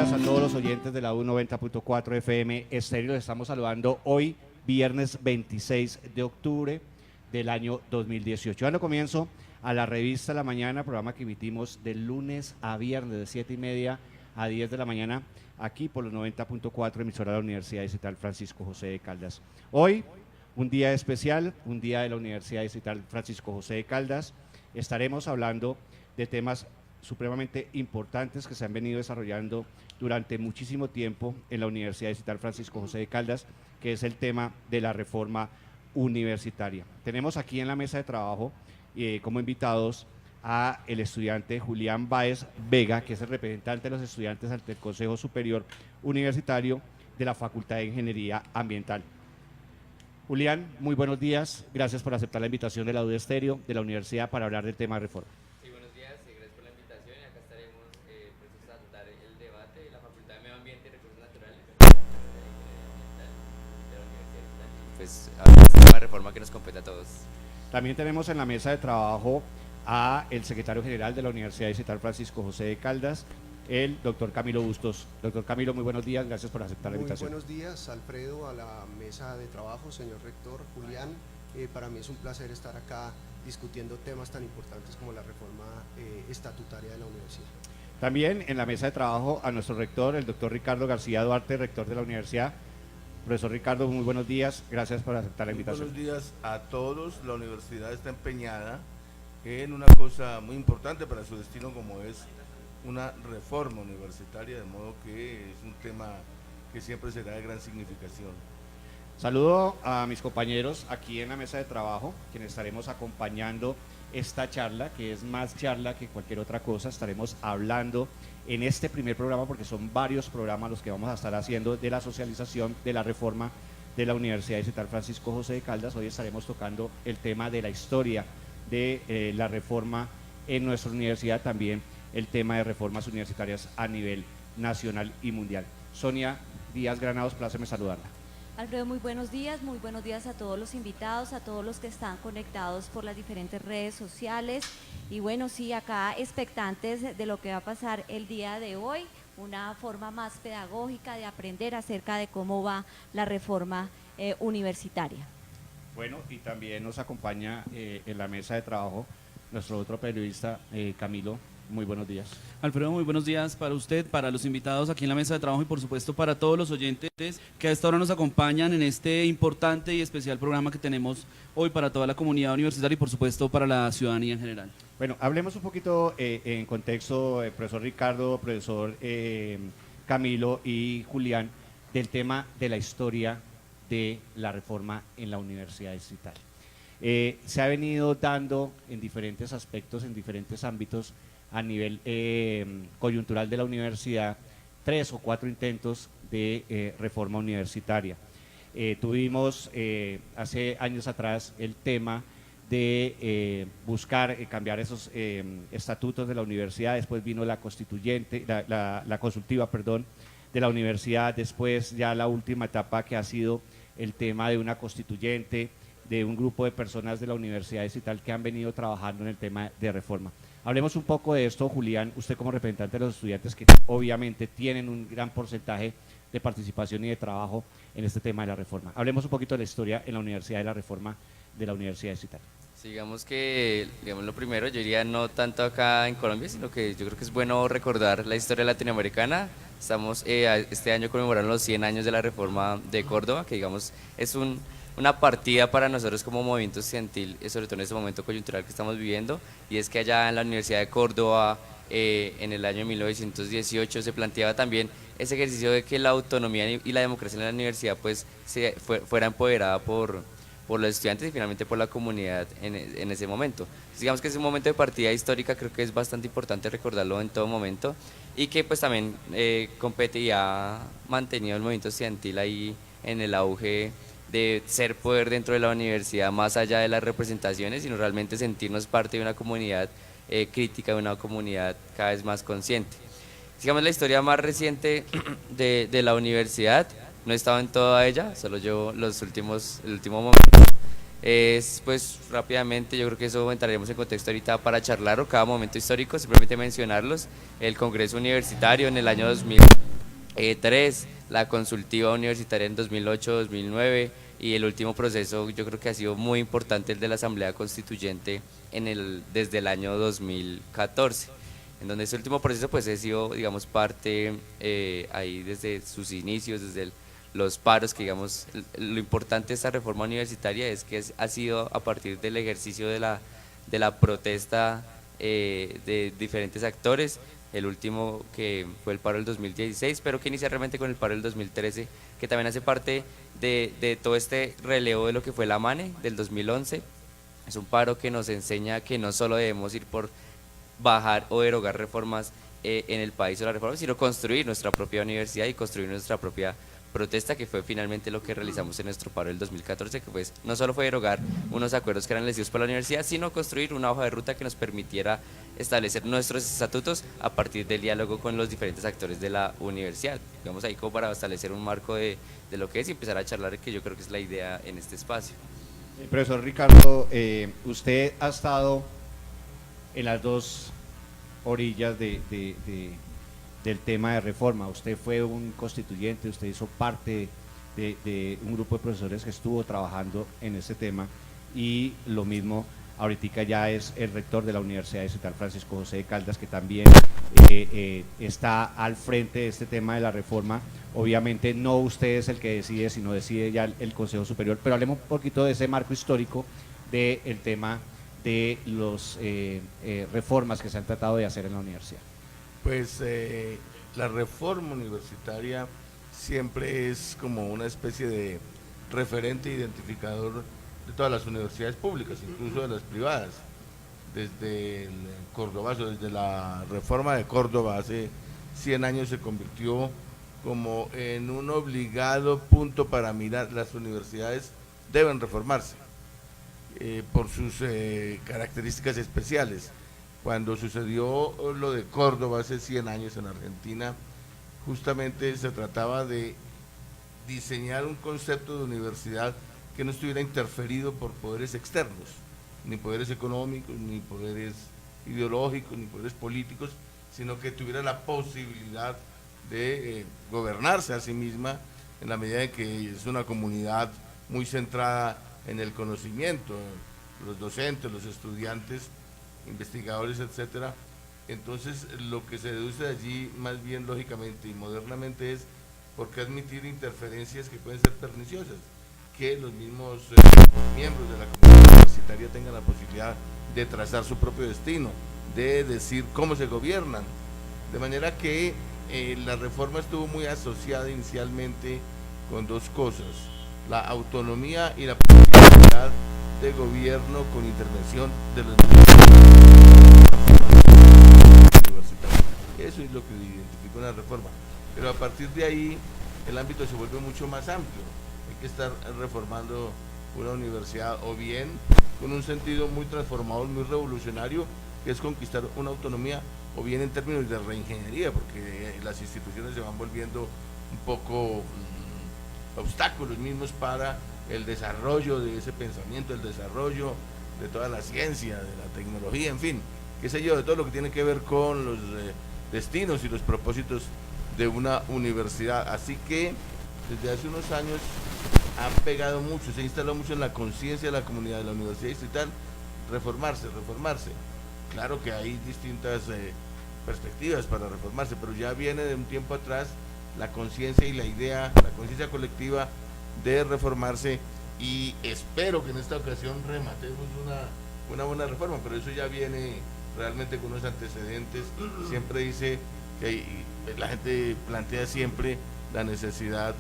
días a todos los oyentes de la U90.4 FM Estéreo. Les estamos saludando hoy, viernes 26 de octubre del año 2018. Dando comienzo a la revista La Mañana, programa que emitimos de lunes a viernes de 7:30 a 10 de la mañana, aquí por los 90.4, emisora de la Universidad Distrital Francisco José de Caldas. Hoy, un día especial, un día de la Universidad Distrital Francisco José de Caldas. Estaremos hablando de temas supremamente importantes que se han venido desarrollando durante muchísimo tiempo en la Universidad Distrital Francisco José de Caldas, que es el tema de la reforma universitaria. Tenemos aquí en la mesa de trabajo como invitados a el estudiante Julián Báez Vega, que es el representante de los estudiantes ante el Consejo Superior Universitario de la Facultad de Ingeniería Ambiental. Julián, muy buenos días, gracias por aceptar la invitación de la UD Estéreo, de la universidad, para hablar del tema de reforma. Sí, buenos días, gracias por la invitación y acá estaremos prestos a tratar el debate de la Facultad de Medio Ambiente y Recursos Naturales de la Universidad Distrital. Pues hablar del tema de reforma que nos compete a todos. También tenemos en la mesa de trabajo a el secretario general de la Universidad Distrital Francisco José de Caldas, el doctor Camilo Bustos. Doctor Camilo, muy buenos días, gracias por aceptar la invitación. Muy buenos días, Alfredo, a la mesa de trabajo, señor rector, Julián. Para mí es un placer estar acá discutiendo temas tan importantes como la reforma estatutaria de la universidad. También en la mesa de trabajo a nuestro rector, el doctor Ricardo García Duarte, rector de la universidad. Profesor Ricardo, muy buenos días, gracias por aceptar la invitación. Buenos días a todos. La universidad está empeñada en una cosa muy importante para su destino, como es una reforma universitaria, de modo que es un tema que siempre será de gran significación. Saludo a mis compañeros aquí en la mesa de trabajo, quienes estaremos acompañando esta charla, que es más charla que cualquier otra cosa. Estaremos hablando en este primer programa, porque son varios programas los que vamos a estar haciendo de la socialización de la reforma de la Universidad Distrital Francisco José de Caldas. Hoy estaremos tocando el tema de la historia de la reforma en nuestra universidad, también el tema de reformas universitarias a nivel nacional y mundial. Sonia Díaz Granados, pláceme saludarla. Alfredo, muy buenos días a todos los invitados, a todos los que están conectados por las diferentes redes sociales. Y bueno, sí, acá expectantes de lo que va a pasar el día de hoy, una forma más pedagógica de aprender acerca de cómo va la reforma universitaria. Bueno, y también nos acompaña en la mesa de trabajo nuestro otro periodista, Camilo. Muy buenos días. Alfredo, muy buenos días para usted, para los invitados aquí en la mesa de trabajo y por supuesto para todos los oyentes que a esta hora nos acompañan en este importante y especial programa que tenemos hoy para toda la comunidad universitaria y por supuesto para la ciudadanía en general. Bueno, hablemos un poquito en contexto, profesor Ricardo, profesor Camilo y Julián, del tema de la historia de la reforma en la Universidad Distrital. Se ha venido dando en diferentes aspectos, en diferentes ámbitos, a nivel coyuntural de la universidad, 3 o 4 intentos de reforma universitaria. Tuvimos hace años atrás el tema de buscar cambiar esos estatutos de la universidad. Después vino la constituyente, la consultiva, perdón, de la universidad. Después ya la última etapa, que ha sido el tema de una constituyente, de un grupo de personas de la Universidad Distrital que han venido trabajando en el tema de reforma. Hablemos un poco de esto, Julián, usted como representante de los estudiantes que obviamente tienen un gran porcentaje de participación y de trabajo en este tema de la reforma. Hablemos un poquito de la historia en la Universidad de la Reforma de la Universidad Distrital. Sí, digamos lo primero, yo diría no tanto acá en Colombia, sino que yo creo que es bueno recordar la historia latinoamericana. Estamos este año conmemorando los 100 años de la reforma de Córdoba, que digamos es una partida para nosotros como movimiento estudiantil, sobre todo en este momento coyuntural que estamos viviendo, y es que allá en la Universidad de Córdoba, en el año 1918, se planteaba también ese ejercicio de que la autonomía y la democracia en la universidad pues fuera empoderada por los estudiantes y finalmente por la comunidad en ese momento. Entonces, digamos que es un momento de partida histórica, creo que es bastante importante recordarlo en todo momento, y que pues también compete y ha mantenido el movimiento estudiantil ahí en el auge de ser poder dentro de la universidad, más allá de las representaciones, sino realmente sentirnos parte de una comunidad crítica, de una comunidad cada vez más consciente. Digamos, la historia más reciente de la universidad, no he estado en toda ella, solo llevo el último momento. Es pues rápidamente, yo creo que eso entraremos en contexto ahorita para charlar, o cada momento histórico, simplemente mencionarlos. El Congreso Universitario en el año 2000 3, la consultiva universitaria en 2008-2009 y el último proceso yo creo que ha sido muy importante, el de la Asamblea Constituyente desde el año 2014, en donde ese último proceso pues he sido, digamos, parte ahí desde sus inicios, desde los paros, que digamos, lo importante de esta reforma universitaria es que ha sido a partir del ejercicio de la protesta de diferentes actores, el último que fue el paro del 2016, pero que inicia realmente con el paro del 2013, que también hace parte de todo este relevo de lo que fue la MANE del 2011. Es un paro que nos enseña que no solo debemos ir por bajar o derogar reformas en el país o la reforma, sino construir nuestra propia universidad y construir nuestra propia protesta, que fue finalmente lo que realizamos en nuestro paro del 2014, que pues no solo fue derogar unos acuerdos que eran lesivos para la universidad, sino construir una hoja de ruta que nos permitiera establecer nuestros estatutos a partir del diálogo con los diferentes actores de la universidad, digamos ahí como para establecer un marco de lo que es y empezar a charlar, que yo creo que es la idea en este espacio. Profesor Ricardo, usted ha estado en las dos orillas del tema de reforma. Usted fue un constituyente, usted hizo parte de un grupo de profesores que estuvo trabajando en este tema, y lo mismo ahorita ya es el rector de la Universidad Distrital Francisco José de Caldas, que también está al frente de este tema de la reforma. Obviamente no usted es el que decide, sino decide ya el Consejo Superior, pero hablemos un poquito de ese marco histórico del tema de las reformas que se han tratado de hacer en la universidad. Pues la reforma universitaria siempre es como una especie de referente identificador de todas las universidades públicas, incluso de las privadas. Desde el Cordobazo, desde la reforma de Córdoba hace 100 años se convirtió como en un obligado punto para mirar, las universidades deben reformarse por sus características especiales. Cuando sucedió lo de Córdoba hace 100 años en Argentina, justamente se trataba de diseñar un concepto de universidad que no estuviera interferido por poderes externos, ni poderes económicos, ni poderes ideológicos, ni poderes políticos, sino que tuviera la posibilidad de gobernarse a sí misma, en la medida en que es una comunidad muy centrada en el conocimiento, los docentes, los estudiantes, investigadores, etcétera. Entonces lo que se deduce de allí, más bien lógicamente y modernamente, es por qué admitir interferencias que pueden ser perniciosas, que los mismos miembros de la comunidad universitaria tengan la posibilidad de trazar su propio destino, de decir cómo se gobiernan, de manera que la reforma estuvo muy asociada inicialmente con dos cosas: la autonomía y la posibilidad de gobierno con intervención de los universitarios. Eso es lo que identificó una reforma, pero a partir de ahí el ámbito se vuelve mucho más amplio. Hay que estar reformando una universidad o bien con un sentido muy transformador, muy revolucionario, que es conquistar una autonomía, o bien en términos de reingeniería, porque las instituciones se van volviendo un poco obstáculos mismos para el desarrollo de ese pensamiento, el desarrollo de toda la ciencia, de la tecnología, en fin, qué sé yo, de todo lo que tiene que ver con los destinos y los propósitos de una universidad. Así que desde hace unos años ha pegado mucho, se ha instalado mucho en la conciencia de la comunidad de la Universidad Distrital, reformarse. Claro que hay distintas perspectivas para reformarse, pero ya viene de un tiempo atrás la conciencia y la idea, la conciencia colectiva de reformarse, y espero que en esta ocasión rematemos una buena reforma, pero eso ya viene realmente con unos antecedentes. Siempre dice que la gente plantea siempre la necesidad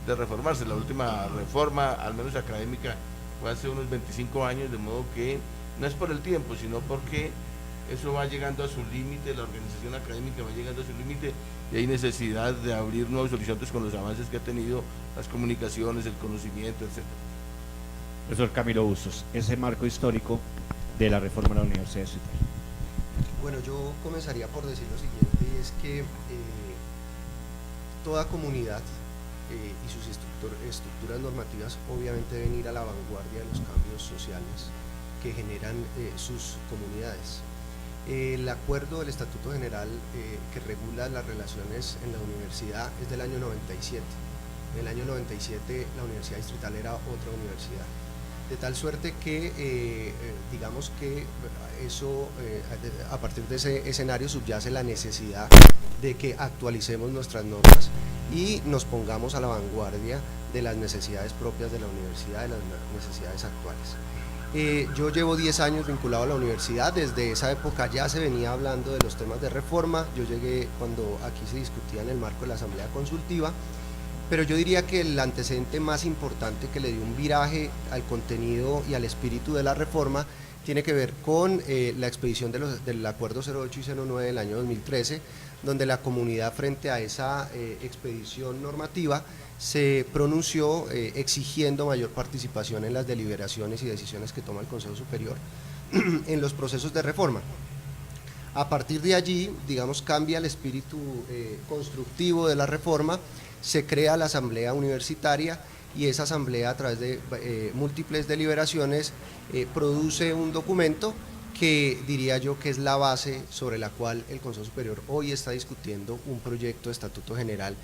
de reformarse. La última reforma, al menos académica, fue hace unos 25 años, de modo que no es por el tiempo, sino porque eso va llegando a su límite, la organización académica va llegando a su límite, y hay necesidad de abrir nuevos horizontes con los avances que ha tenido las comunicaciones, el conocimiento, etc. Profesor Camilo Bustos, ese marco histórico de la reforma de la Universidad Distrital. Bueno, yo comenzaría por decir lo siguiente, y es que toda comunidad y sus estructuras normativas obviamente deben ir a la vanguardia de los cambios sociales que generan sus comunidades. El acuerdo del Estatuto General que regula las relaciones en la universidad es del año 97. En el año 97 la Universidad Distrital era otra universidad. De tal suerte que, digamos que eso, a partir de ese escenario subyace la necesidad de que actualicemos nuestras normas y nos pongamos a la vanguardia de las necesidades propias de la universidad, de las necesidades actuales. Yo llevo 10 años vinculado a la universidad, desde esa época ya se venía hablando de los temas de reforma, yo llegué cuando aquí se discutía en el marco de la Asamblea Consultiva, pero yo diría que el antecedente más importante que le dio un viraje al contenido y al espíritu de la reforma tiene que ver con la expedición del Acuerdo 08 y 09 del año 2013, donde la comunidad frente a esa expedición normativa se pronunció exigiendo mayor participación en las deliberaciones y decisiones que toma el Consejo Superior en los procesos de reforma. A partir de allí, digamos, cambia el espíritu constructivo de la reforma, se crea la Asamblea Universitaria y esa Asamblea, a través de múltiples deliberaciones, produce un documento que diría yo que es la base sobre la cual el Consejo Superior hoy está discutiendo un proyecto de Estatuto General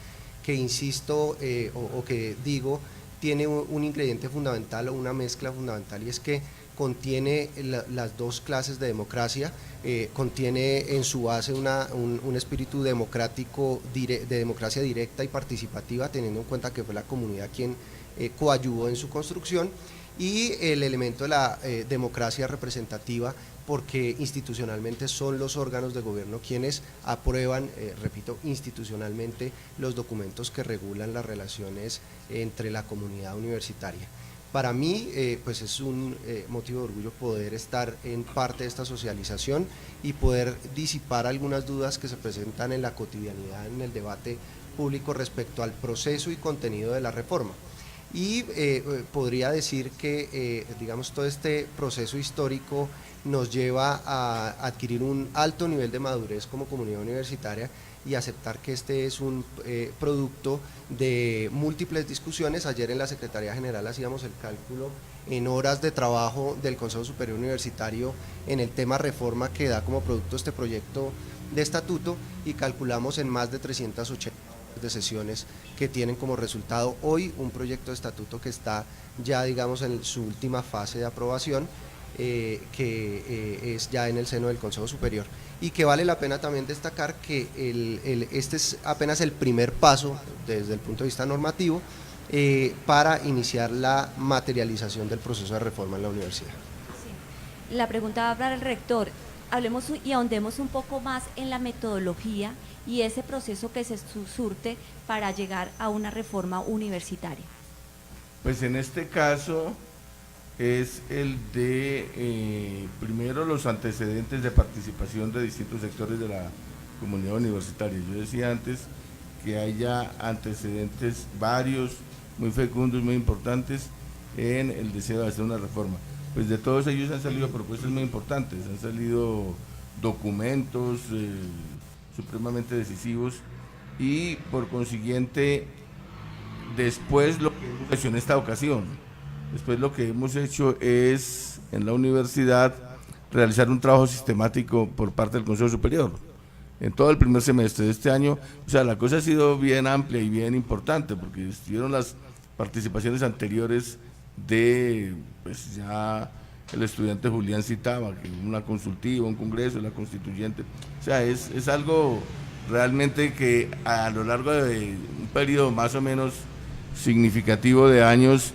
que, insisto, o que digo, tiene un ingrediente fundamental o una mezcla fundamental, y es que contiene las dos clases de democracia, contiene en su base un espíritu democrático, de democracia directa y participativa, teniendo en cuenta que fue la comunidad quien coadyuvó en su construcción, y el elemento de la democracia representativa, porque institucionalmente son los órganos de gobierno quienes aprueban, repito, institucionalmente los documentos que regulan las relaciones entre la comunidad universitaria. Para mí, pues es un motivo de orgullo poder estar en parte de esta socialización y poder disipar algunas dudas que se presentan en la cotidianidad, en el debate público respecto al proceso y contenido de la reforma. Y podría decir que, digamos, todo este proceso histórico nos lleva a adquirir un alto nivel de madurez como comunidad universitaria y aceptar que este es un producto de múltiples discusiones. Ayer en la Secretaría General hacíamos el cálculo en horas de trabajo del Consejo Superior Universitario en el tema reforma que da como producto este proyecto de estatuto, y calculamos en más de 380 de sesiones que tienen como resultado hoy un proyecto de estatuto que está ya, digamos, en su última fase de aprobación, que es ya en el seno del Consejo Superior, y que vale la pena también destacar que este es apenas el primer paso desde el punto de vista normativo para iniciar la materialización del proceso de reforma en la universidad. Sí. La pregunta va para el rector. Hablemos y ahondemos un poco más en la metodología y ese proceso que se surte para llegar a una reforma universitaria. Pues en este caso es el de, primero, los antecedentes de participación de distintos sectores de la comunidad universitaria. Yo decía antes que haya antecedentes varios, muy fecundos, muy importantes en el deseo de hacer una reforma. Pues de todos ellos han salido propuestas muy importantes, han salido documentos supremamente decisivos, y por consiguiente después lo que hemos hecho en esta ocasión, es en la universidad realizar un trabajo sistemático por parte del Consejo Superior en todo el primer semestre de este año. O sea, la cosa ha sido bien amplia y bien importante, porque estuvieron las participaciones anteriores de, pues ya el estudiante Julián citaba, que una consultiva, un congreso, la constituyente. O sea, es algo realmente que a lo largo de un periodo más o menos significativo de años,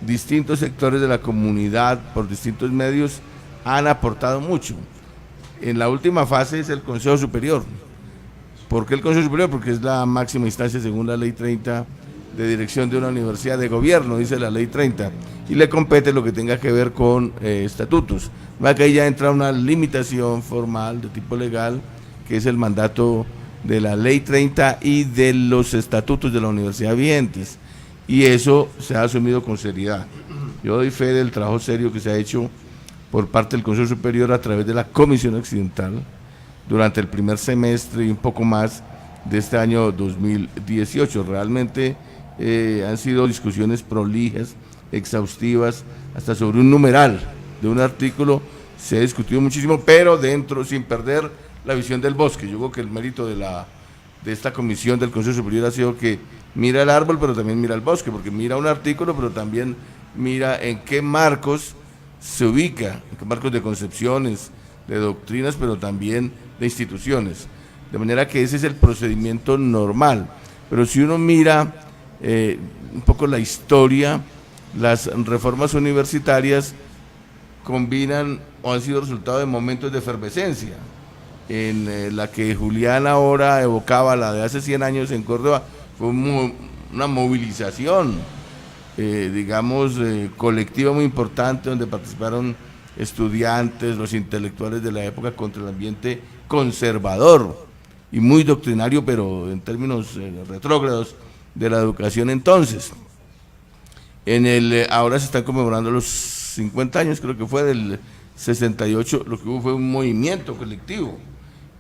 distintos sectores de la comunidad por distintos medios han aportado mucho. En la última fase es el Consejo Superior. ¿Por qué el Consejo Superior? Porque es la máxima instancia según la Ley 30 de dirección de una universidad, de gobierno, dice la Ley 30, y le compete lo que tenga que ver con estatutos. Va que ahí ya entra una limitación formal de tipo legal, que es el mandato de la Ley 30 y de los estatutos de la universidad vigentes, y eso se ha asumido con seriedad. Yo doy fe del trabajo serio que se ha hecho por parte del Consejo Superior a través de la Comisión Occidental durante el primer semestre y un poco más de este año 2018. Realmente han sido discusiones prolijas, exhaustivas, hasta sobre un numeral de un artículo se ha discutido muchísimo, pero dentro, sin perder la visión del bosque. Yo creo que el mérito de esta comisión del Consejo Superior ha sido que mira el árbol, pero también mira el bosque, porque mira un artículo, pero también mira en qué marcos se ubica, en qué marcos de concepciones, de doctrinas, pero también de instituciones. De manera que ese es el procedimiento normal. Pero si uno mira un poco la historia, las reformas universitarias combinan o han sido resultado de momentos de efervescencia. En la que Julián ahora evocaba, la de hace 100 años en Córdoba, fue una movilización, digamos, colectiva muy importante, donde participaron estudiantes, los intelectuales de la época contra el ambiente conservador y muy doctrinario, pero en términos retrógrados de la educación entonces. Ahora se están conmemorando los 50 años, creo que fue del 68, lo que hubo fue un movimiento colectivo,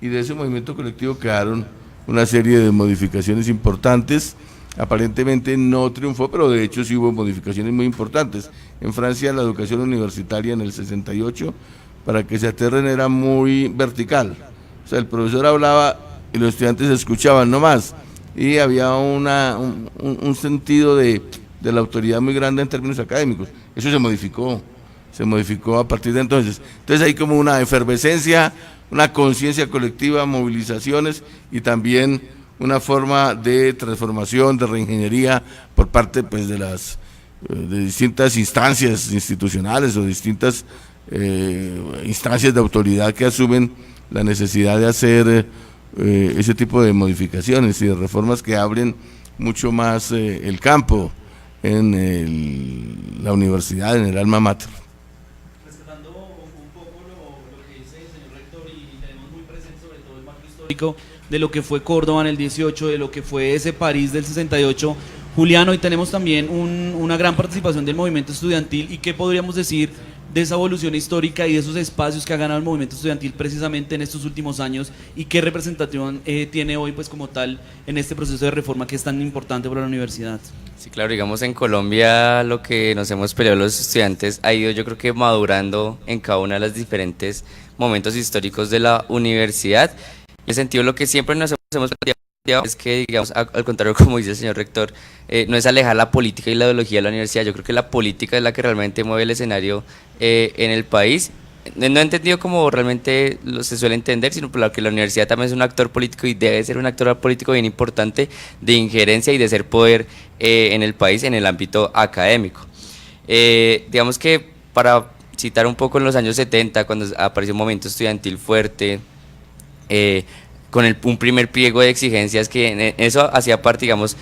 y de ese movimiento colectivo quedaron una serie de modificaciones importantes. Aparentemente no triunfó, pero de hecho sí hubo modificaciones muy importantes. En Francia la educación universitaria en el 68, para que se aterren, era muy vertical. O sea, el profesor hablaba y los estudiantes escuchaban nomás, y había un sentido de la autoridad muy grande en términos académicos. Eso se modificó a partir de entonces. Entonces hay como una efervescencia, una conciencia colectiva, movilizaciones y también una forma de transformación, de reingeniería por parte pues de distintas instancias institucionales o distintas instancias de autoridad que asumen la necesidad de hacer ese tipo de modificaciones y de reformas que abren mucho más el campo en la universidad, en el alma mater. Rescatando un poco lo que dice el señor rector, y tenemos muy presente sobre todo el marco histórico de lo que fue Córdoba en el 18, de lo que fue ese París del 68. Julián, hoy tenemos también una gran participación del movimiento estudiantil, y qué podríamos decir de esa evolución histórica y de esos espacios que ha ganado el movimiento estudiantil precisamente en estos últimos años, y qué representación tiene hoy pues como tal en este proceso de reforma que es tan importante para la universidad. Sí, claro, digamos en Colombia lo que nos hemos peleado los estudiantes ha ido, yo creo que madurando en cada uno de los diferentes momentos históricos de la universidad. En ese sentido, lo que siempre nos hemos planteado es que, digamos, al contrario, como dice el señor rector, no es alejar la política y la ideología de la universidad. Yo creo que la política es la que realmente mueve el escenario en el país. No he entendido como realmente se suele entender, sino por lo que la universidad también es un actor político y debe ser un actor político bien importante de injerencia y de ser poder en el país en el ámbito académico. Digamos que para citar un poco en los años 70, cuando apareció un movimiento estudiantil fuerte, con un primer pliego de exigencias que en eso hacía parte, digamos,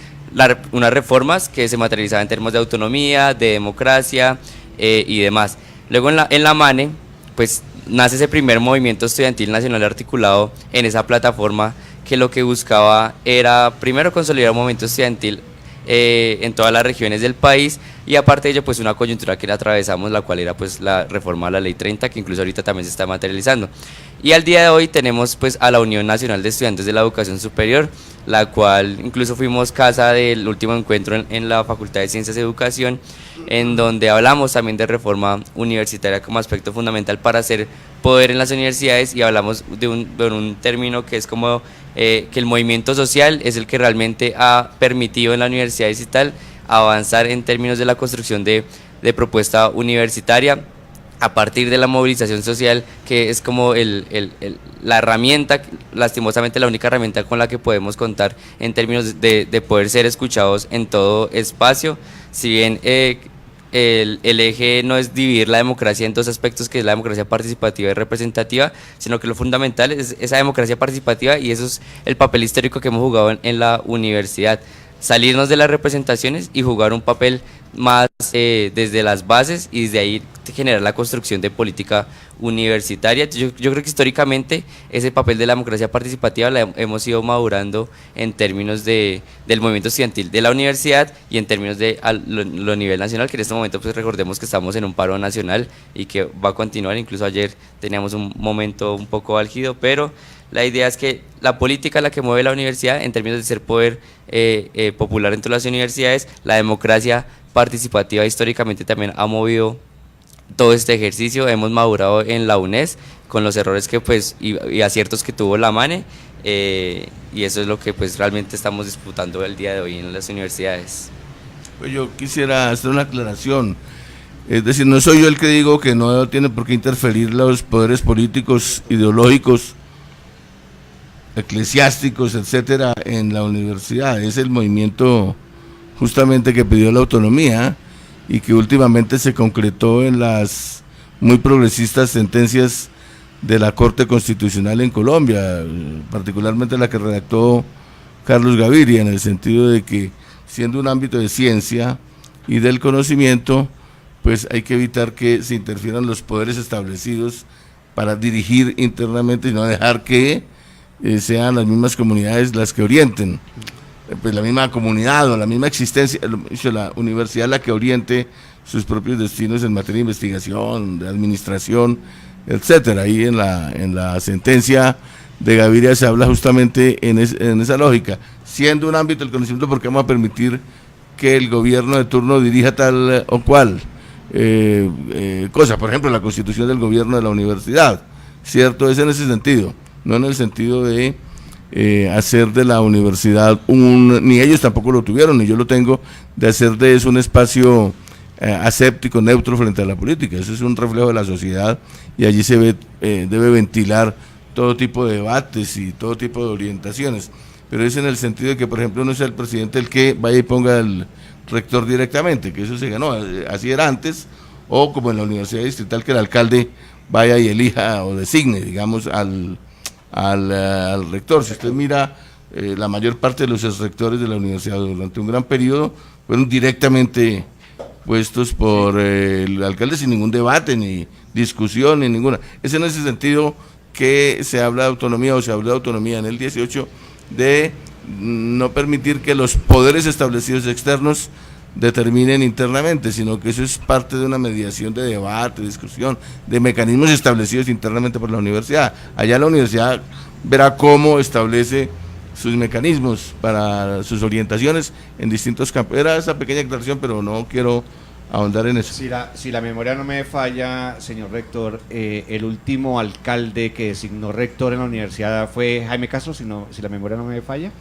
unas reformas que se materializaban en términos de autonomía, de democracia y demás. Luego en la MANE, pues nace ese primer movimiento estudiantil nacional articulado en esa plataforma, que lo que buscaba era primero consolidar un movimiento estudiantil en todas las regiones del país, y aparte de ello pues una coyuntura que atravesamos, la cual era pues la reforma a la Ley 30, que incluso ahorita también se está materializando. Y al día de hoy tenemos pues a la Unión Nacional de Estudiantes de la Educación Superior, la cual incluso fuimos casa del último encuentro en la Facultad de Ciencias y Educación, en donde hablamos también de reforma universitaria como aspecto fundamental para hacer poder en las universidades, y hablamos de un término que es como que el movimiento social es el que realmente ha permitido en las universidades y tal avanzar en términos de la construcción de propuesta universitaria a partir de la movilización social, que es como la herramienta, lastimosamente la única herramienta con la que podemos contar en términos de poder ser escuchados en todo espacio. Si bien el eje no es dividir la democracia en dos aspectos, que es la democracia participativa y representativa, sino que lo fundamental es esa democracia participativa, y eso es el papel histórico que hemos jugado en la universidad. Salirnos de las representaciones y jugar un papel más desde las bases, y desde ahí generar la construcción de política universitaria. Yo creo que históricamente ese papel de la democracia participativa la hemos ido madurando en términos del movimiento estudiantil de la universidad y en términos de lo nivel nacional, que en este momento pues recordemos que estamos en un paro nacional y que va a continuar. Incluso ayer teníamos un momento un poco álgido, pero la idea es que la política es la que mueve la universidad en términos de ser poder popular dentro de las universidades. La democracia participativa históricamente también ha movido todo este ejercicio, hemos madurado en la UNES con los errores que pues y aciertos que tuvo la MANE, y eso es lo que pues realmente estamos disputando el día de hoy en las universidades. Pues yo quisiera hacer una aclaración, es decir, no soy yo el que digo que no tiene por qué interferir los poderes políticos, ideológicos, eclesiásticos, etcétera, en la universidad. Es el movimiento justamente que pidió la autonomía y que últimamente se concretó en las muy progresistas sentencias de la Corte Constitucional en Colombia, particularmente la que redactó Carlos Gaviria, en el sentido de que, siendo un ámbito de ciencia y del conocimiento, pues hay que evitar que se interfieran los poderes establecidos para dirigir internamente y no dejar que sean las mismas comunidades las que orienten, pues la misma comunidad o la misma existencia, la universidad la que oriente sus propios destinos en materia de investigación, de administración, etcétera. Ahí en la sentencia de Gaviria se habla justamente en esa lógica, siendo un ámbito del conocimiento, porque vamos a permitir que el gobierno de turno dirija tal o cual cosa, por ejemplo, la constitución del gobierno de la universidad, ¿cierto? Es en ese sentido, no en el sentido de hacer de la universidad ni ellos tampoco lo tuvieron, ni yo lo tengo, de hacer de eso un espacio aséptico, neutro frente a la política. Eso es un reflejo de la sociedad y allí se debe ventilar todo tipo de debates y todo tipo de orientaciones, pero es en el sentido de que, por ejemplo, no sea el presidente el que vaya y ponga al rector directamente, que eso se ganó, así era antes, o como en la Universidad Distrital, que el alcalde vaya y elija o designe, digamos, al rector. Si usted mira, la mayor parte de los exrectores de la universidad durante un gran periodo fueron directamente puestos por el alcalde sin ningún debate, ni discusión, ni ninguna. Es en ese sentido que se habla de autonomía, o se habló de autonomía en el 18, de no permitir que los poderes establecidos externos determinen internamente, sino que eso es parte de una mediación de debate, discusión, de mecanismos establecidos internamente por la universidad. Allá la universidad verá cómo establece sus mecanismos para sus orientaciones en distintos campos. Era esa pequeña aclaración, pero no quiero ahondar en eso. Si la memoria no me falla, señor rector, el último alcalde que designó rector en la universidad fue Jaime Castro, si la memoria no me falla.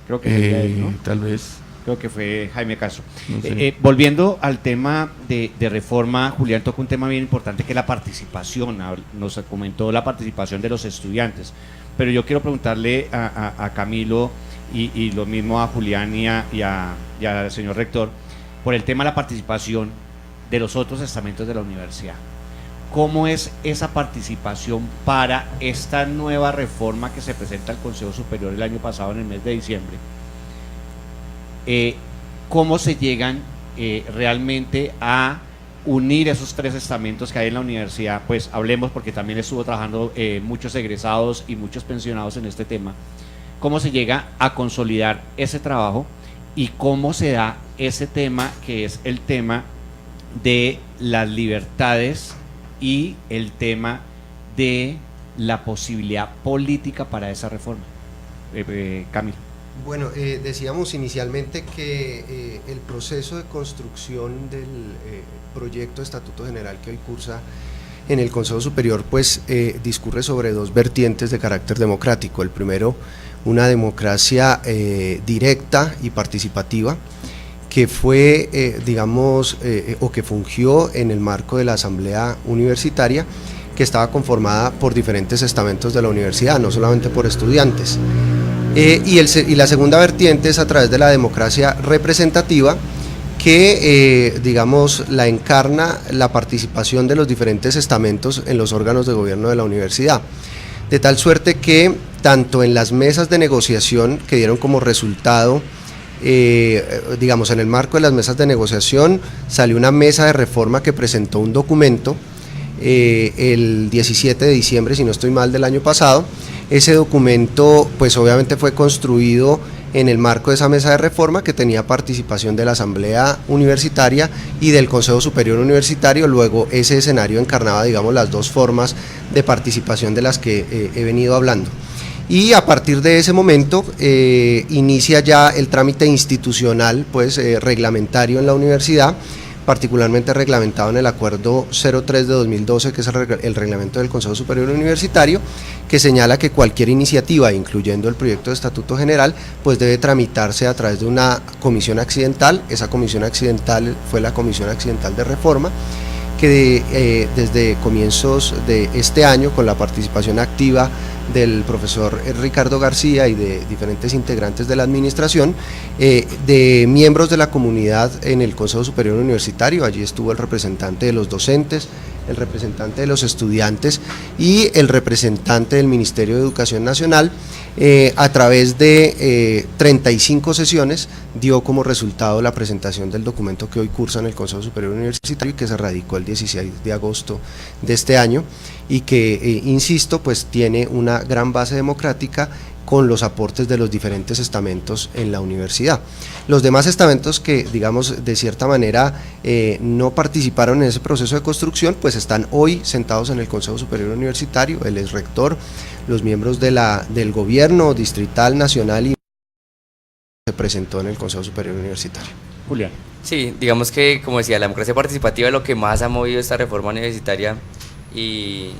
Creo que sería él, ¿no? Tal vez. Creo que fue Jaime Castro. No sé. Volviendo al tema de reforma, Julián tocó un tema bien importante, que es la participación. Nos comentó la participación de los estudiantes, pero yo quiero preguntarle a Camilo y lo mismo a Julián y al señor rector, por el tema de la participación de los otros estamentos de la universidad. ¿Cómo es esa participación para esta nueva reforma que se presenta al Consejo Superior el año pasado, en el mes de diciembre? ¿Cómo se llegan realmente a unir esos tres estamentos que hay en la universidad? Pues hablemos, porque también estuvo trabajando muchos egresados y muchos pensionados en este tema. ¿Cómo se llega a consolidar ese trabajo y cómo se da ese tema, que es el tema de las libertades y el tema de la posibilidad política para esa reforma? Camilo. Bueno, decíamos inicialmente que el proceso de construcción del proyecto de Estatuto General que hoy cursa en el Consejo Superior, pues discurre sobre dos vertientes de carácter democrático. El primero, una democracia directa y participativa, que fue, o que fungió en el marco de la Asamblea Universitaria, que estaba conformada por diferentes estamentos de la universidad, no solamente por estudiantes. Y la segunda vertiente es a través de la democracia representativa, que la encarna la participación de los diferentes estamentos en los órganos de gobierno de la universidad, de tal suerte que tanto en las mesas de negociación que dieron como resultado, en el marco de las mesas de negociación salió una mesa de reforma que presentó un documento el 17 de diciembre, si no estoy mal, del año pasado. Ese documento pues obviamente fue construido en el marco de esa mesa de reforma, que tenía participación de la Asamblea Universitaria y del Consejo Superior Universitario. Luego ese escenario encarnaba, las dos formas de participación de las que he venido hablando. Y a partir de ese momento inicia ya el trámite institucional, reglamentario en la universidad, particularmente reglamentado en el Acuerdo 03 de 2012, que es el reglamento del Consejo Superior Universitario, que señala que cualquier iniciativa, incluyendo el proyecto de Estatuto General, pues debe tramitarse a través de una comisión accidental. Esa comisión accidental fue la Comisión Accidental de Reforma, que desde comienzos de este año, con la participación activa del profesor Ricardo García y de diferentes integrantes de la administración, de miembros de la comunidad en el Consejo Superior Universitario. Allí estuvo el representante de los docentes, el representante de los estudiantes y el representante del Ministerio de Educación Nacional. A través de 35 sesiones dio como resultado la presentación del documento que hoy cursa en el Consejo Superior Universitario y que se radicó el 16 de agosto de este año y que, insisto, pues tiene una gran base democrática con los aportes de los diferentes estamentos en la universidad. Los demás estamentos que, digamos, de cierta manera no participaron en ese proceso de construcción, pues están hoy sentados en el Consejo Superior Universitario, el exrector, los miembros del gobierno distrital, nacional y se presentó en el Consejo Superior Universitario. Julián. Sí, digamos que, como decía, la democracia participativa es lo que más ha movido esta reforma universitaria y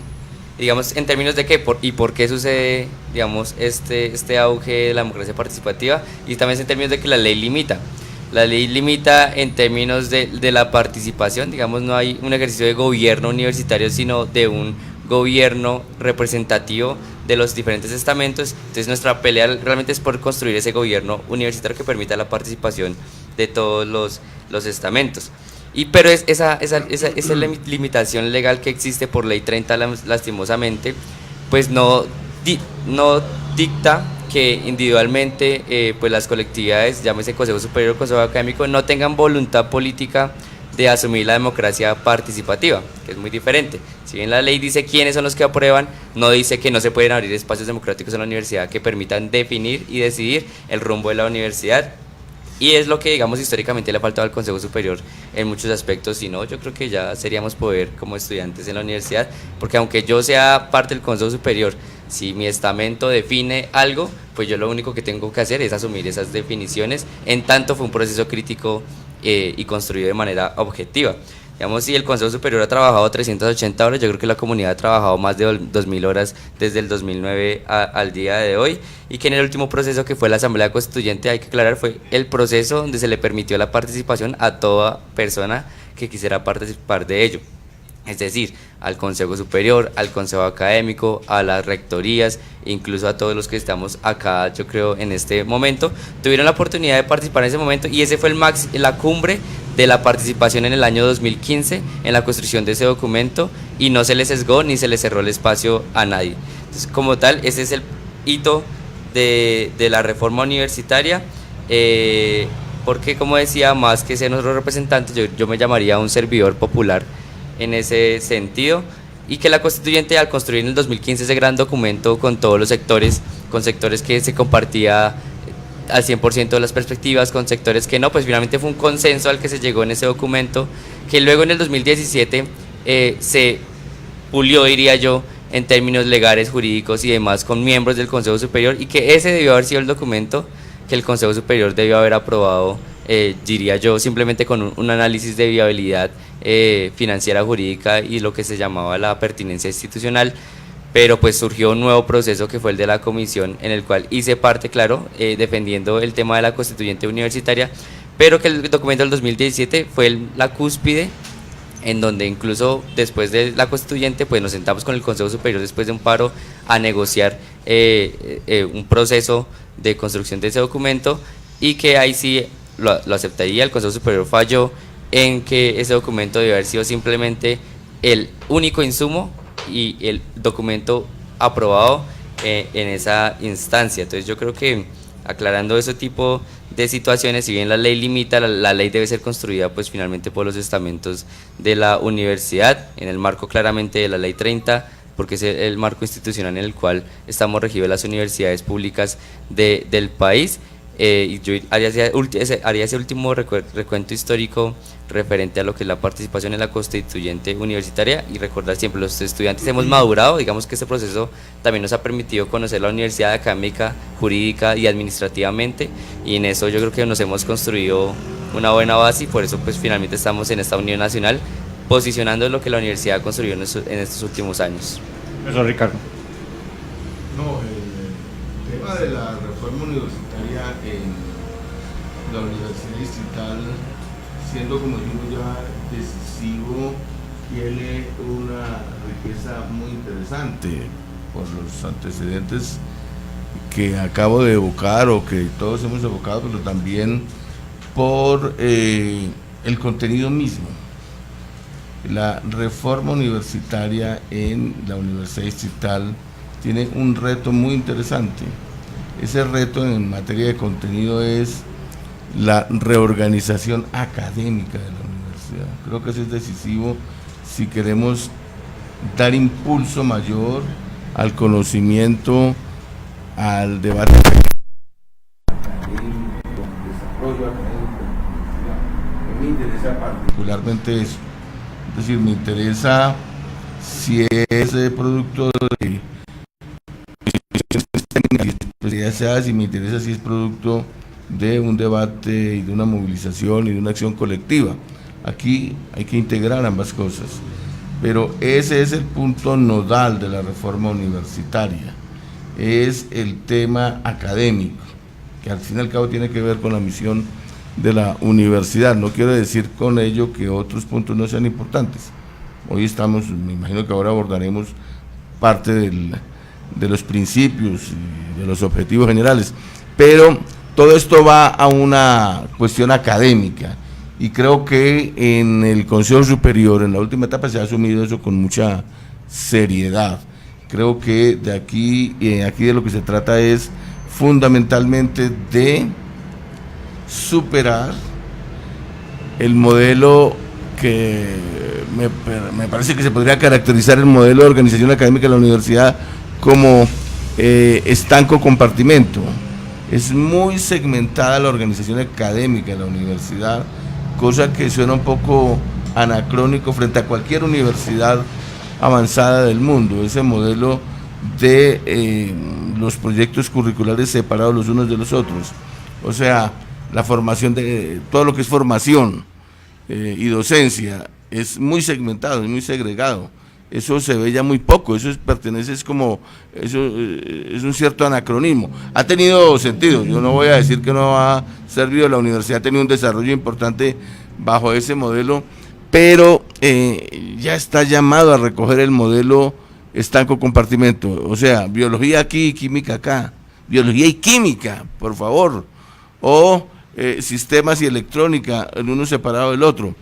digamos en términos de qué y por qué sucede, digamos, este auge de la democracia participativa, y también en términos de que la ley limita en términos de la participación. Digamos, no hay un ejercicio de gobierno universitario, sino de un gobierno representativo de los diferentes estamentos. Entonces nuestra pelea realmente es por construir ese gobierno universitario que permita la participación de todos los estamentos. Pero esa limitación legal que existe por ley 30 lastimosamente, pues no dicta que individualmente pues las colectividades, llámese Consejo Superior o Consejo Académico, no tengan voluntad política de asumir la democracia participativa, que es muy diferente. Si bien la ley dice quiénes son los que aprueban, no dice que no se pueden abrir espacios democráticos en la universidad que permitan definir y decidir el rumbo de la universidad. Y es lo que, digamos, históricamente le ha faltado al Consejo Superior en muchos aspectos. Si no, yo creo que ya seríamos poder como estudiantes en la universidad, porque aunque yo sea parte del Consejo Superior, si mi estamento define algo, pues yo lo único que tengo que hacer es asumir esas definiciones, en tanto fue un proceso crítico y construido de manera objetiva. Digamos, si el Consejo Superior ha trabajado 380 horas, yo creo que la comunidad ha trabajado más de 2.000 horas desde el 2009 al día de hoy, y que en el último proceso, que fue la Asamblea Constituyente, hay que aclarar, fue el proceso donde se le permitió la participación a toda persona que quisiera participar de ello. Es decir, al Consejo Superior, al Consejo Académico, a las rectorías, incluso a todos los que estamos acá, yo creo, en este momento, tuvieron la oportunidad de participar en ese momento, y ese fue la cumbre de la participación en el año 2015 en la construcción de ese documento, y no se le sesgó ni se le cerró el espacio a nadie. Entonces, como tal, ese es el hito de la reforma universitaria, porque, como decía, más que ser nuestro representante, yo me llamaría un servidor popular en ese sentido, y que la constituyente, al construir en el 2015 ese gran documento con todos los sectores, con sectores que se compartía al 100% de las perspectivas, con sectores que no, pues finalmente fue un consenso al que se llegó en ese documento, que luego en el 2017 se pulió, diría yo, en términos legales, jurídicos y demás, con miembros del Consejo Superior, y que ese debió haber sido el documento que el Consejo Superior debió haber aprobado, diría yo, simplemente con un análisis de viabilidad financiera, jurídica y lo que se llamaba la pertinencia institucional. Pero pues surgió un nuevo proceso, que fue el de la comisión, en el cual hice parte, claro, defendiendo el tema de la constituyente universitaria, pero que el documento del 2017 fue la cúspide, en donde incluso después de la constituyente pues nos sentamos con el Consejo Superior después de un paro a negociar un proceso de construcción de ese documento, y que ahí sí lo aceptaría. El Consejo Superior falló en que ese documento debe haber sido simplemente el único insumo y el documento aprobado en esa instancia. Entonces yo creo que, aclarando ese tipo de situaciones, si bien la ley limita, la ley debe ser construida pues finalmente por los estamentos de la universidad, en el marco claramente de la ley 30, porque es el marco institucional en el cual estamos regidos las universidades públicas del país. Y yo haría ese último recuento histórico referente a lo que es la participación en la constituyente universitaria, y recordar siempre, los estudiantes hemos madurado, digamos que este proceso también nos ha permitido conocer la universidad académica, jurídica y administrativamente, y en eso yo creo que nos hemos construido una buena base y por eso pues finalmente estamos en esta unión nacional posicionando lo que la universidad construyó en estos últimos años. Profesor Ricardo. No, el tema de la reforma universitaria en la Universidad Distrital, siendo como digo ya decisivo, tiene una riqueza muy interesante por los antecedentes que acabo de evocar o que todos hemos evocado, pero también por el contenido mismo. La reforma universitaria en la Universidad Distrital tiene un reto muy interesante. Ese reto en materia de contenido es la reorganización académica de la universidad. Creo que eso es decisivo si queremos dar impulso mayor al conocimiento, al debate académico, desarrollo académico. Me interesa particularmente eso. Es decir, me interesa si es producto de especialidades, si me interesa si es producto de un debate y de una movilización y de una acción colectiva. Aquí hay que integrar ambas cosas, pero ese es el punto nodal de la reforma universitaria, es el tema académico, que al fin y al cabo tiene que ver con la misión de la universidad. No quiero decir con ello que otros puntos no sean importantes. Hoy estamos, me imagino que ahora abordaremos parte de los principios y de los objetivos generales, pero todo esto va a una cuestión académica y creo que en el Consejo Superior, en la última etapa, se ha asumido eso con mucha seriedad. Creo que de aquí de lo que se trata es fundamentalmente de superar el modelo que me parece que se podría caracterizar el modelo de organización académica de la universidad como estanco compartimento. Es muy segmentada la organización académica de la universidad, cosa que suena un poco anacrónico frente a cualquier universidad avanzada del mundo, ese modelo de los proyectos curriculares separados los unos de los otros. O sea, la formación de todo lo que es formación y docencia es muy segmentado, es muy segregado. Eso se ve ya muy poco, eso es un cierto anacronismo. Ha tenido sentido, yo no voy a decir que no ha servido, la universidad ha tenido un desarrollo importante bajo ese modelo, pero ya está llamado a recoger el modelo estanco compartimento, o sea, biología aquí y química acá, biología y química, por favor, o sistemas y electrónica, el uno separado del otro.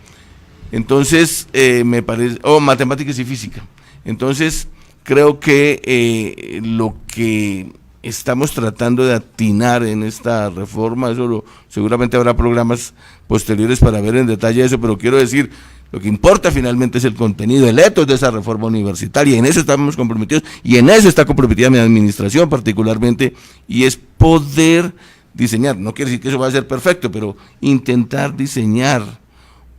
Entonces, me parece, matemáticas y física. Entonces, creo que lo que estamos tratando de atinar en esta reforma, seguramente habrá programas posteriores para ver en detalle eso, pero quiero decir, lo que importa finalmente es el contenido, el etos de esa reforma universitaria, y en eso estamos comprometidos, y en eso está comprometida mi administración particularmente, y es poder diseñar, no quiere decir que eso va a ser perfecto, pero intentar diseñar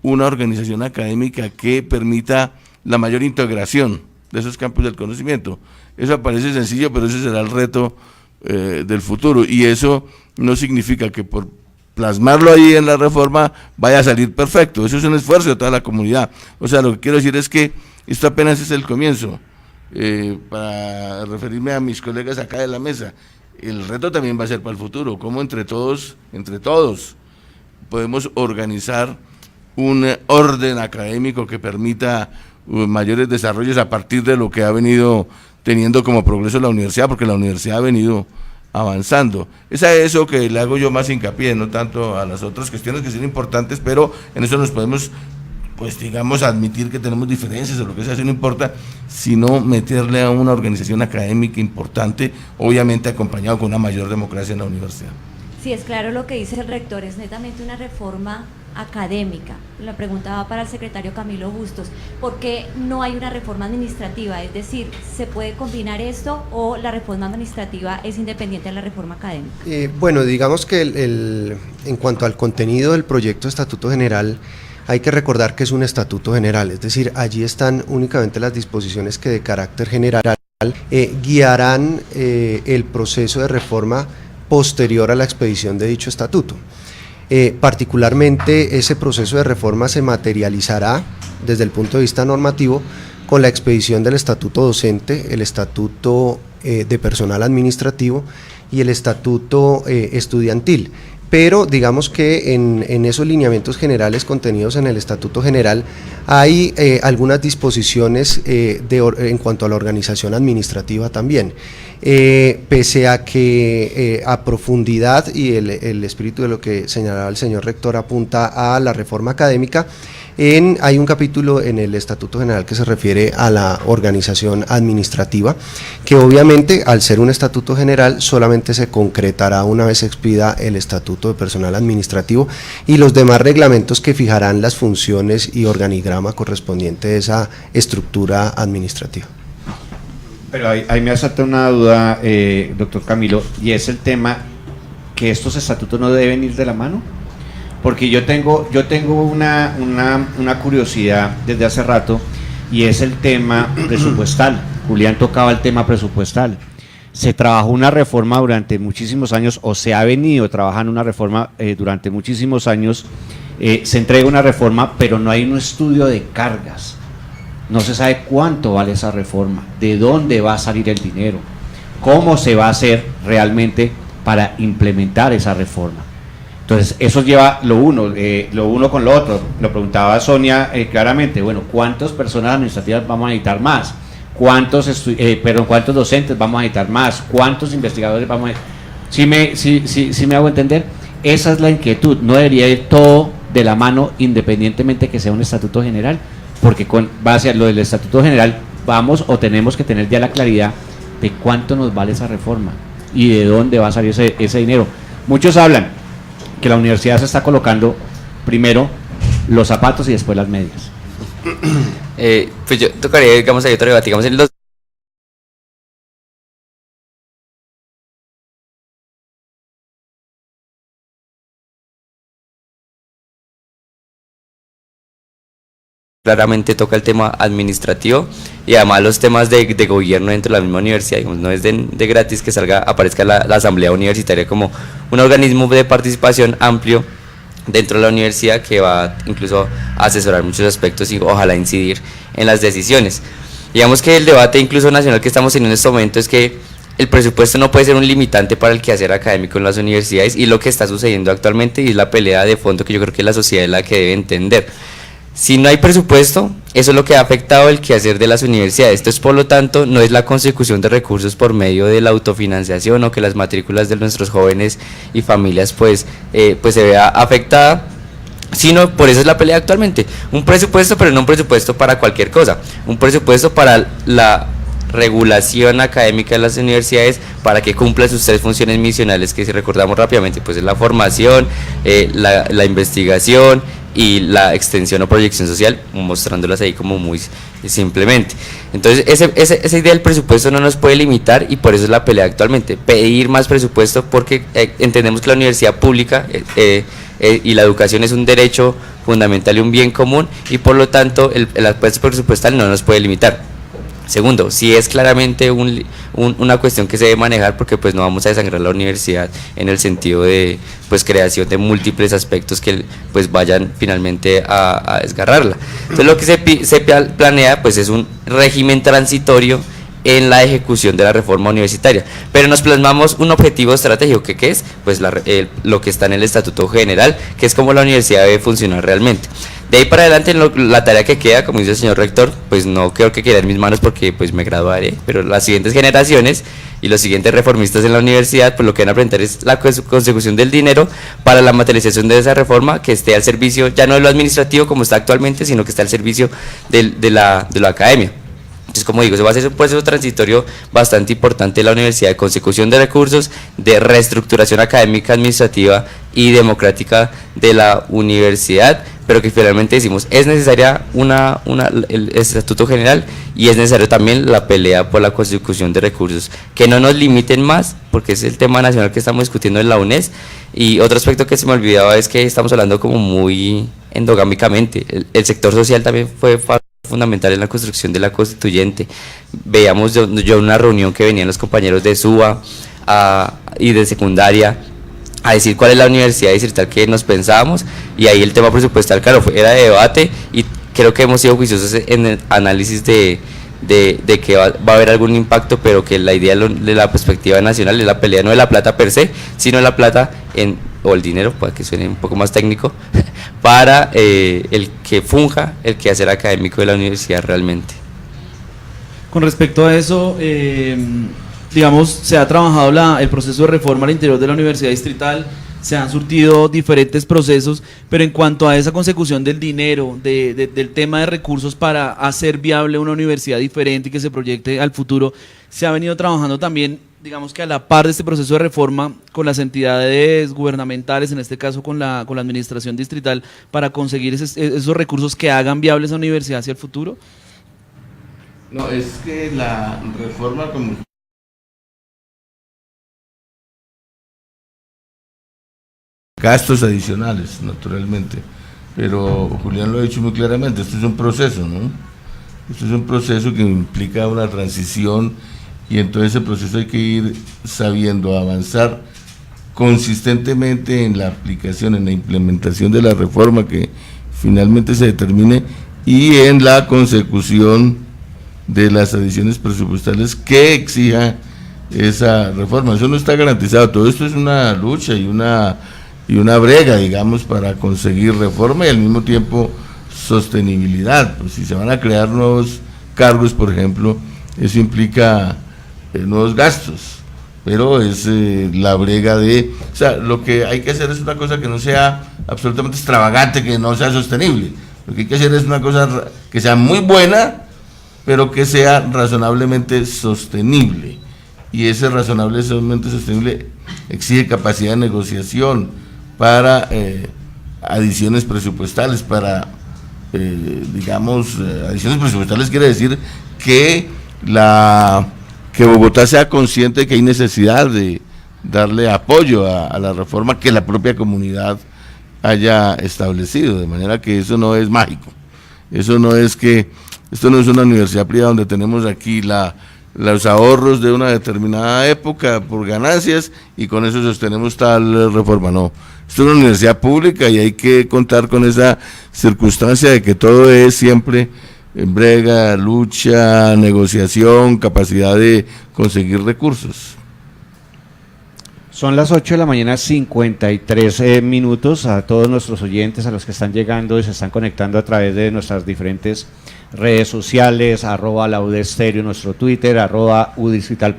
una organización académica que permita la mayor integración de esos campos del conocimiento. Eso parece sencillo, pero ese será el reto del futuro, y eso no significa que por plasmarlo ahí en la reforma vaya a salir perfecto, eso es un esfuerzo de toda la comunidad. O sea, lo que quiero decir es que esto apenas es el comienzo. Para referirme a mis colegas acá de la mesa, el reto también va a ser para el futuro, cómo entre todos podemos organizar un orden académico que permita mayores desarrollos a partir de lo que ha venido teniendo como progreso la universidad, porque la universidad ha venido avanzando. Es a eso que le hago yo más hincapié, no tanto a las otras cuestiones que son importantes, pero en eso nos podemos, pues digamos, admitir que tenemos diferencias o lo que sea, eso no importa, sino meterle a una organización académica importante, obviamente acompañado con una mayor democracia en la universidad. Sí, es claro lo que dice el rector, es netamente una reforma académica. La pregunta va para el secretario Camilo Bustos, ¿por qué no hay una reforma administrativa? Es decir, ¿se puede combinar esto o la reforma administrativa es independiente de la reforma académica? Bueno, digamos que en cuanto al contenido del proyecto de Estatuto General, hay que recordar que es un estatuto general, es decir, allí están únicamente las disposiciones que de carácter general guiarán el proceso de reforma posterior a la expedición de dicho estatuto. Particularmente ese proceso de reforma se materializará desde el punto de vista normativo con la expedición del estatuto docente, el estatuto de personal administrativo y el estatuto estudiantil. Pero digamos que en esos lineamientos generales contenidos en el Estatuto General hay algunas disposiciones en cuanto a la organización administrativa también. Pese a que a profundidad y el espíritu de lo que señalaba el señor rector apunta a la reforma académica, hay un capítulo en el Estatuto General que se refiere a la organización administrativa, que obviamente al ser un estatuto general solamente se concretará una vez se expida el estatuto de personal administrativo y los demás reglamentos que fijarán las funciones y organigrama correspondiente de esa estructura administrativa. Pero ahí me asalta una duda, doctor Camilo, y es el tema que estos estatutos no deben ir de la mano. Porque yo tengo una curiosidad desde hace rato, y es el tema presupuestal. Julián tocaba el tema presupuestal. Se trabajó una reforma durante muchísimos años, o se ha venido trabajando una reforma durante muchísimos años. Se entrega una reforma, pero no hay un estudio de cargas. No se sabe cuánto vale esa reforma, de dónde va a salir el dinero, cómo se va a hacer realmente para implementar esa reforma. Entonces, eso lleva lo uno con lo otro. Lo preguntaba Sonia claramente, bueno, ¿cuántas personas administrativas vamos a necesitar más? ¿Cuántos docentes vamos a necesitar más? ¿Cuántos investigadores vamos a necesitar? ¿Sí me hago entender? Esa es la inquietud. No debería ir todo de la mano, independientemente que sea un estatuto general, porque con base a lo del estatuto general vamos o tenemos que tener ya la claridad de cuánto nos vale esa reforma y de dónde va a salir ese dinero. Muchos hablan que la universidad se está colocando primero los zapatos y después las medias. Pues yo tocaría, digamos, hay otro debate, digamos, en los claramente toca el tema administrativo y además los temas de gobierno dentro de la misma universidad. Digamos, no es de gratis que aparezca la asamblea universitaria como un organismo de participación amplio dentro de la universidad que va incluso a asesorar muchos aspectos y ojalá incidir en las decisiones. Digamos que el debate incluso nacional que estamos teniendo en este momento es que el presupuesto no puede ser un limitante para el quehacer académico en las universidades, y lo que está sucediendo actualmente y es la pelea de fondo que yo creo que la sociedad es la que debe entender. Si no hay presupuesto, eso es lo que ha afectado el quehacer de las universidades. Esto es, por lo tanto, no es la consecución de recursos por medio de la autofinanciación o que las matrículas de nuestros jóvenes y familias pues se vea afectada, sino por eso es la pelea actualmente. Un presupuesto, pero no un presupuesto para cualquier cosa, un presupuesto para la regulación académica de las universidades para que cumpla sus tres funciones misionales, que si recordamos rápidamente pues es la formación, la investigación y la extensión o proyección social, mostrándolas ahí como muy simplemente. Entonces esa idea del presupuesto no nos puede limitar, y por eso es la pelea actualmente, pedir más presupuesto, porque entendemos que la universidad pública y la educación es un derecho fundamental y un bien común, y por lo tanto el aspecto presupuestal no nos puede limitar. Segundo, si es claramente una cuestión que se debe manejar, porque pues no vamos a desangrar la universidad en el sentido de pues creación de múltiples aspectos que pues vayan finalmente a desgarrarla. Entonces lo que se planea pues es un régimen transitorio en la ejecución de la reforma universitaria, pero nos plasmamos un objetivo estratégico, que es pues lo que está en el Estatuto General, que es cómo la universidad debe funcionar realmente. De ahí para adelante, la tarea que queda, como dice el señor rector, pues no creo que quede en mis manos porque pues me graduaré, pero las siguientes generaciones y los siguientes reformistas en la universidad pues lo que van a aprender es la consecución del dinero para la materialización de esa reforma, que esté al servicio ya no de lo administrativo como está actualmente, sino que esté al servicio de la academia. Entonces, como digo, se va a hacer un proceso transitorio bastante importante en la universidad, de consecución de recursos, de reestructuración académica, administrativa y democrática de la universidad, pero que finalmente decimos, es necesaria el Estatuto General, y es necesario también la pelea por la consecución de recursos, que no nos limiten más, porque es el tema nacional que estamos discutiendo en la UNES. Y otro aspecto que se me olvidaba es que estamos hablando como muy endogámicamente, el sector social también fue fundamental en la construcción de la constituyente. Veíamos yo una reunión que venían los compañeros de SUA y de secundaria a decir cuál es la universidad distrital que nos pensábamos, y ahí el tema presupuestal, claro, era de debate, y creo que hemos sido juiciosos en el análisis de que va a haber algún impacto, pero que la idea de la perspectiva nacional es la pelea no de la plata per se, sino la plata o el dinero, para que suene un poco más técnico, para el que funja el quehacer académico de la universidad realmente. Con respecto a eso, digamos, se ha trabajado el proceso de reforma al interior de la Universidad Distrital, se han surtido diferentes procesos, pero en cuanto a esa consecución del dinero, del tema de recursos para hacer viable una universidad diferente y que se proyecte al futuro, se ha venido trabajando también, digamos que a la par de este proceso de reforma, con las entidades gubernamentales, en este caso con la administración distrital, para conseguir esos recursos que hagan viable esa universidad hacia el futuro. No, es que la reforma como gastos adicionales, naturalmente, pero Julián lo ha dicho muy claramente, esto es un proceso, ¿no? Esto es un proceso que implica una transición, y entonces ese proceso hay que ir sabiendo avanzar consistentemente en la aplicación, en la implementación de la reforma que finalmente se determine, y en la consecución de las adiciones presupuestales que exija esa reforma. Eso no está garantizado, todo esto es una lucha y una brega, digamos, para conseguir reforma y al mismo tiempo sostenibilidad. Pues si se van a crear nuevos cargos, por ejemplo, eso implica nuevos gastos, pero es la brega o sea, lo que hay que hacer es una cosa que no sea absolutamente extravagante, que no sea sostenible. Lo que hay que hacer es una cosa que sea muy buena, pero que sea razonablemente sostenible, y ese razonablemente sostenible exige capacidad de negociación para adiciones presupuestales, adiciones presupuestales quiere decir que Bogotá sea consciente de que hay necesidad de darle apoyo a la reforma que la propia comunidad haya establecido, de manera que eso no es mágico, esto no es una universidad privada donde tenemos aquí los ahorros de una determinada época por ganancias y con eso sostenemos tal reforma. No, esto es una universidad pública y hay que contar con esa circunstancia de que todo es siempre brega, lucha, negociación, capacidad de conseguir recursos. Son las 8 de la mañana, 53 minutos. A todos nuestros oyentes, a los que están llegando y se están conectando a través de nuestras diferentes redes sociales, @laudestereo, nuestro Twitter, @udistrital,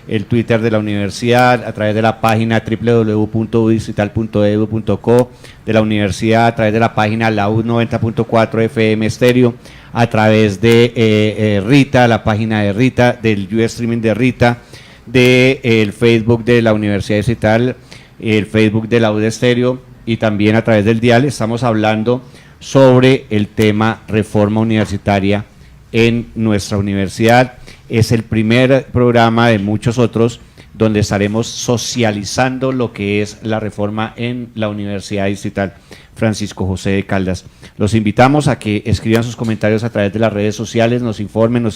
el Twitter de la universidad, a través de la página www.udistrital.edu.co de la universidad, a través de la página Laud 90.4 FM Estéreo, a través de Rita, la página de Rita, del Ustreaming de Rita, del Facebook de la Universidad Distrital, el Facebook de Laud Estéreo, y también a través del dial. Estamos hablando sobre el tema reforma universitaria en nuestra universidad. Es el primer programa de muchos otros donde estaremos socializando lo que es la reforma en la Universidad Distrital Francisco José de Caldas. Los invitamos a que escriban sus comentarios a través de las redes sociales, nos informen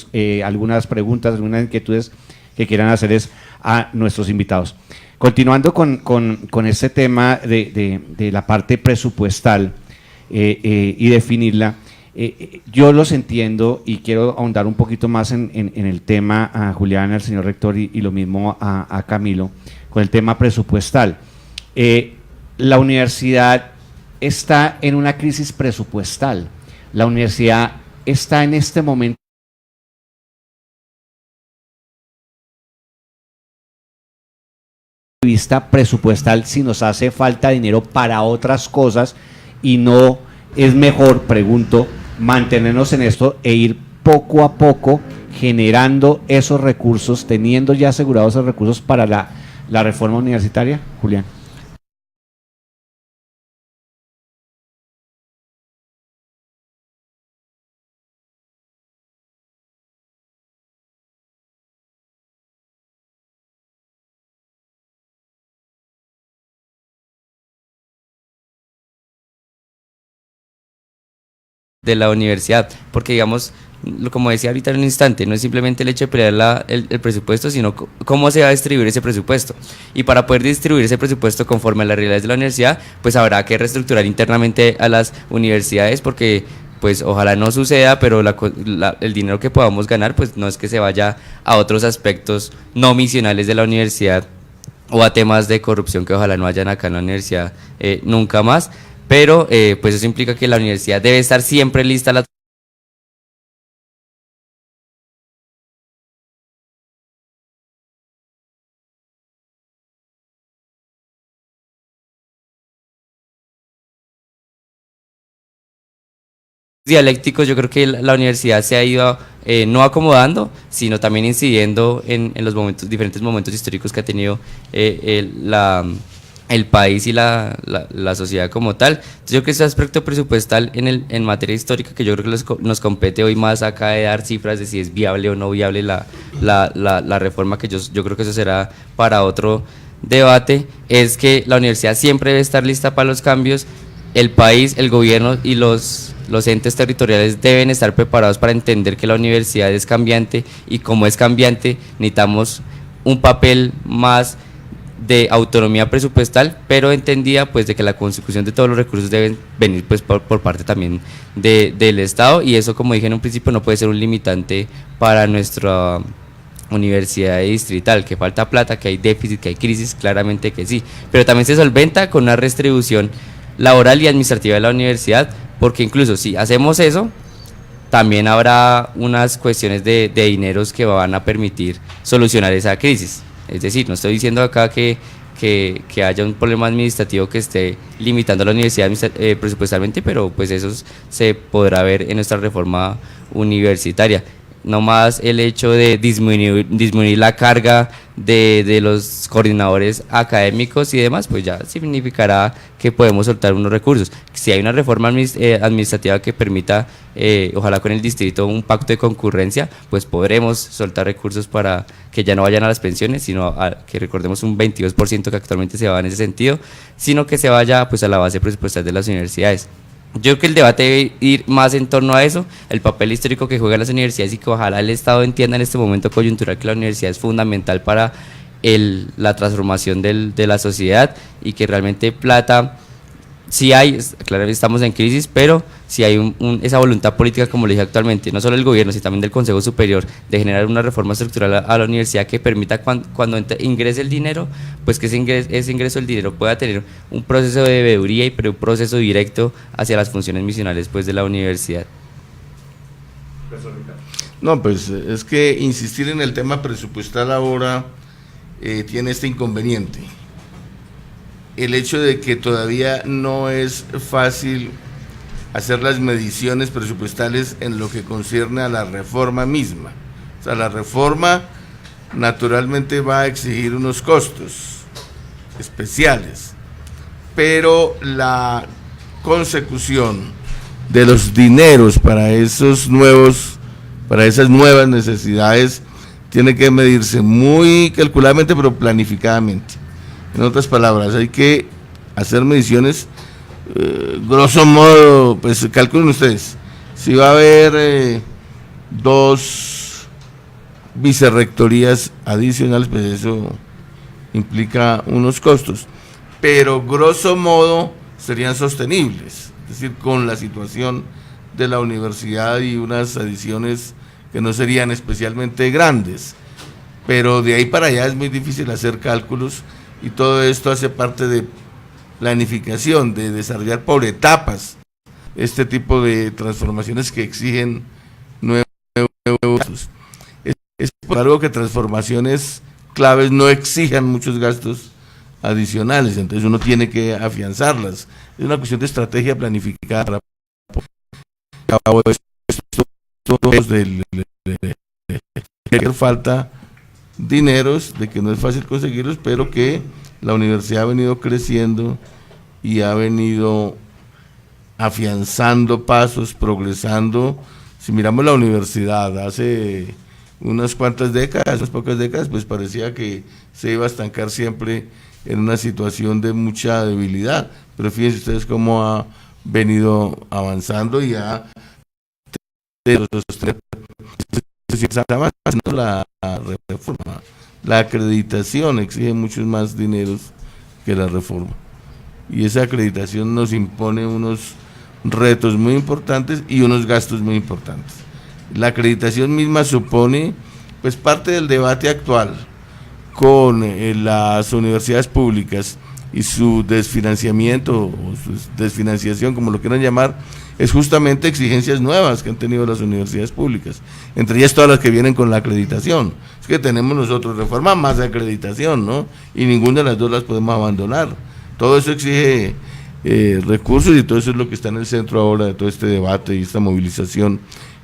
algunas preguntas, algunas inquietudes que quieran hacerles a nuestros invitados. Continuando con este tema de la parte presupuestal y definirla, yo los entiendo y quiero ahondar un poquito más en el tema a Julián, al señor rector, y lo mismo a Camilo, con el tema presupuestal. La universidad está en una crisis presupuestal. La universidad está en este momento de vista presupuestal, si nos hace falta dinero para otras cosas, y no es mejor, pregunto, mantenernos en esto e ir poco a poco generando esos recursos, teniendo ya asegurados esos recursos para la reforma universitaria. Julián. De la universidad, porque digamos, como decía ahorita en un instante, no es simplemente el hecho de pelear el presupuesto, sino cómo se va a distribuir ese presupuesto. Y para poder distribuir ese presupuesto conforme a las realidades de la universidad, pues habrá que reestructurar internamente a las universidades, porque pues ojalá no suceda, pero el dinero que podamos ganar, pues no es que se vaya a otros aspectos no misionales de la universidad o a temas de corrupción que ojalá no hayan acá en la universidad nunca más, pero pues eso implica que la universidad debe estar siempre lista a la dialécticos. Yo creo que la universidad se ha ido no acomodando, sino también incidiendo en los diferentes momentos históricos que ha tenido el país y la sociedad como tal. Entonces, yo creo que ese aspecto presupuestal en materia histórica, que yo creo que nos compete hoy más acá de dar cifras de si es viable o no viable la reforma, que yo creo que eso será para otro debate, es que la universidad siempre debe estar lista para los cambios. El país, el gobierno y los entes territoriales deben estar preparados para entender que la universidad es cambiante, y como es cambiante necesitamos un papel más de autonomía presupuestal, pero entendida pues de que la consecución de todos los recursos deben venir pues por parte también del Estado, y eso, como dije en un principio, no puede ser un limitante para nuestra universidad distrital. Que falta plata, que hay déficit, que hay crisis, claramente que sí, pero también se solventa con una redistribución laboral y administrativa de la universidad, porque incluso si hacemos eso, también habrá unas cuestiones de dineros que van a permitir solucionar esa crisis. Es decir, no estoy diciendo acá que haya un problema administrativo que esté limitando a la universidad presupuestalmente, pero pues eso se podrá ver en nuestra reforma universitaria. No más el hecho de disminuir la carga de los coordinadores académicos y demás, pues ya significará que podemos soltar unos recursos. Si hay una reforma administrativa que permita, ojalá con el distrito, un pacto de concurrencia, pues podremos soltar recursos para que ya no vayan a las pensiones, sino que recordemos un 22% que actualmente se va en ese sentido, sino que se vaya pues a la base presupuestal de las universidades. Yo creo que el debate debe ir más en torno a eso, el papel histórico que juegan las universidades, y que ojalá el Estado entienda en este momento coyuntural que la universidad es fundamental para la transformación de la sociedad, y que realmente plata sí hay. Claro, estamos en crisis, pero sí hay esa voluntad política, como le dije actualmente, no solo del gobierno, sino también del Consejo Superior, de generar una reforma estructural a la universidad que permita cuando ingrese el dinero, pues que ese ingreso del dinero pueda tener un proceso de veeduría y un proceso directo hacia las funciones misionales pues de la universidad. No, pues es que insistir en el tema presupuestal ahora tiene este inconveniente. El hecho de que todavía no es fácil hacer las mediciones presupuestales en lo que concierne a la reforma misma. O sea, la reforma naturalmente va a exigir unos costos especiales, pero la consecución de los dineros para esas nuevas necesidades tiene que medirse muy calculadamente, pero planificadamente. En otras palabras, hay que hacer mediciones, grosso modo, pues calculen ustedes, si va a haber 2 vicerrectorías adicionales, pues eso implica unos costos, pero grosso modo serían sostenibles, es decir, con la situación de la universidad y unas adiciones que no serían especialmente grandes, pero de ahí para allá es muy difícil hacer cálculos. Y todo esto hace parte de planificación, de desarrollar por etapas este tipo de transformaciones que exigen nuevos gastos. Es por algo que transformaciones claves no exijan muchos gastos adicionales, entonces uno tiene que afianzarlas. Es una cuestión de estrategia planificada. Falta dineros, de que no es fácil conseguirlos, pero que la universidad ha venido creciendo y ha venido afianzando pasos, progresando. Si miramos la universidad hace unas cuantas décadas, unas pocas décadas, pues parecía que se iba a estancar siempre en una situación de mucha debilidad, pero fíjense ustedes cómo ha venido avanzando y ha se estaba haciendo la reforma. La acreditación exige muchos más dineros que la reforma. Y esa acreditación nos impone unos retos muy importantes y unos gastos muy importantes. La acreditación misma supone pues parte del debate actual con las universidades públicas y su desfinanciamiento o su desfinanciación, como lo quieran llamar, es justamente exigencias nuevas que han tenido las universidades públicas, entre ellas todas las que vienen con la acreditación. Es que tenemos nosotros reforma más acreditación, ¿no? Y ninguna de las dos las podemos abandonar. Todo eso exige recursos y todo eso es lo que está en el centro ahora de todo este debate y esta movilización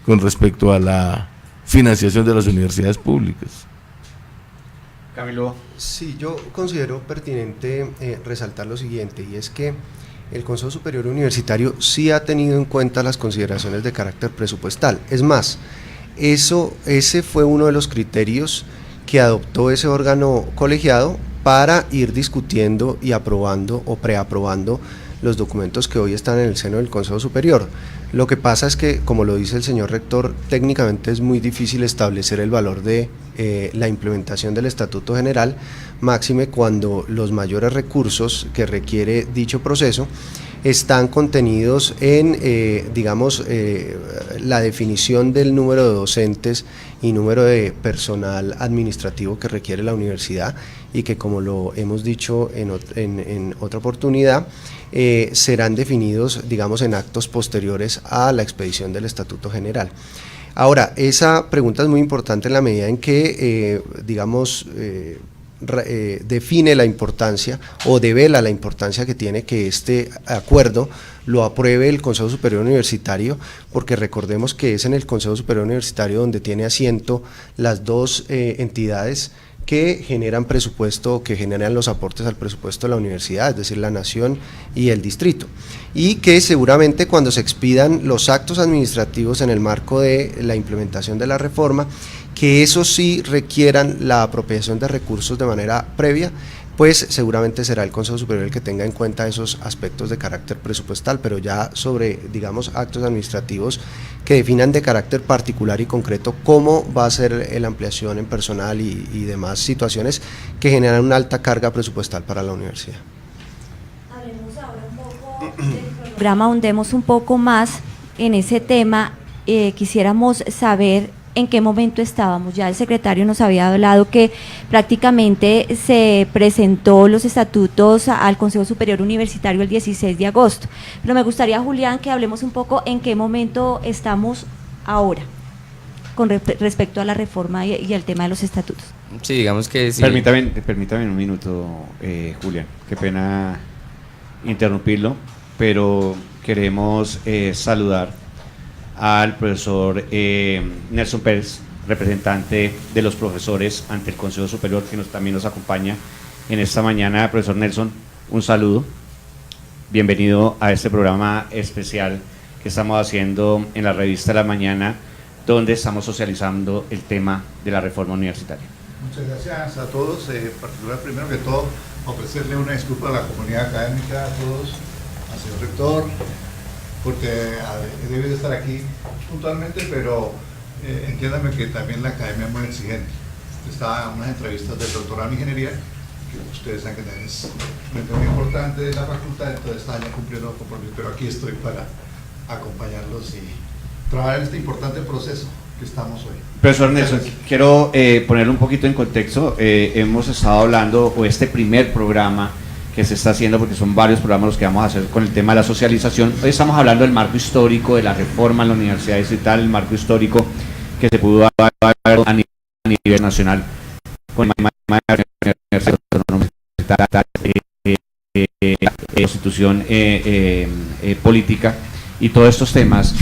con respecto a la financiación de las universidades públicas. Camilo. Sí, yo considero pertinente resaltar lo siguiente, y es que el Consejo Superior Universitario sí ha tenido en cuenta las consideraciones de carácter presupuestal. Es más, ese fue uno de los criterios que adoptó ese órgano colegiado para ir discutiendo y aprobando o preaprobando los documentos que hoy están en el seno del Consejo Superior. Lo que pasa es que, como lo dice el señor rector, técnicamente es muy difícil establecer el valor de la implementación del Estatuto General, máxime cuando los mayores recursos que requiere dicho proceso están contenidos en, la definición del número de docentes y número de personal administrativo que requiere la universidad y que, como lo hemos dicho en otra oportunidad, serán definidos, en actos posteriores a la expedición del Estatuto General. Ahora, esa pregunta es muy importante en la medida en que, define la importancia o devela la importancia que tiene que este acuerdo lo apruebe el Consejo Superior Universitario, porque recordemos que es en el Consejo Superior Universitario donde tiene asiento las dos entidades que generan presupuesto, que generan los aportes al presupuesto de la universidad, es decir, la nación y el distrito, y que seguramente cuando se expidan los actos administrativos en el marco de la implementación de la reforma, que eso sí requieran la apropiación de recursos de manera previa, pues seguramente será el Consejo Superior el que tenga en cuenta esos aspectos de carácter presupuestal, pero ya sobre, actos administrativos que definan de carácter particular y concreto cómo va a ser la ampliación en personal y demás situaciones que generan una alta carga presupuestal para la universidad. Hablemos ahora un poco del programa, ahondemos un poco más en ese tema. Quisiéramos saber en qué momento estábamos. Ya el secretario nos había hablado que prácticamente se presentó los estatutos al Consejo Superior Universitario el 16 de agosto, pero me gustaría, Julián, que hablemos un poco en qué momento estamos ahora con respecto a la reforma y al tema de los estatutos. Sí, digamos que sí. Permítame un minuto, Julián, qué pena interrumpirlo, pero queremos saludar al profesor Nelson Pérez, representante de los profesores ante el Consejo Superior, que también nos acompaña en esta mañana. Profesor Nelson, un saludo, bienvenido a este programa especial que estamos haciendo en la revista La Mañana, donde estamos socializando el tema de la reforma universitaria. Muchas gracias a todos, en particular, primero que todo, ofrecerle una disculpa a la comunidad académica, a todos, al señor rector, porque debe de estar aquí puntualmente, pero entiéndame que también la academia es muy exigente. Está en unas entrevistas del doctorado en ingeniería, que ustedes saben que también es un evento muy importante de la facultad, entonces están ya cumpliendo los compromisos, pero aquí estoy para acompañarlos y trabajar en este importante proceso que estamos hoy. Profesor Nelson, quiero ponerlo un poquito en contexto. Hemos estado hablando, o este primer programa que se está haciendo, porque son varios programas los que vamos a hacer con el tema de la socialización. Hoy estamos hablando del marco histórico de la reforma en la Universidad Distrital, el marco histórico que se pudo dar a nivel nacional con la Universidad Autónoma, constitución política y todos estos temas.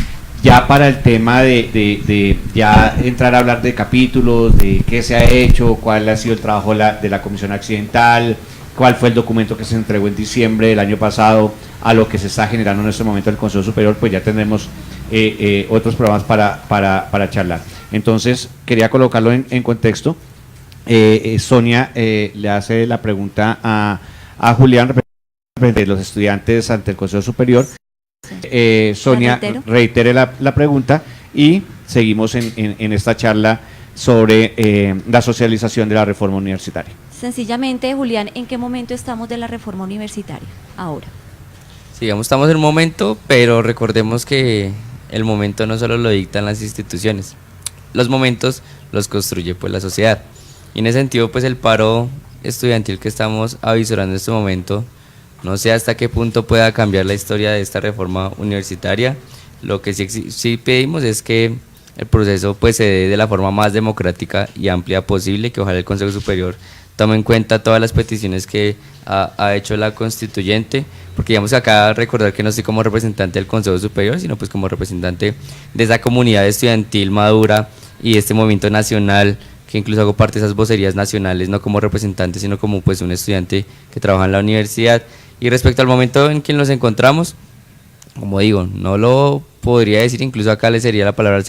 Ya para el tema de ya entrar a hablar de capítulos, de qué se ha hecho, cuál ha sido el trabajo de la Comisión Accidental, cuál fue el documento que se entregó en diciembre del año pasado, a lo que se está generando en este momento el Consejo Superior, pues ya tendremos otros programas para charlar. Entonces, quería colocarlo en contexto. Sonia le hace la pregunta a Julián, de los estudiantes ante el Consejo Superior. Sonia reitere la pregunta y seguimos en esta charla sobre la socialización de la reforma universitaria. Sencillamente, Julián, ¿en qué momento estamos de la reforma universitaria ahora? Sí, digamos, estamos en un momento, pero recordemos que el momento no solo lo dictan las instituciones, los momentos los construye pues la sociedad. Y en ese sentido, pues el paro estudiantil que estamos avisorando en este momento, no sé hasta qué punto pueda cambiar la historia de esta reforma universitaria. Lo que sí pedimos es que el proceso pues se dé de la forma más democrática y amplia posible, que ojalá el Consejo Superior tome en cuenta todas las peticiones que ha hecho la constituyente, porque digamos que acá recordar que no estoy como representante del Consejo Superior, sino pues como representante de esa comunidad estudiantil madura y este movimiento nacional, que incluso hago parte de esas vocerías nacionales, no como representante, sino como pues un estudiante que trabaja en la universidad. Y respecto al momento en que nos encontramos, como digo, no lo podría decir, incluso acá le sería la palabra a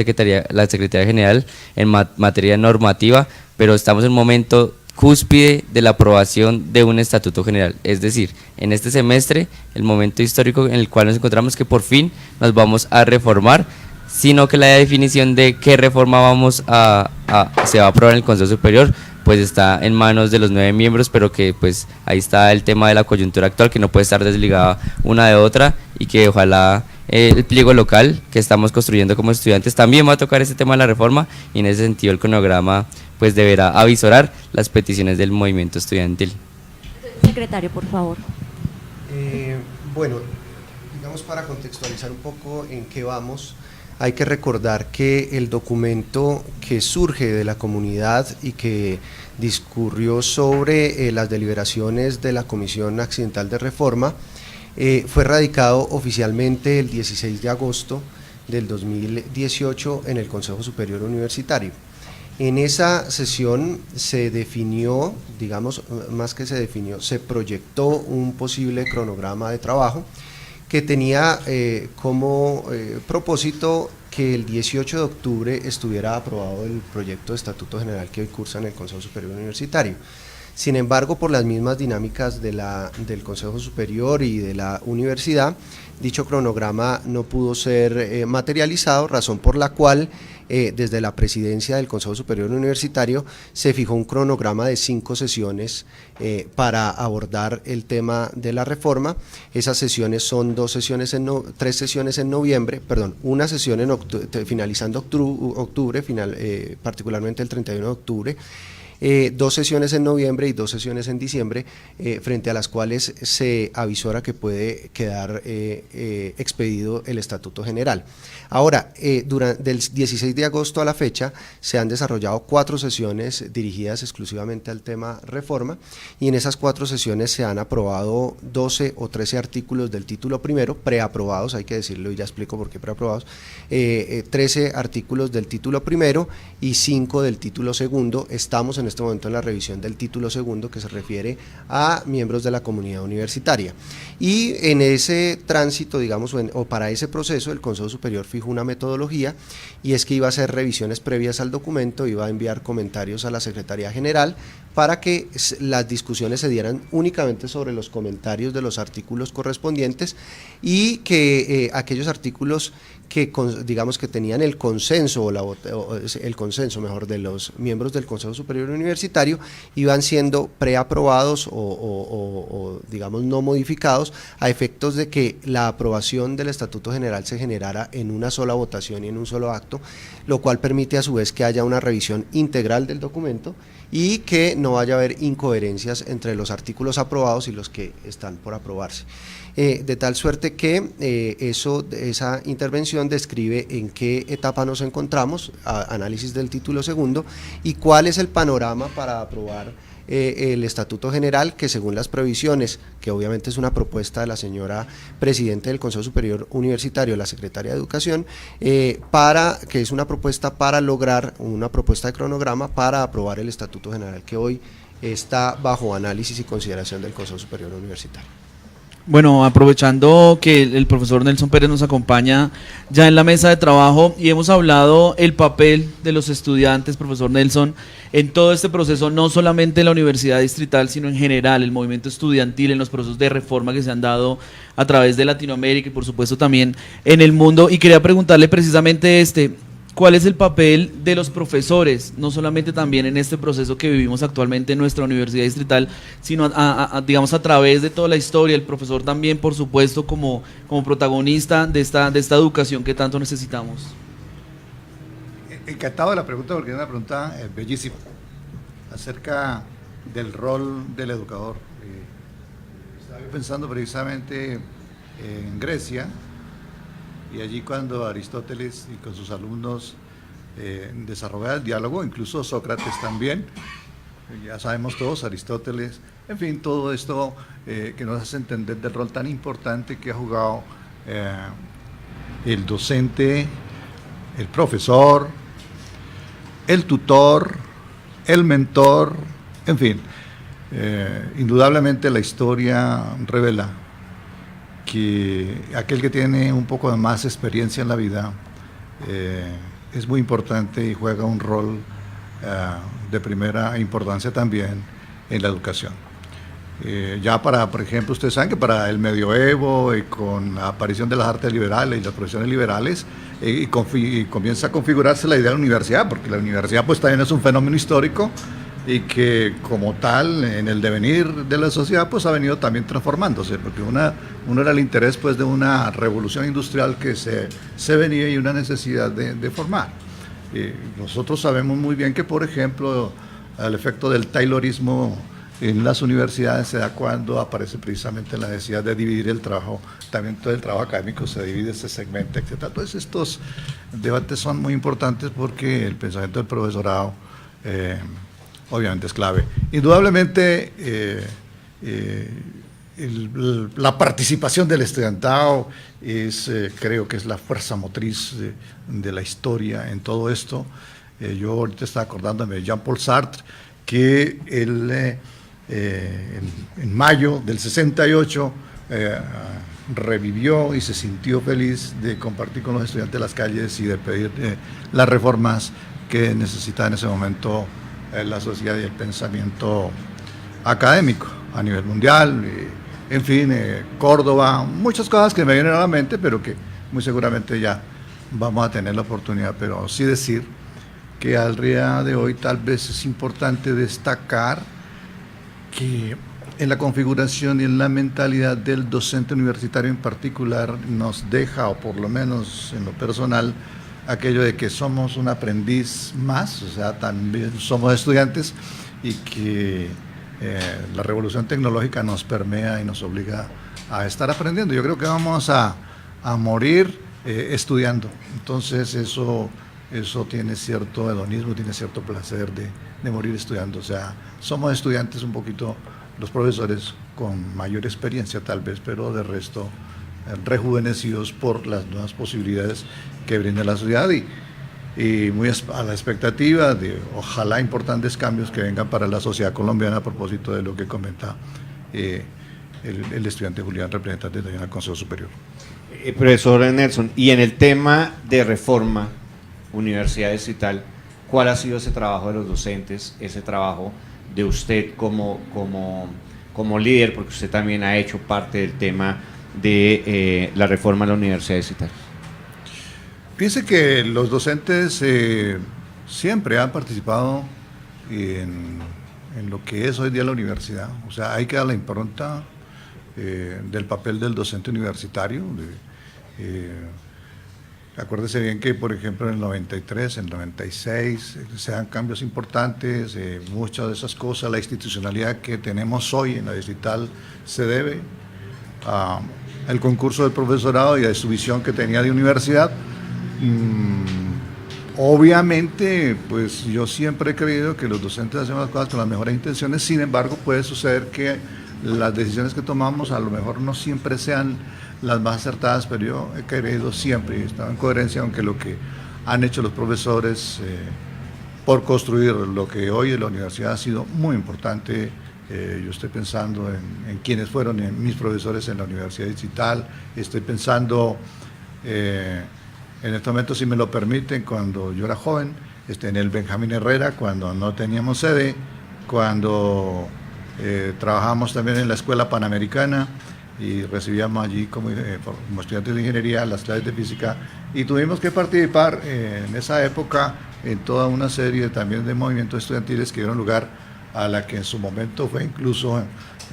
la Secretaría General en materia normativa, pero estamos en un momento cúspide de la aprobación de un estatuto general, es decir, en este semestre, el momento histórico en el cual nos encontramos, que por fin nos vamos a reformar, sino que la definición de qué reforma se va a aprobar en el Consejo Superior, pues está en manos de los 9 miembros, pero que pues ahí está el tema de la coyuntura actual, que no puede estar desligada una de otra, y que ojalá el pliego local que estamos construyendo como estudiantes también va a tocar ese tema de la reforma, y en ese sentido el cronograma pues deberá avisorar las peticiones del movimiento estudiantil. Secretario, por favor. Bueno, digamos, para contextualizar un poco en qué vamos, hay que recordar que el documento que surge de la comunidad y que discurrió sobre las deliberaciones de la Comisión Accidental de Reforma fue radicado oficialmente el 16 de agosto del 2018 en el Consejo Superior Universitario. En esa sesión se definió, digamos, más que se definió, se proyectó un posible cronograma de trabajo que tenía como propósito que el 18 de octubre estuviera aprobado el proyecto de Estatuto General que hoy cursa en el Consejo Superior Universitario. Sin embargo, por las mismas dinámicas del Consejo Superior y de la universidad, dicho cronograma no pudo ser materializado, razón por la cual desde la presidencia del Consejo Superior Universitario se fijó un cronograma de 5 sesiones para abordar el tema de la reforma. Esas sesiones son 3 sesiones en noviembre, perdón, una sesión en finalizando octubre, particularmente el 31 de octubre, 2 sesiones en noviembre y 2 sesiones en diciembre, frente a las cuales se avisora que puede quedar expedido el Estatuto General. Ahora, del 16 de agosto a la fecha se han desarrollado 4 sesiones dirigidas exclusivamente al tema reforma, y en esas 4 sesiones se han aprobado 12 o 13 artículos del título primero, preaprobados, hay que decirlo y ya explico por qué preaprobados, 13 artículos del título primero y 5 del título segundo. Estamos en este momento en la revisión del título segundo, que se refiere a miembros de la comunidad universitaria, y en ese tránsito, digamos, o para ese proceso, el Consejo Superior fijó una metodología, y es que iba a hacer revisiones previas al documento, iba a enviar comentarios a la Secretaría General para que las discusiones se dieran únicamente sobre los comentarios de los artículos correspondientes, y que aquellos artículos que digamos que tenían el consenso el consenso mejor de los miembros del Consejo Superior Universitario iban siendo preaprobados o digamos no modificados, a efectos de que la aprobación del Estatuto General se generara en una sola votación y en un solo acto, lo cual permite a su vez que haya una revisión integral del documento y que no vaya a haber incoherencias entre los artículos aprobados y los que están por aprobarse. De tal suerte que esa intervención describe en qué etapa nos encontramos, análisis del título segundo, y cuál es el panorama para aprobar el Estatuto General, que según las previsiones, que obviamente es una propuesta de la señora Presidenta del Consejo Superior Universitario, la Secretaria de Educación, que es una propuesta para lograr una propuesta de cronograma para aprobar el Estatuto General, que hoy está bajo análisis y consideración del Consejo Superior Universitario. Bueno, aprovechando que el profesor Nelson Pérez nos acompaña ya en la mesa de trabajo y hemos hablado el papel de los estudiantes, profesor Nelson, en todo este proceso, no solamente en la Universidad Distrital, sino en general, el movimiento estudiantil, en los procesos de reforma que se han dado a través de Latinoamérica y por supuesto también en el mundo. Y quería preguntarle precisamente ¿cuál es el papel de los profesores, no solamente también en este proceso que vivimos actualmente en nuestra Universidad Distrital, sino digamos a través de toda la historia, el profesor también, por supuesto, como protagonista de esta educación que tanto necesitamos? Encantado de la pregunta, porque es una pregunta bellísima acerca del rol del educador. Estaba pensando precisamente en Grecia, y allí cuando Aristóteles y con sus alumnos desarrollaba el diálogo, incluso Sócrates también, ya sabemos todos, Aristóteles, en fin, todo esto que nos hace entender del rol tan importante que ha jugado el docente, el profesor, el tutor, el mentor, en fin, indudablemente la historia revela que aquel que tiene un poco de más experiencia en la vida es muy importante y juega un rol de primera importancia también en la educación. Ya por ejemplo, ustedes saben que para el medioevo y con la aparición de las artes liberales y las profesiones liberales, y comienza a configurarse la idea de la universidad, porque la universidad pues también es un fenómeno histórico y que como tal en el devenir de la sociedad pues ha venido también transformándose, porque uno era el interés pues de una revolución industrial que se venía y una necesidad de formar. Nosotros sabemos muy bien que, por ejemplo, el efecto del taylorismo en las universidades se da cuando aparece precisamente la necesidad de dividir el trabajo, también todo el trabajo académico se divide, se segmenta, etc. Todos estos debates son muy importantes porque el pensamiento del profesorado obviamente es clave. Indudablemente la participación del estudiantado creo que es la fuerza motriz de la historia en todo esto. Yo ahorita estaba acordándome de Jean-Paul Sartre, que él en mayo del 68 revivió y se sintió feliz de compartir con los estudiantes las calles y de pedir las reformas que necesitaba en ese momento la sociedad y el pensamiento académico a nivel mundial, en fin, Córdoba, muchas cosas que me vienen a la mente, pero que muy seguramente ya vamos a tener la oportunidad, pero sí decir que al día de hoy tal vez es importante destacar que en la configuración y en la mentalidad del docente universitario en particular nos deja, o por lo menos en lo personal, aquello de que somos un aprendiz más, o sea, también somos estudiantes y que la revolución tecnológica nos permea y nos obliga a estar aprendiendo. Yo creo que vamos a morir estudiando, entonces eso tiene cierto hedonismo, tiene cierto placer de morir estudiando, o sea, somos estudiantes un poquito, los profesores con mayor experiencia tal vez, pero de resto rejuvenecidos por las nuevas posibilidades que brinda la sociedad y muy a la expectativa de ojalá importantes cambios que vengan para la sociedad colombiana a propósito de lo que comenta el estudiante Julián, representante también al Consejo Superior. Profesor Nelson, y en el tema de reforma, universidades y tal, ¿cuál ha sido ese trabajo de los docentes, ese trabajo de usted como líder, porque usted también ha hecho parte del tema de la reforma de la universidad y tal? Fíjense que los docentes siempre han participado en lo que es hoy día la universidad, o sea, hay que dar la impronta del papel del docente universitario. Acuérdese bien que, por ejemplo, en el 93, en el 96, se dan cambios importantes, muchas de esas cosas, la institucionalidad que tenemos hoy en la digital se debe al concurso del profesorado y a su visión que tenía de universidad. Obviamente, pues yo siempre he creído que los docentes hacemos las cosas con las mejores intenciones, sin embargo, puede suceder que las decisiones que tomamos a lo mejor no siempre sean las más acertadas, pero yo he creído siempre y he estado en coherencia con que lo que han hecho los profesores por construir lo que hoy en la universidad ha sido muy importante. Yo estoy pensando en quienes fueron mis profesores en la Universidad Digital, estoy pensando en este momento, si me lo permiten, cuando yo era joven, en el Benjamín Herrera, cuando no teníamos sede, cuando trabajamos también en la Escuela Panamericana, y recibíamos allí como estudiantes de ingeniería las clases de física y tuvimos que participar en esa época en toda una serie también de movimientos estudiantiles que dieron lugar a la que en su momento fue incluso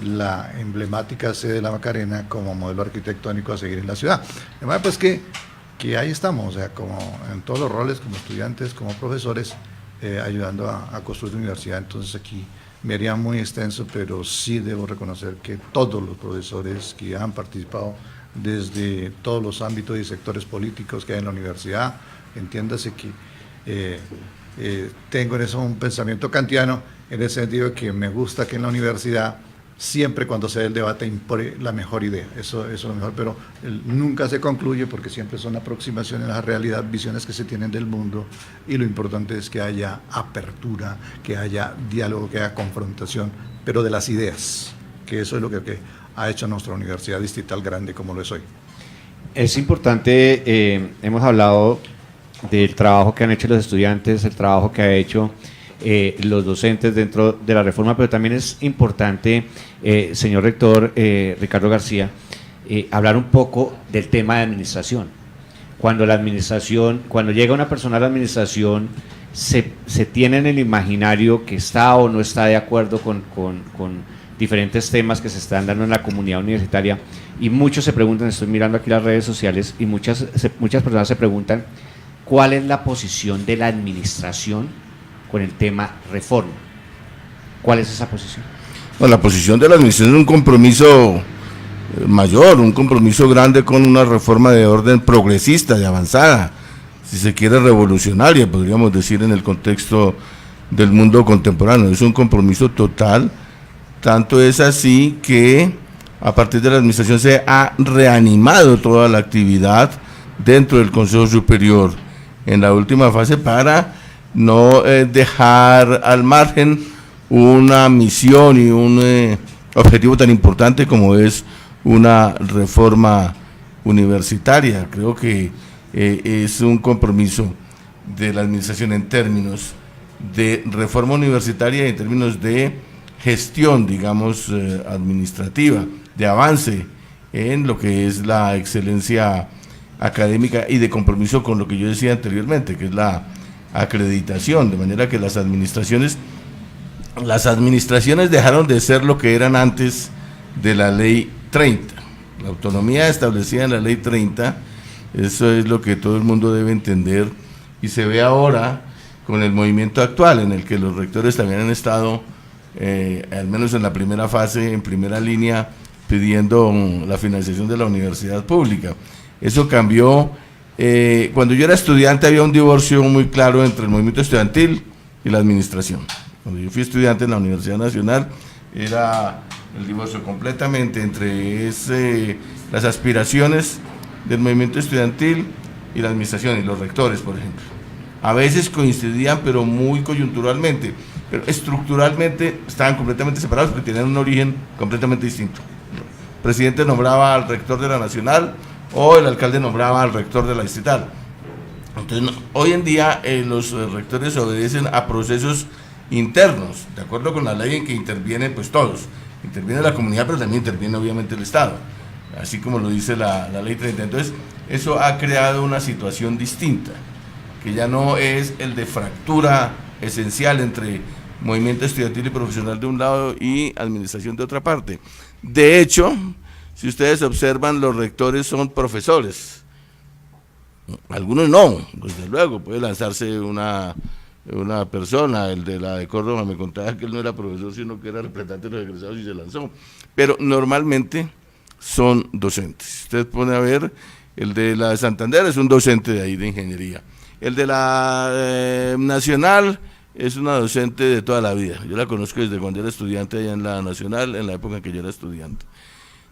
la emblemática sede de la Macarena como modelo arquitectónico a seguir en la ciudad. Además, pues que ahí estamos, o sea, como en todos los roles, como estudiantes, como profesores, ayudando a construir la universidad. Entonces aquí me haría muy extenso, pero sí debo reconocer que todos los profesores que han participado desde todos los ámbitos y sectores políticos que hay en la universidad, entiéndase que tengo en eso un pensamiento kantiano, en el sentido de que me gusta que en la universidad siempre cuando se dé el debate impone la mejor idea, eso es lo mejor, pero nunca se concluye porque siempre son aproximaciones a la realidad, visiones que se tienen del mundo y lo importante es que haya apertura, que haya diálogo, que haya confrontación, pero de las ideas, que eso es lo que ha hecho nuestra universidad distrital grande como lo es hoy. Es importante, hemos hablado del trabajo que han hecho los estudiantes, el trabajo que ha hecho los docentes dentro de la reforma, pero también es importante, señor rector Ricardo García, hablar un poco del tema de administración. Cuando llega una persona a la administración, se tiene en el imaginario que está o no está de acuerdo con diferentes temas que se están dando en la comunidad universitaria, y muchos se preguntan, estoy mirando aquí las redes sociales, y muchas personas se preguntan, ¿cuál es la posición de la administración con el tema reforma? ¿Cuál es esa posición? Bueno, la posición de la administración es un compromiso mayor, un compromiso grande con una reforma de orden progresista, de avanzada, si se quiere revolucionaria, podríamos decir en el contexto del mundo contemporáneo. Es un compromiso total, tanto es así que a partir de la administración se ha reanimado toda la actividad dentro del Consejo Superior en la última fase para no dejar al margen una misión y un objetivo tan importante como es una reforma universitaria. Creo que es un compromiso de la administración en términos de reforma universitaria y en términos de gestión, digamos, administrativa, de avance en lo que es la excelencia académica y de compromiso con lo que yo decía anteriormente, que es la acreditación, de manera que las administraciones dejaron de ser lo que eran antes de la ley 30, la autonomía establecida en la ley 30, eso es lo que todo el mundo debe entender y se ve ahora con el movimiento actual en el que los rectores también han estado, al menos en la primera fase, en primera línea, pidiendo la financiación de la universidad pública. Eso cambió. Cuando yo era estudiante había un divorcio muy claro entre el movimiento estudiantil y la administración. Cuando yo fui estudiante en la Universidad Nacional era el divorcio completamente entre las aspiraciones del movimiento estudiantil y la administración y los rectores, por ejemplo. A veces coincidían, pero muy coyunturalmente, pero estructuralmente estaban completamente separados porque tenían un origen completamente distinto. El presidente nombraba al rector de la Nacional o el alcalde nombraba al rector de la distrital. Entonces, hoy en día los rectores obedecen a procesos internos, de acuerdo con la ley en que intervienen pues todos. Interviene la comunidad, pero también interviene obviamente el Estado, así como lo dice la ley 30. Entonces, eso ha creado una situación distinta, que ya no es el de fractura esencial entre movimiento estudiantil y profesional de un lado y administración de otra parte. De hecho, si ustedes observan, los rectores son profesores. Algunos no, desde luego, puede lanzarse una persona, el de la de Córdoba me contaba que él no era profesor, sino que era representante de los egresados y se lanzó. Pero normalmente son docentes. Usted pone a ver, el de la de Santander es un docente de ahí de ingeniería. El de la Nacional es una docente de toda la vida. Yo la conozco desde cuando era estudiante allá en la Nacional, en la época en que yo era estudiante.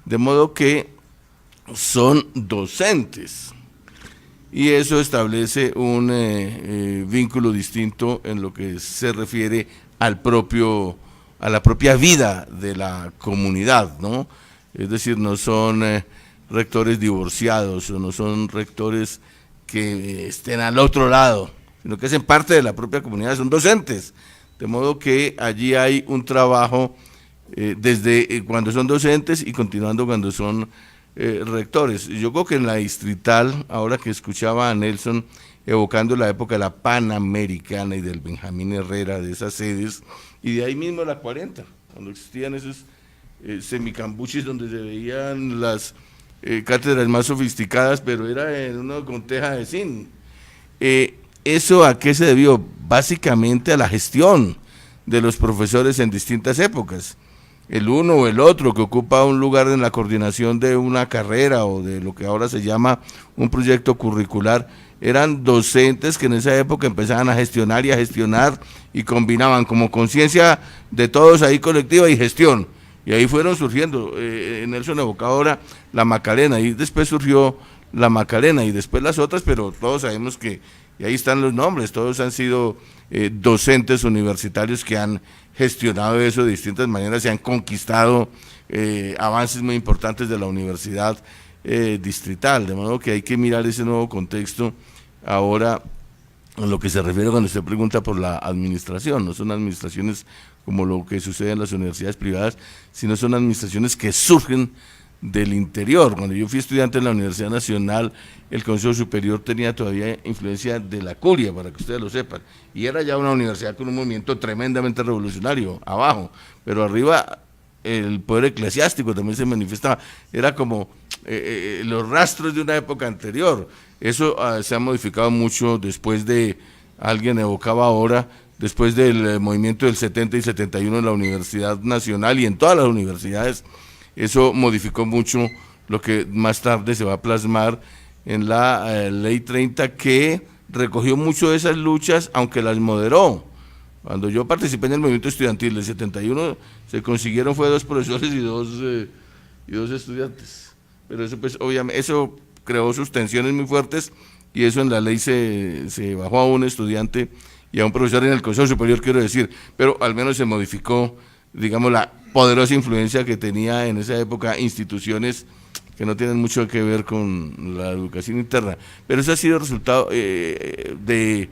De modo que son docentes. Y eso establece un vínculo distinto en lo que se refiere a la propia vida de la comunidad, ¿no? Es decir, no son rectores divorciados o no son rectores que estén al otro lado, sino que hacen parte de la propia comunidad, son docentes, de modo que allí hay un trabajo desde cuando son docentes y continuando cuando son rectores. Yo creo que en la distrital, ahora que escuchaba a Nelson evocando la época de la Panamericana y del Benjamín Herrera, de esas sedes, y de ahí mismo la 40, cuando existían esos semicambuchis donde se veían las cátedras más sofisticadas, pero era en uno con teja de zinc. ¿Eso a qué se debió? Básicamente a la gestión de los profesores en distintas épocas. El uno o el otro que ocupa un lugar en la coordinación de una carrera o de lo que ahora se llama un proyecto curricular, eran docentes que en esa época empezaban a gestionar y combinaban como conciencia de todos ahí colectiva y gestión. Y ahí fueron surgiendo, Nelson evocaba ahora la Macarena, y después surgió la Macarena y después las otras, pero todos sabemos que, y ahí están los nombres, todos han sido docentes universitarios que han gestionado eso de distintas maneras, se han conquistado avances muy importantes de la universidad distrital, de modo que hay que mirar ese nuevo contexto ahora en lo que se refiere cuando usted pregunta por la administración. No son administraciones como lo que sucede en las universidades privadas, sino son administraciones que surgen del interior. Cuando yo fui estudiante en la Universidad Nacional, el Consejo Superior tenía todavía influencia de la curia, para que ustedes lo sepan, y era ya una universidad con un movimiento tremendamente revolucionario abajo, pero arriba el poder eclesiástico también se manifestaba, era como los rastros de una época anterior. Eso se ha modificado mucho después de, alguien evocaba ahora, después del movimiento del 70 y 71 en la Universidad Nacional y en todas las universidades. Eso modificó mucho lo que más tarde se va a plasmar en la Ley 30, que recogió mucho de esas luchas, aunque las moderó. Cuando yo participé en el movimiento estudiantil del 71, se consiguieron fue 2 profesores y dos estudiantes. Pero eso, pues, obviamente, eso creó sus tensiones muy fuertes, y eso en la ley se bajó a un estudiante y a un profesor en el Consejo Superior, quiero decir, pero al menos se modificó, digamos, la poderosa influencia que tenía en esa época instituciones que no tienen mucho que ver con la educación interna, pero eso ha sido resultado de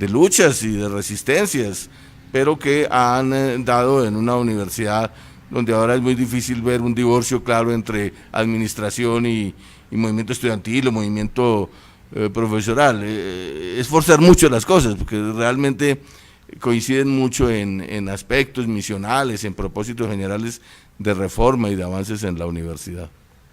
luchas y de resistencias, pero que han dado en una universidad donde ahora es muy difícil ver un divorcio claro entre administración y movimiento estudiantil o movimiento profesoral. Es forzar mucho las cosas, porque realmente coinciden mucho en aspectos misionales, en propósitos generales de reforma y de avances en la universidad.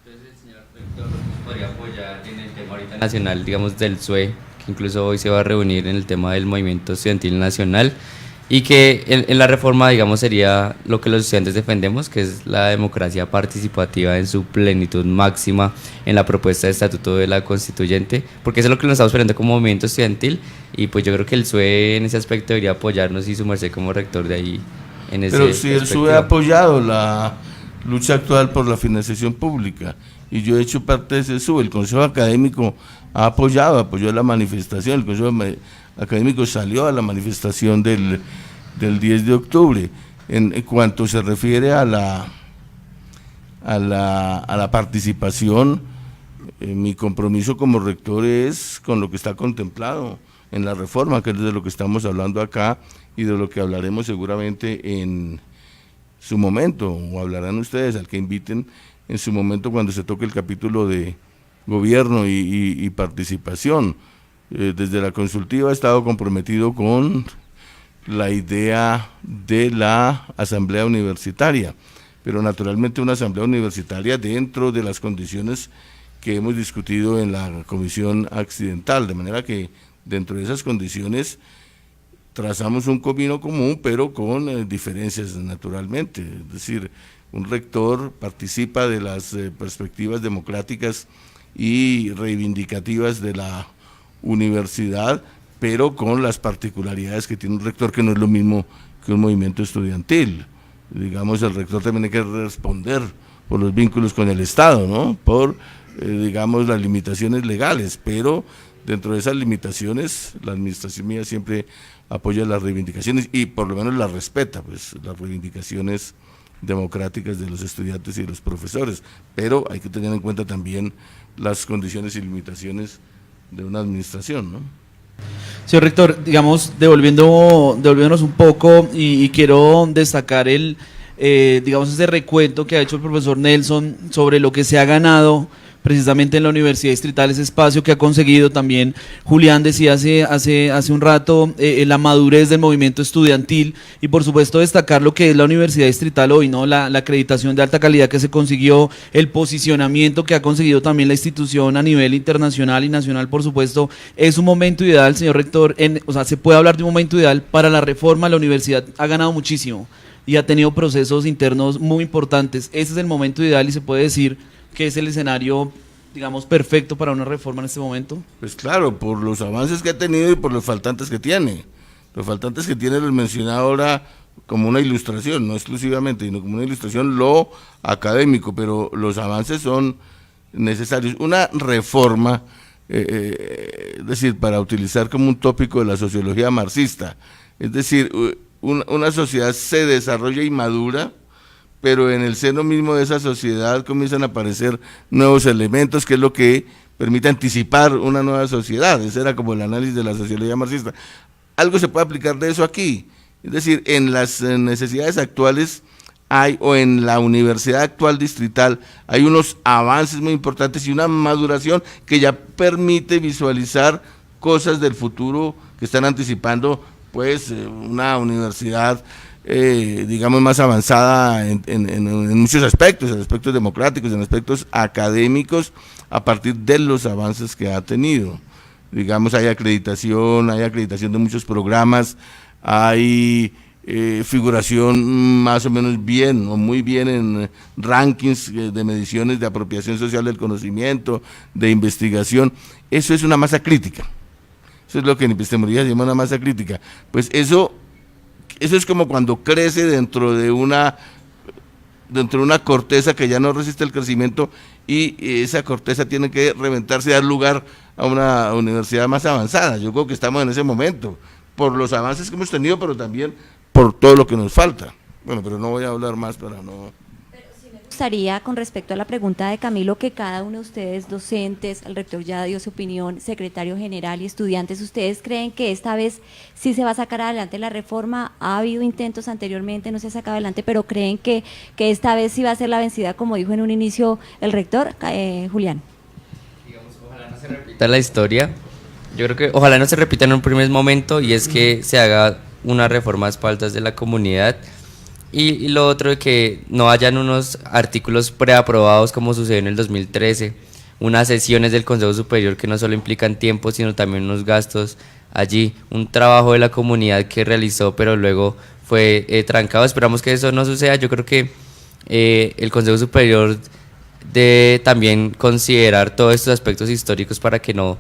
Entonces, señor rector, ¿podría apoyar en el tema ahorita nacional, digamos, del SUE, que incluso hoy se va a reunir en el tema del movimiento estudiantil nacional, y que en la reforma, digamos, sería lo que los estudiantes defendemos, que es la democracia participativa en su plenitud máxima en la propuesta de estatuto de la constituyente, porque eso es lo que nos estamos esperando como movimiento estudiantil, y pues yo creo que el SUE en ese aspecto debería apoyarnos y sumarse como rector de ahí en ese Pero si el SUE ha apoyado la lucha actual por la financiación pública, y yo he hecho parte de ese SUE, el Consejo Académico apoyó la manifestación, el Consejo Académico salió a la manifestación del 10 de octubre. En cuanto se refiere a la participación, mi compromiso como rector es con lo que está contemplado en la reforma, que es de lo que estamos hablando acá y de lo que hablaremos seguramente en su momento, o hablarán ustedes, al que inviten en su momento cuando se toque el capítulo de gobierno y participación. Desde la consultiva he estado comprometido con la idea de la asamblea universitaria, pero naturalmente una asamblea universitaria dentro de las condiciones que hemos discutido en la comisión accidental, de manera que dentro de esas condiciones trazamos un camino común, pero con diferencias naturalmente. Es decir, un rector participa de las perspectivas democráticas y reivindicativas de la universidad, pero con las particularidades que tiene un rector, que no es lo mismo que un movimiento estudiantil. Digamos, el rector también hay que responder por los vínculos con el Estado, ¿no? Por, digamos, las limitaciones legales, pero dentro de esas limitaciones, la administración mía siempre apoya las reivindicaciones y por lo menos las respeta, pues, las reivindicaciones democráticas de los estudiantes y de los profesores, pero hay que tener en cuenta también las condiciones y limitaciones de una administración, ¿no? Señor rector, digamos, devolviéndonos un poco, y quiero destacar digamos, ese recuento que ha hecho el profesor Nelson sobre lo que se ha ganado precisamente en la Universidad Distrital, ese espacio que ha conseguido. También Julián decía hace un rato la madurez del movimiento estudiantil, y por supuesto destacar lo que es la Universidad Distrital hoy, ¿no? La acreditación de alta calidad que se consiguió, el posicionamiento que ha conseguido también la institución a nivel internacional y nacional, por supuesto. Es un momento ideal, señor rector, o sea, se puede hablar de un momento ideal para la reforma. La universidad ha ganado muchísimo y ha tenido procesos internos muy importantes. Ese es el momento ideal y se puede decir que es el escenario, digamos, perfecto para una reforma en este momento. Pues claro, por los avances que ha tenido y por los faltantes que tiene. Los faltantes que tiene los mencioné ahora como una ilustración, no exclusivamente, sino como una ilustración lo académico, pero los avances son necesarios. Una reforma, es decir, para utilizar como un tópico de la sociología marxista, es decir, una sociedad se desarrolla y madura, pero en el seno mismo de esa sociedad comienzan a aparecer nuevos elementos, que es lo que permite anticipar una nueva sociedad. Ese era como el análisis de la sociología marxista. Algo se puede aplicar de eso aquí, es decir, en las necesidades actuales hay, o en la universidad actual distrital, hay unos avances muy importantes y una maduración que ya permite visualizar cosas del futuro que están anticipando, pues, una universidad digamos, más avanzada en muchos aspectos, en aspectos democráticos, en aspectos académicos, a partir de los avances que ha tenido. Digamos, hay acreditación de muchos programas, hay figuración más o menos bien o muy bien en rankings de mediciones de apropiación social del conocimiento, de investigación. Eso es una masa crítica. Eso es lo que en epistemología se llama una masa crítica. Pues eso es como cuando crece dentro de una corteza que ya no resiste el crecimiento, y esa corteza tiene que reventarse y dar lugar a una universidad más avanzada. Yo creo que estamos en ese momento, por los avances que hemos tenido, pero también por todo lo que nos falta. Bueno, pero no voy a hablar más para no... Me gustaría, con respecto a la pregunta de Camilo, que cada uno de ustedes, docentes, el rector ya dio su opinión, secretario general y estudiantes, ¿ustedes creen que esta vez sí se va a sacar adelante la reforma? Ha habido intentos anteriormente, no se ha sacado adelante, pero ¿creen que esta vez sí va a ser la vencida, como dijo en un inicio el rector? Julián. Digamos, ojalá no se repita la historia. Yo creo que ojalá no se repita en un primer momento, y es que se haga una reforma a espaldas de la comunidad. Y lo otro, de que no hayan unos artículos preaprobados como sucedió en el 2013, unas sesiones del Consejo Superior que no solo implican tiempo, sino también unos gastos allí, un trabajo de la comunidad que realizó, pero luego fue trancado. Esperamos que eso no suceda. Yo creo que el Consejo Superior debe también considerar todos estos aspectos históricos para que no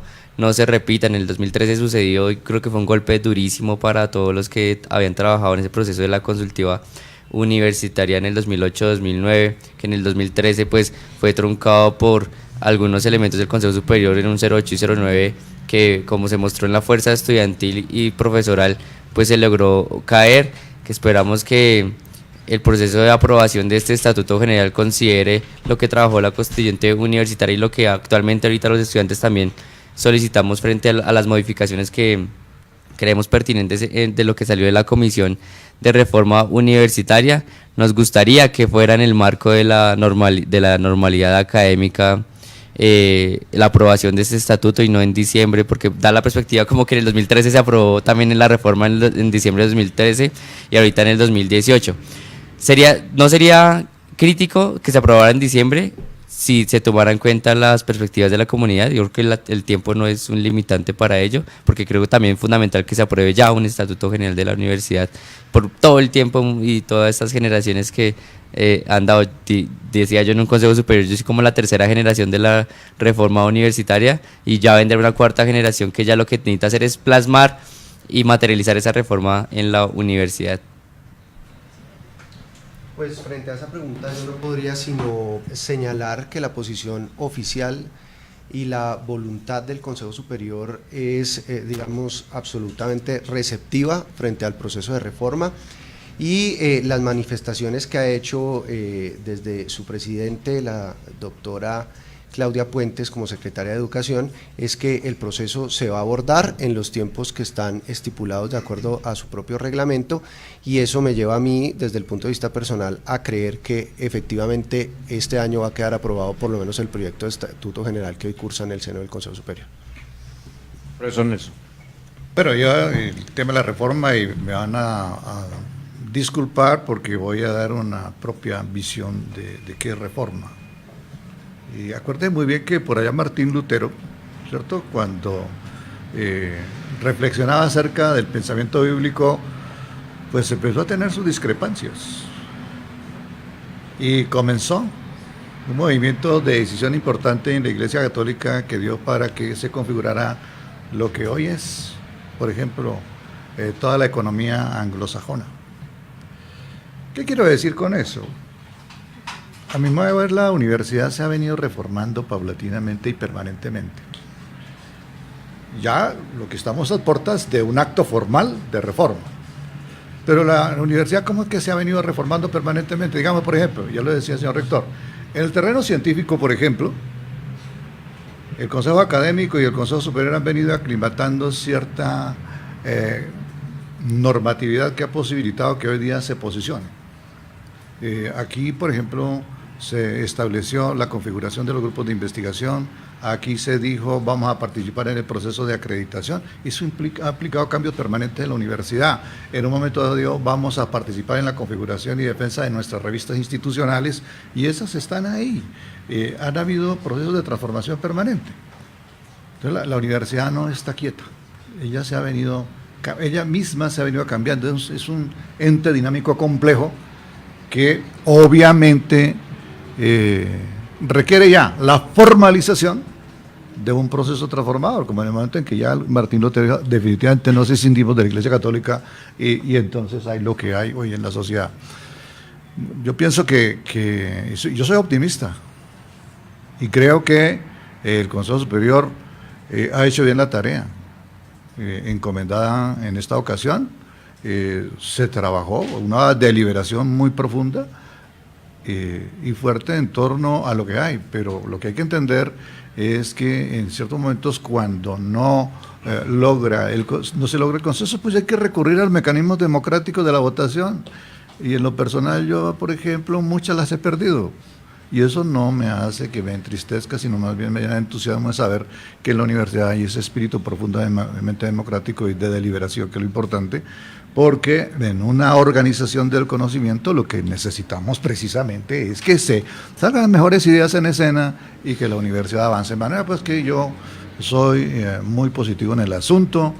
se repitan. En el 2013 sucedió, y creo que fue un golpe durísimo para todos los que habían trabajado en ese proceso de la consultiva universitaria en el 2008-2009, que en el 2013 pues fue truncado por algunos elementos del Consejo Superior en un 08 y 09, que, como se mostró en la fuerza estudiantil y profesoral, pues se logró caer. Que esperamos que el proceso de aprobación de este Estatuto General considere lo que trabajó la constituyente universitaria y lo que actualmente ahorita los estudiantes también solicitamos frente a las modificaciones que creemos pertinentes de lo que salió de la Comisión de Reforma Universitaria. Nos gustaría que fuera en el marco de la normalidad académica la aprobación de este estatuto, y no en diciembre, porque da la perspectiva como que en el 2013 se aprobó también en la reforma en diciembre de 2013 y ahorita en el 2018. ¿No sería crítico que se aprobara en diciembre si se tomaran en cuenta las perspectivas de la comunidad? Yo creo que el tiempo no es un limitante para ello, porque creo que también es fundamental que se apruebe ya un Estatuto General de la Universidad por todo el tiempo y todas estas generaciones que han dado. Decía yo en un Consejo Superior, yo soy como la tercera generación de la reforma universitaria, y ya vendrá una cuarta generación que ya lo que necesita hacer es plasmar y materializar esa reforma en la universidad. Pues frente a esa pregunta yo no podría sino señalar que la posición oficial y la voluntad del Consejo Superior es, digamos, absolutamente receptiva frente al proceso de reforma, y las manifestaciones que ha hecho desde su presidente, la doctora Claudia Puentes como secretaria de Educación, es que el proceso se va a abordar en los tiempos que están estipulados de acuerdo a su propio reglamento, y eso me lleva a mí, desde el punto de vista personal, a creer que efectivamente este año va a quedar aprobado por lo menos el proyecto de estatuto general que hoy cursa en el seno del Consejo Superior. Profesor Nelson. Pero ya el tema de la reforma, y me van a disculpar porque voy a dar una propia visión de qué reforma. Y acuérdense muy bien que por allá Martín Lutero, ¿cierto?, cuando reflexionaba acerca del pensamiento bíblico, pues empezó a tener sus discrepancias. Y comenzó un movimiento de decisión importante en la Iglesia Católica que dio para que se configurara lo que hoy es, por ejemplo, toda la economía anglosajona. ¿Qué quiero decir con eso? A mi modo de ver, la universidad se ha venido reformando paulatinamente y permanentemente. Ya lo que estamos a puertas de un acto formal de reforma. Pero la universidad, ¿cómo es que se ha venido reformando permanentemente? Digamos, por ejemplo, ya lo decía el señor rector, en el terreno científico, por ejemplo, el Consejo Académico y el Consejo Superior han venido aclimatando cierta normatividad que ha posibilitado que hoy día se posicione. Aquí, por ejemplo, se estableció la configuración de los grupos de investigación, aquí se dijo vamos a participar en el proceso de acreditación, eso ha implicado cambios permanentes en la universidad. En un momento dado vamos a participar en la configuración y defensa de nuestras revistas institucionales, y esas están ahí. Han habido procesos de transformación permanente. Entonces la universidad no está quieta, ella misma se ha venido cambiando, es un ente dinámico complejo que obviamente requiere ya la formalización de un proceso transformador, como en el momento en que ya Martín Lutero definitivamente nos escindimos de la Iglesia Católica y entonces hay lo que hay hoy en la sociedad. Yo pienso que yo soy optimista y creo que el Consejo Superior ha hecho bien la tarea encomendada en esta ocasión. Se trabajó una deliberación muy profunda y fuerte en torno a lo que hay, pero lo que hay que entender es que en ciertos momentos cuando no se logra el consenso, pues hay que recurrir al mecanismo democrático de la votación, y en lo personal yo, por ejemplo, muchas las he perdido. Y eso no me hace que me entristezca, sino más bien me llena de entusiasmo de saber que en la universidad hay ese espíritu profundamente democrático y de deliberación, que es lo importante, porque en una organización del conocimiento lo que necesitamos precisamente es que se salgan mejores ideas en escena y que la universidad avance. De manera pues que yo soy muy positivo en el asunto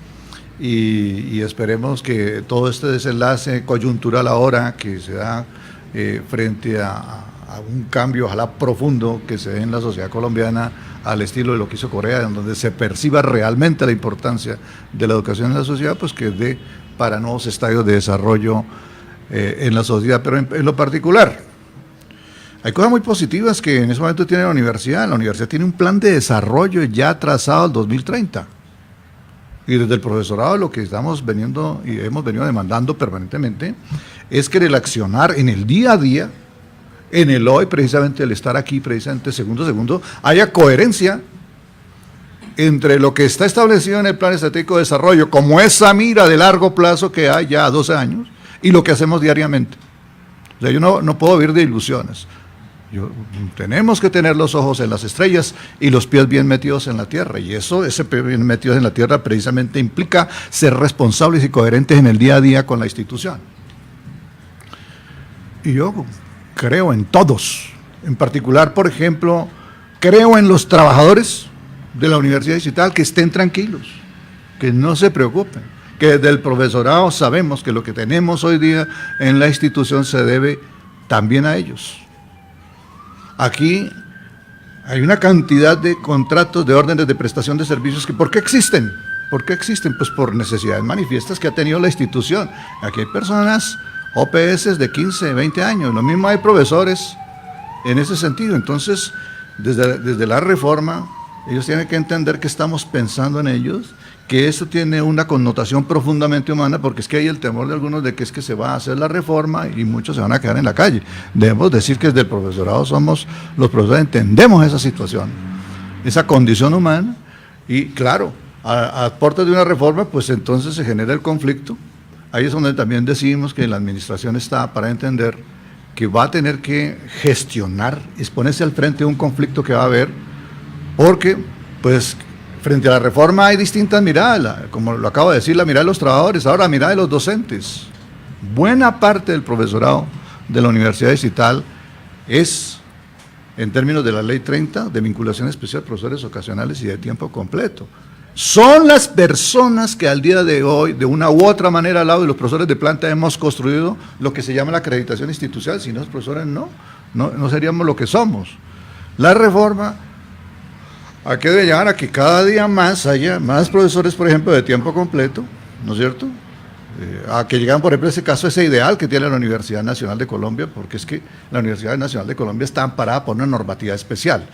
y esperemos que todo este desenlace coyuntural ahora que se da frente a un cambio, ojalá profundo, que se dé en la sociedad colombiana al estilo de lo que hizo Corea, en donde se perciba realmente la importancia de la educación en la sociedad, pues que dé para nuevos estadios de desarrollo en la sociedad. Pero en lo particular, hay cosas muy positivas que en ese momento tiene la universidad. La universidad tiene un plan de desarrollo ya trazado al 2030. Y desde el profesorado lo que estamos veniendo y hemos venido demandando permanentemente es que en el accionar, en el día a día, en el hoy, precisamente el estar aquí, precisamente segundo a segundo, haya coherencia entre lo que está establecido en el Plan Estratégico de Desarrollo, como esa mira de largo plazo que hay ya a 12 años, y lo que hacemos diariamente. O sea, yo no puedo vivir de ilusiones. Tenemos que tener los ojos en las estrellas y los pies bien metidos en la tierra, y ese pie bien metidos en la tierra precisamente implica ser responsables y coherentes en el día a día con la institución. Y yo creo en todos, en particular, por ejemplo, creo en los trabajadores de la Universidad Distrital, que estén tranquilos, que no se preocupen, que desde el profesorado sabemos que lo que tenemos hoy día en la institución se debe también a ellos. Aquí hay una cantidad de contratos, de órdenes de prestación de servicios que ¿por qué existen? ¿Por qué existen? Pues por necesidades manifiestas que ha tenido la institución. Aquí hay personas OPS de 15, 20 años, lo mismo hay profesores en ese sentido. Entonces, desde la reforma, Ellos tienen que entender que estamos pensando en ellos, que eso tiene una connotación profundamente humana, porque es que hay el temor de algunos de que es que se va a hacer la reforma y muchos se van a quedar en la calle. Debemos decir que desde el profesorado los profesores entendemos esa situación, esa condición humana, y claro, a puertas de una reforma, pues entonces se genera el conflicto. Ahí es donde también decimos que la administración está para entender que va a tener que gestionar, exponerse al frente de un conflicto que va a haber, porque pues frente a la reforma hay distintas miradas, como lo acabo de decir, la mirada de los trabajadores, ahora la mirada de los docentes. Buena parte del profesorado de la Universidad Distrital es, en términos de la Ley 30, de vinculación especial, profesores ocasionales y de tiempo completo. Son las personas que al día de hoy, de una u otra manera, al lado de los profesores de planta, hemos construido lo que se llama la acreditación institucional. Si no, los profesores no seríamos lo que somos. La reforma, ¿a qué debe llegar? A que cada día más haya más profesores, por ejemplo, de tiempo completo, ¿no es cierto? A que llegan, por ejemplo, ese caso, ese ideal que tiene la Universidad Nacional de Colombia, porque es que la Universidad Nacional de Colombia está amparada por una normativa especial.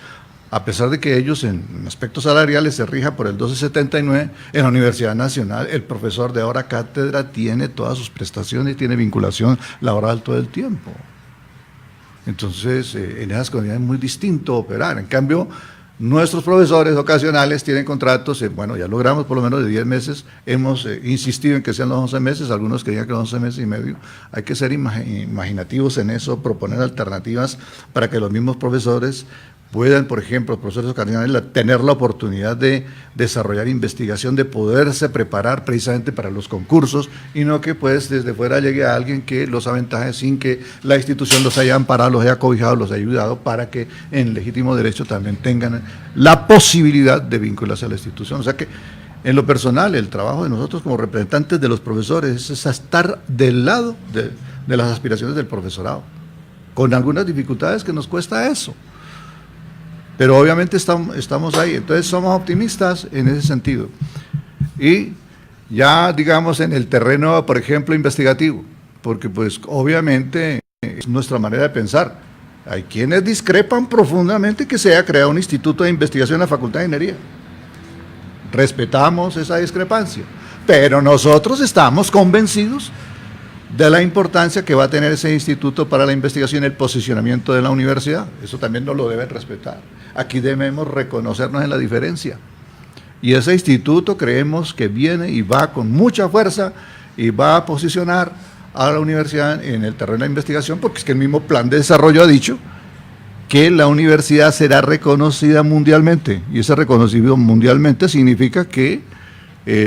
A pesar de que ellos en aspectos salariales se rija por el 1279, en la Universidad Nacional el profesor de hora cátedra tiene todas sus prestaciones y tiene vinculación laboral todo el tiempo. Entonces, en esas condiciones es muy distinto operar. En cambio, nuestros profesores ocasionales tienen contratos, bueno, ya logramos por lo menos de 10 meses, hemos insistido en que sean los 11 meses, algunos querían que los 11 meses y medio. Hay que ser imaginativos en eso, proponer alternativas para que los mismos profesores puedan, por ejemplo, los profesores ocasionales tener la oportunidad de desarrollar investigación, de poderse preparar precisamente para los concursos, y no que pues desde fuera llegue a alguien que los aventaje sin que la institución los haya amparado, los haya cobijado, los haya ayudado, para que en legítimo derecho también tengan la posibilidad de vincularse a la institución. O sea que en lo personal, el trabajo de nosotros como representantes de los profesores es estar del lado de las aspiraciones del profesorado, con algunas dificultades que nos cuesta eso. Pero obviamente estamos ahí, entonces somos optimistas en ese sentido. Y ya digamos en el terreno, por ejemplo, investigativo, porque pues obviamente es nuestra manera de pensar. Hay quienes discrepan profundamente que se haya creado un instituto de investigación en la Facultad de Ingeniería. Respetamos esa discrepancia, pero nosotros estamos convencidos de la importancia que va a tener ese instituto para la investigación y el posicionamiento de la universidad. Eso también nos lo deben respetar. Aquí debemos reconocernos en la diferencia. Y ese instituto creemos que viene y va con mucha fuerza y va a posicionar a la universidad en el terreno de la investigación, porque es que el mismo plan de desarrollo ha dicho que la universidad será reconocida mundialmente, y ese reconocido mundialmente significa que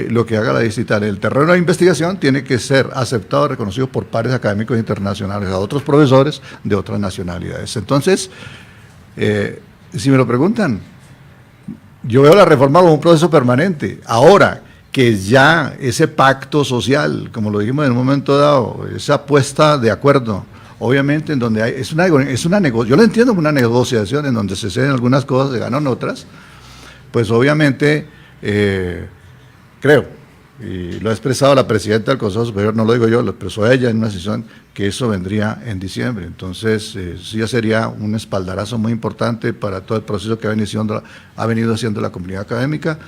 lo que haga la Distrital en el terreno de la investigación tiene que ser aceptado y reconocido por pares académicos internacionales, a otros profesores de otras nacionalidades. Entonces, si me lo preguntan, yo veo la reforma como un proceso permanente. Ahora que ya ese pacto social, como lo dijimos en un momento dado, esa puesta de acuerdo, obviamente en donde hay, yo lo entiendo como una negociación en donde se ceden algunas cosas, se ganan otras, pues obviamente creo, y lo ha expresado la presidenta del Consejo Superior, no lo digo yo, lo expresó ella en una sesión, que eso vendría en diciembre. Entonces, sí ya sería un espaldarazo muy importante para todo el proceso que ha venido haciendo la comunidad académica.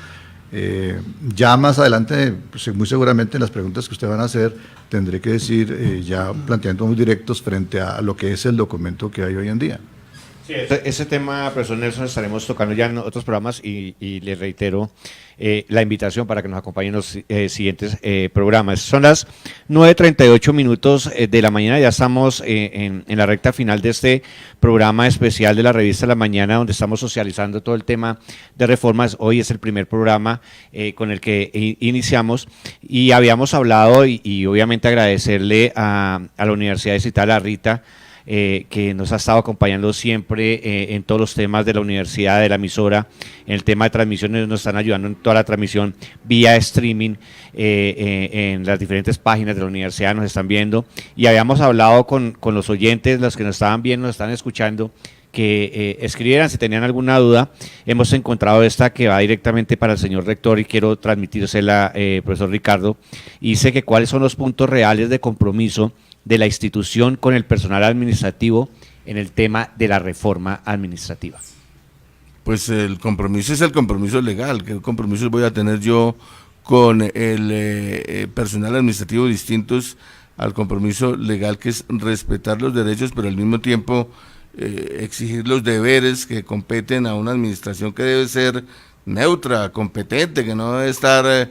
Ya más adelante, pues, muy seguramente en las preguntas que ustedes van a hacer, tendré que decir, ya planteando muy directos frente a lo que es el documento que hay hoy en día. Sí, ese tema, profesor Nelson, estaremos tocando ya en otros programas y les reitero la invitación para que nos acompañen en los siguientes programas. Son las 9:38 minutos de la mañana, ya estamos en la recta final de este programa especial de la revista La Mañana, donde estamos socializando todo el tema de reformas. Hoy es el primer programa con el que iniciamos y habíamos hablado y obviamente agradecerle a la Universidad Distrital, a Rita, que nos ha estado acompañando siempre en todos los temas de la universidad, de la emisora, en el tema de transmisiones, nos están ayudando en toda la transmisión vía streaming, en las diferentes páginas de la universidad nos están viendo, y habíamos hablado con los oyentes, los que nos estaban viendo, nos están escuchando, que escribieran si tenían alguna duda. Hemos encontrado esta que va directamente para el señor rector y quiero transmitírsela, profesor Ricardo. Dice que cuáles son los puntos reales de compromiso de la institución con el personal administrativo en el tema de la reforma administrativa. Pues el compromiso es el compromiso legal. ¿Qué compromisos voy a tener yo con el personal administrativo distintos al compromiso legal, que es respetar los derechos, pero al mismo tiempo exigir los deberes que competen a una administración que debe ser neutra, competente, que no debe estar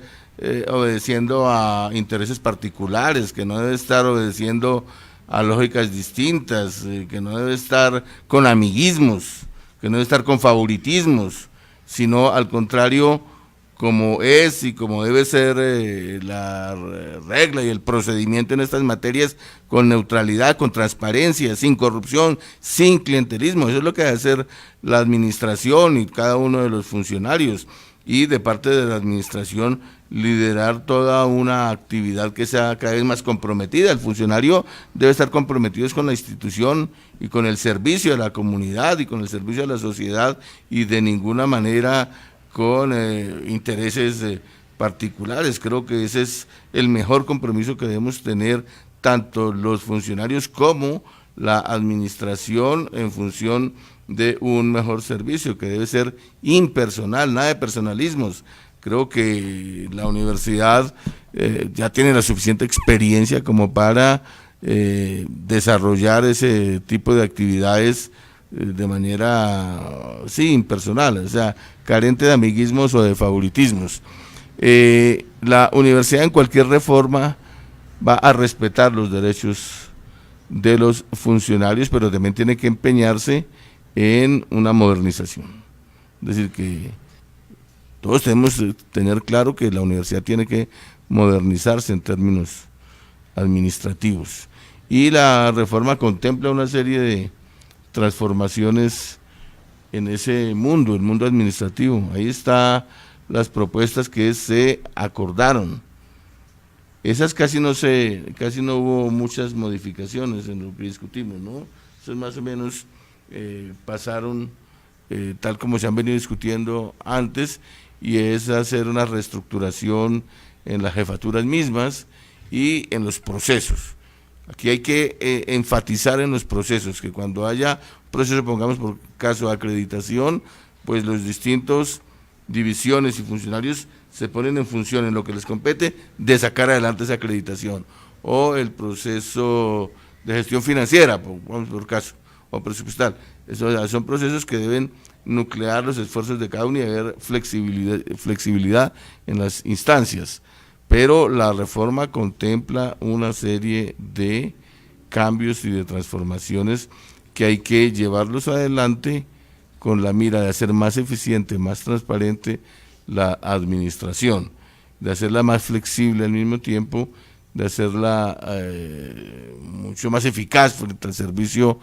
obedeciendo a intereses particulares, que no debe estar obedeciendo a lógicas distintas, que no debe estar con amiguismos, que no debe estar con favoritismos, sino al contrario, como es y como debe ser la regla y el procedimiento en estas materias, con neutralidad, con transparencia, sin corrupción, sin clientelismo. Eso es lo que debe hacer la administración y cada uno de los funcionarios, y de parte de la administración liderar toda una actividad que sea cada vez más comprometida. El funcionario debe estar comprometido con la institución y con el servicio a la comunidad y con el servicio a la sociedad, y de ninguna manera con intereses particulares. Creo que ese es el mejor compromiso que debemos tener tanto los funcionarios como la administración, en función de un mejor servicio que debe ser impersonal, nada de personalismos. Creo que la universidad ya tiene la suficiente experiencia como para desarrollar ese tipo de actividades de manera, sí, impersonal, o sea, carente de amiguismos o de favoritismos. La universidad en cualquier reforma va a respetar los derechos de los funcionarios, pero también tiene que empeñarse en una modernización. Es decir, que todos tenemos que tener claro que la universidad tiene que modernizarse en términos administrativos, y la reforma contempla una serie de transformaciones en ese mundo, el mundo administrativo. Ahí están las propuestas que se acordaron. Esas casi no hubo muchas modificaciones en lo que discutimos, ¿no? Esas más o menos pasaron tal como se han venido discutiendo antes, y es hacer una reestructuración en las jefaturas mismas y en los procesos. Aquí hay que enfatizar en los procesos, que cuando haya proceso, pongamos por caso de acreditación, pues los distintos divisiones y funcionarios se ponen en función en lo que les compete de sacar adelante esa acreditación, o el proceso de gestión financiera, pongamos por caso, o presupuestal. Son procesos que deben nuclear los esfuerzos de cada uno y haber flexibilidad en las instancias. Pero la reforma contempla una serie de cambios y de transformaciones que hay que llevarlos adelante con la mira de hacer más eficiente, más transparente la administración, de hacerla más flexible al mismo tiempo, de hacerla mucho más eficaz frente al servicio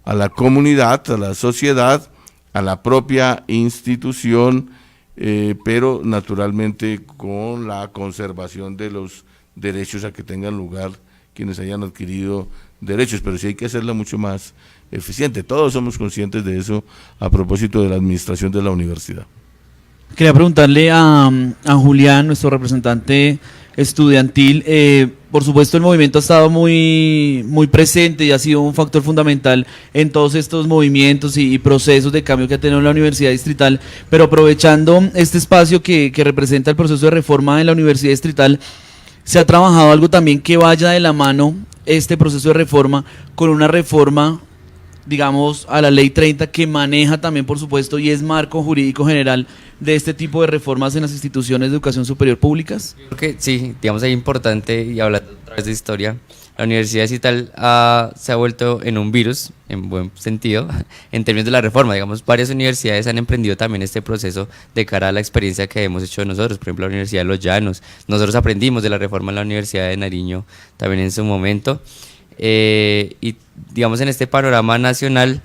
a la comunidad, a la sociedad, a la propia institución, pero naturalmente con la conservación de los derechos a que tengan lugar quienes hayan adquirido derechos, pero sí hay que hacerla mucho más eficiente. Todos somos conscientes de eso a propósito de la administración de la universidad. Quería preguntarle a Julián, nuestro representante estudiantil, por supuesto el movimiento ha estado muy presente y ha sido un factor fundamental en todos estos movimientos y procesos de cambio que ha tenido la Universidad Distrital, pero aprovechando este espacio que representa el proceso de reforma en la Universidad Distrital, ¿se ha trabajado algo también que vaya de la mano este proceso de reforma con una reforma, digamos, a la Ley 30, que maneja también, por supuesto, y es marco jurídico general de este tipo de reformas en las instituciones de educación superior públicas? Creo que sí, digamos, es importante, y hablando otra vez de historia, la Universidad Distrital se ha vuelto en un virus, en buen sentido, en términos de la reforma. Digamos, varias universidades han emprendido también este proceso de cara a la experiencia que hemos hecho nosotros. Por ejemplo, la Universidad de Los Llanos, nosotros aprendimos de la reforma en la Universidad de Nariño también en su momento, y digamos, en este panorama nacional,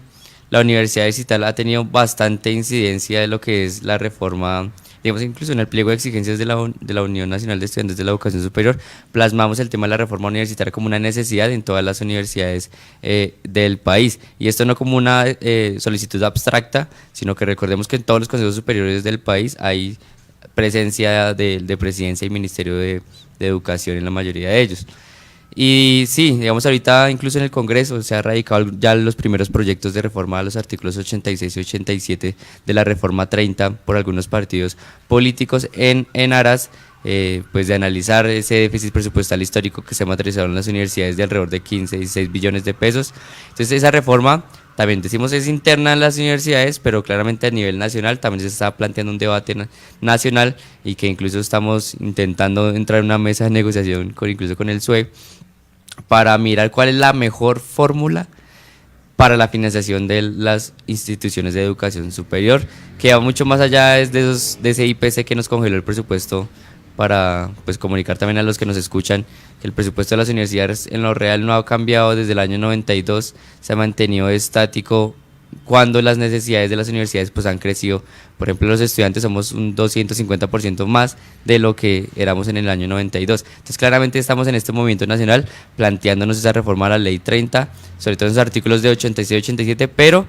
la Universidad Distrital ha tenido bastante incidencia de lo que es la reforma. Digamos, incluso en el pliego de exigencias de la Unión Nacional de Estudiantes de la Educación Superior, plasmamos el tema de la reforma universitaria como una necesidad en todas las universidades del país. Y esto no como una solicitud abstracta, sino que recordemos que en todos los consejos superiores del país hay presencia de presidencia y ministerio de educación en la mayoría de ellos. Y sí, digamos ahorita incluso en el Congreso se ha radicado ya los primeros proyectos de reforma a los artículos 86 y 87 de la reforma 30 por algunos partidos políticos en aras pues de analizar ese déficit presupuestal histórico que se ha materializado en las universidades de alrededor de 15 y 16 billones de pesos. Entonces esa reforma también decimos es interna en las universidades, pero claramente a nivel nacional también se está planteando un debate nacional y que incluso estamos intentando entrar en una mesa de negociación incluso con el SUE para mirar cuál es la mejor fórmula para la financiación de las instituciones de educación superior, que va mucho más allá de ese IPC que nos congeló el presupuesto, para pues comunicar también a los que nos escuchan que el presupuesto de las universidades en lo real no ha cambiado desde el año 92, se ha mantenido estático cuando las necesidades de las universidades pues han crecido. Por ejemplo, los estudiantes somos un 250% más de lo que éramos en el año 92. Entonces claramente estamos en este movimiento nacional planteándonos esa reforma a la ley 30, sobre todo en los artículos de 86 y 87, pero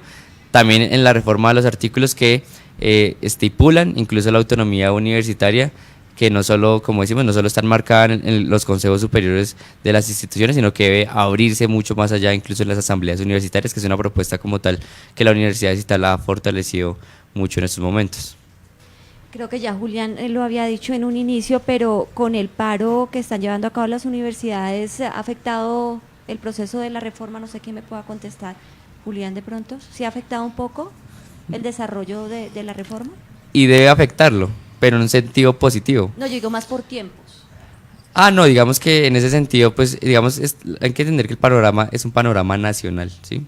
también en la reforma de los artículos que estipulan incluso la autonomía universitaria, que no solo, como decimos, no solo están marcadas en los consejos superiores de las instituciones, sino que debe abrirse mucho más allá, incluso en las asambleas universitarias, que es una propuesta como tal que la Universidad Digital ha fortalecido mucho en estos momentos. Creo que ya Julián lo había dicho en un inicio, pero con el paro que están llevando a cabo las universidades, ¿ha afectado el proceso de la reforma? No sé quién me pueda contestar. Julián, de pronto, ¿sí ha afectado un poco el desarrollo de la reforma? Y debe afectarlo, pero en un sentido positivo. No, yo digo más por tiempos. No, digamos que en ese sentido, pues, digamos, hay que entender que el panorama es un panorama nacional, ¿sí?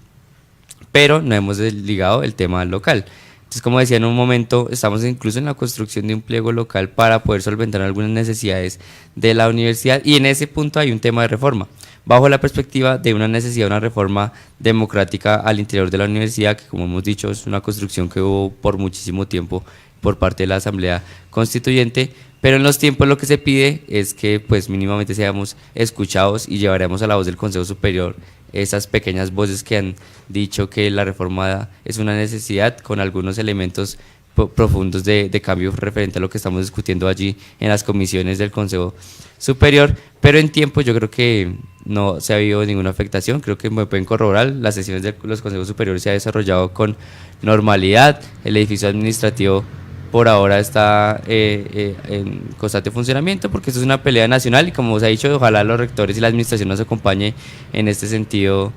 Pero no hemos desligado el tema local. Entonces, como decía en un momento, estamos incluso en la construcción de un pliego local para poder solventar algunas necesidades de la universidad, y en ese punto hay un tema de reforma, bajo la perspectiva de una necesidad de una reforma democrática al interior de la universidad, que como hemos dicho es una construcción que hubo por muchísimo tiempo por parte de la Asamblea Constituyente, pero en los tiempos lo que se pide es que pues mínimamente seamos escuchados y llevaremos a la voz del Consejo Superior esas pequeñas voces que han dicho que la reforma es una necesidad, con algunos elementos profundos de cambio referente a lo que estamos discutiendo allí en las comisiones del Consejo Superior, pero en tiempo yo creo que no se ha habido ninguna afectación. Creo que me pueden corroborar, las sesiones de los consejos superiores se ha desarrollado con normalidad, el edificio administrativo por ahora está en constante funcionamiento, porque esto es una pelea nacional y como se ha dicho, ojalá los rectores y la administración nos acompañe en este sentido,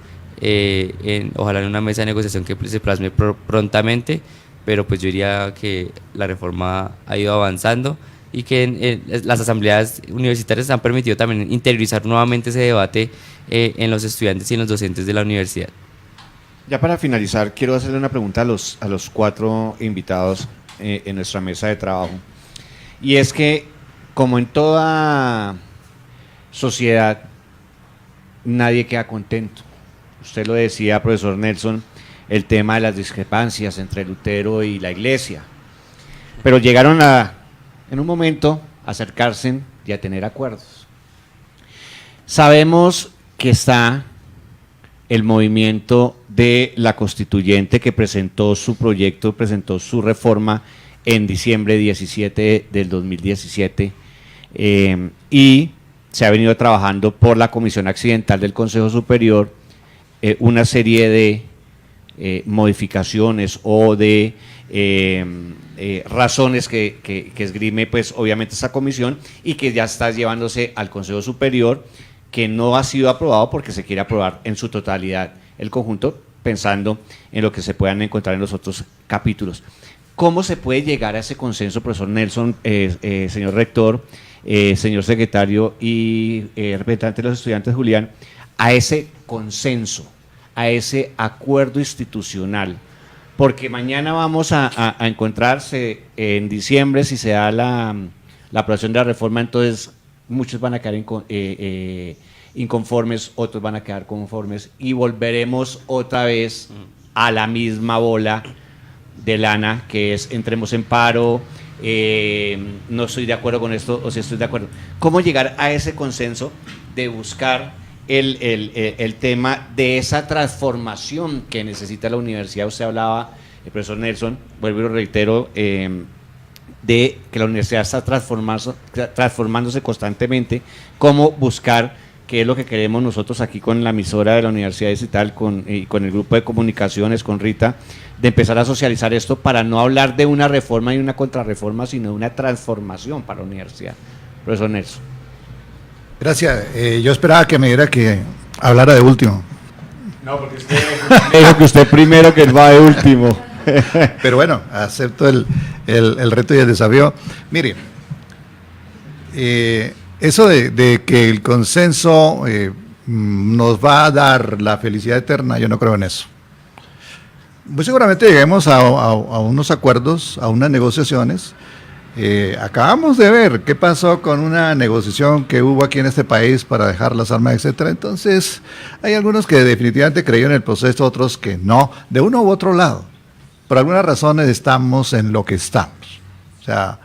ojalá en una mesa de negociación que se plasme prontamente, pero pues yo diría que la reforma ha ido avanzando y que las asambleas universitarias han permitido también interiorizar nuevamente ese debate en los estudiantes y en los docentes de la universidad. Ya para finalizar, quiero hacerle una pregunta a los 4 invitados en nuestra mesa de trabajo, y es que, como en toda sociedad, nadie queda contento. Usted lo decía, profesor Nelson, el tema de las discrepancias entre Lutero y la Iglesia, pero llegaron en un momento a acercarse y a tener acuerdos. Sabemos que está el movimiento de la Constituyente, que presentó su proyecto, presentó su reforma en diciembre 17 del 2017, y se ha venido trabajando por la Comisión Accidental del Consejo Superior una serie de modificaciones o de razones que esgrime pues obviamente esta comisión, y que ya está llevándose al Consejo Superior, que no ha sido aprobado porque se quiere aprobar en su totalidad el conjunto, pensando en lo que se puedan encontrar en los otros capítulos. ¿Cómo se puede llegar a ese consenso, profesor Nelson, señor rector, señor secretario y representante de los estudiantes, Julián, a ese consenso, a ese acuerdo institucional? Porque mañana vamos a encontrarse en diciembre, si se da la aprobación de la reforma, entonces muchos van a quedar inconformes, otros van a quedar conformes, y volveremos otra vez a la misma bola de lana, que es entremos en paro, no estoy de acuerdo con esto, o si estoy de acuerdo. ¿Cómo llegar a ese consenso de buscar el tema de esa transformación que necesita la universidad? Usted hablaba, el profesor Nelson, vuelvo y lo reitero, de que la universidad está transformándose constantemente. ¿Cómo buscar que es lo que queremos nosotros aquí con la emisora de la Universidad Distrital y con el grupo de comunicaciones, con Rita, de empezar a socializar esto para no hablar de una reforma y una contrarreforma, sino de una transformación para la universidad. Profesor Nelson. Gracias. Yo esperaba que me diera que hablara de último. No, porque usted dijo que usted primero, que va de último. Pero bueno, acepto el reto y el desafío. Mire, eso de que el consenso nos va a dar la felicidad eterna, yo no creo en eso. Muy seguramente lleguemos a unos acuerdos, a unas negociaciones. Acabamos de ver qué pasó con una negociación que hubo aquí en este país para dejar las armas, etcétera. Entonces, hay algunos que definitivamente creyeron en el proceso, otros que no, de uno u otro lado. Por algunas razones estamos en lo que estamos. O sea,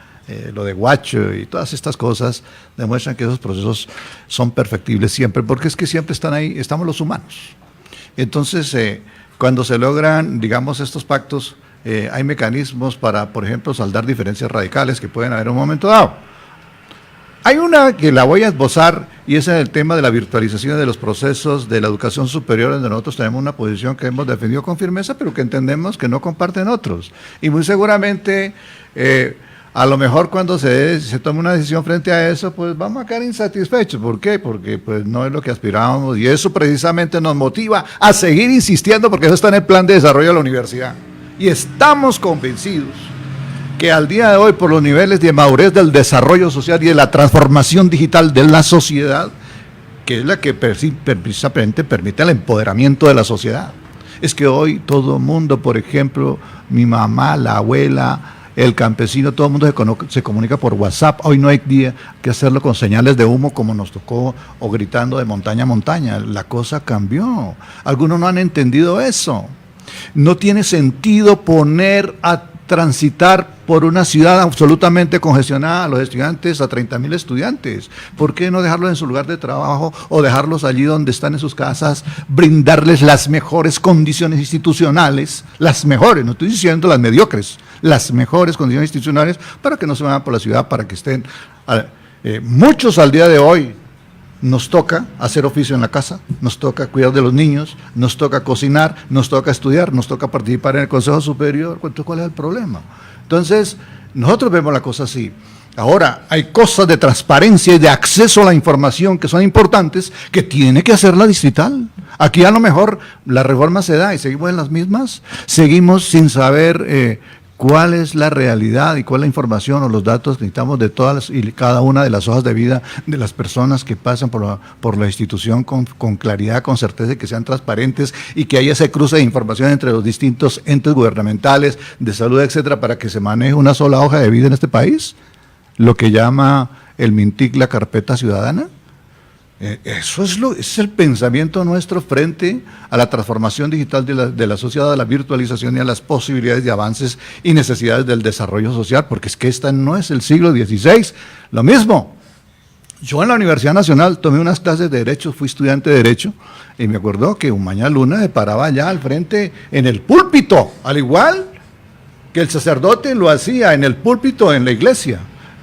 lo de Guacho y todas estas cosas demuestran que esos procesos son perfectibles siempre, porque es que siempre están ahí, estamos los humanos. Entonces, cuando se logran, digamos, estos pactos, hay mecanismos para, por ejemplo, saldar diferencias radicales que pueden haber en un momento dado. Hay una que la voy a esbozar y es en el tema de la virtualización de los procesos de la educación superior, donde nosotros tenemos una posición que hemos defendido con firmeza, pero que entendemos que no comparten otros. Y muy seguramente, a lo mejor cuando se tome una decisión frente a eso, pues vamos a quedar insatisfechos. ¿Por qué? Porque pues no es lo que aspirábamos y eso precisamente nos motiva a seguir insistiendo, porque eso está en el plan de desarrollo de la universidad. Y estamos convencidos que al día de hoy, por los niveles de madurez del desarrollo social y de la transformación digital de la sociedad, que es la que precisamente permite el empoderamiento de la sociedad. Es que hoy todo el mundo, por ejemplo, mi mamá, la abuela, el campesino, todo el mundo se comunica por WhatsApp. Hoy no hay día que hacerlo con señales de humo como nos tocó o gritando de montaña a montaña. La cosa cambió. Algunos no han entendido eso. No tiene sentido poner a transitar por una ciudad absolutamente congestionada a los estudiantes, a 30.000 estudiantes. ¿Por qué no dejarlos en su lugar de trabajo o dejarlos allí donde están en sus casas, brindarles las mejores condiciones institucionales, las mejores, no estoy diciendo las mediocres, las mejores condiciones institucionales para que no se vayan por la ciudad, para que estén, muchos al día de hoy, nos toca hacer oficio en la casa, nos toca cuidar de los niños, nos toca cocinar, nos toca estudiar, nos toca participar en el Consejo Superior. ¿Cuál es el problema? Entonces, nosotros vemos la cosa así. Ahora, hay cosas de transparencia y de acceso a la información que son importantes, que tiene que hacer la distrital. Aquí a lo mejor la reforma se da y seguimos en las mismas, seguimos sin saber cuál es la realidad y cuál es la información o los datos que necesitamos de todas y cada una de las hojas de vida de las personas que pasan por la institución con claridad, con certeza, y que sean transparentes y que haya ese cruce de información entre los distintos entes gubernamentales, de salud, etcétera, para que se maneje una sola hoja de vida en este país, lo que llama el MINTIC la carpeta ciudadana. Eso es el pensamiento nuestro frente a la transformación digital de la sociedad, a la virtualización y a las posibilidades de avances y necesidades del desarrollo social, porque es que esta no es el siglo XVI. Lo mismo, yo en la Universidad Nacional tomé unas clases de Derecho, fui estudiante de Derecho, y me acuerdo que un Mañana Luna se paraba allá al frente en el púlpito, al igual que el sacerdote lo hacía en el púlpito en la iglesia.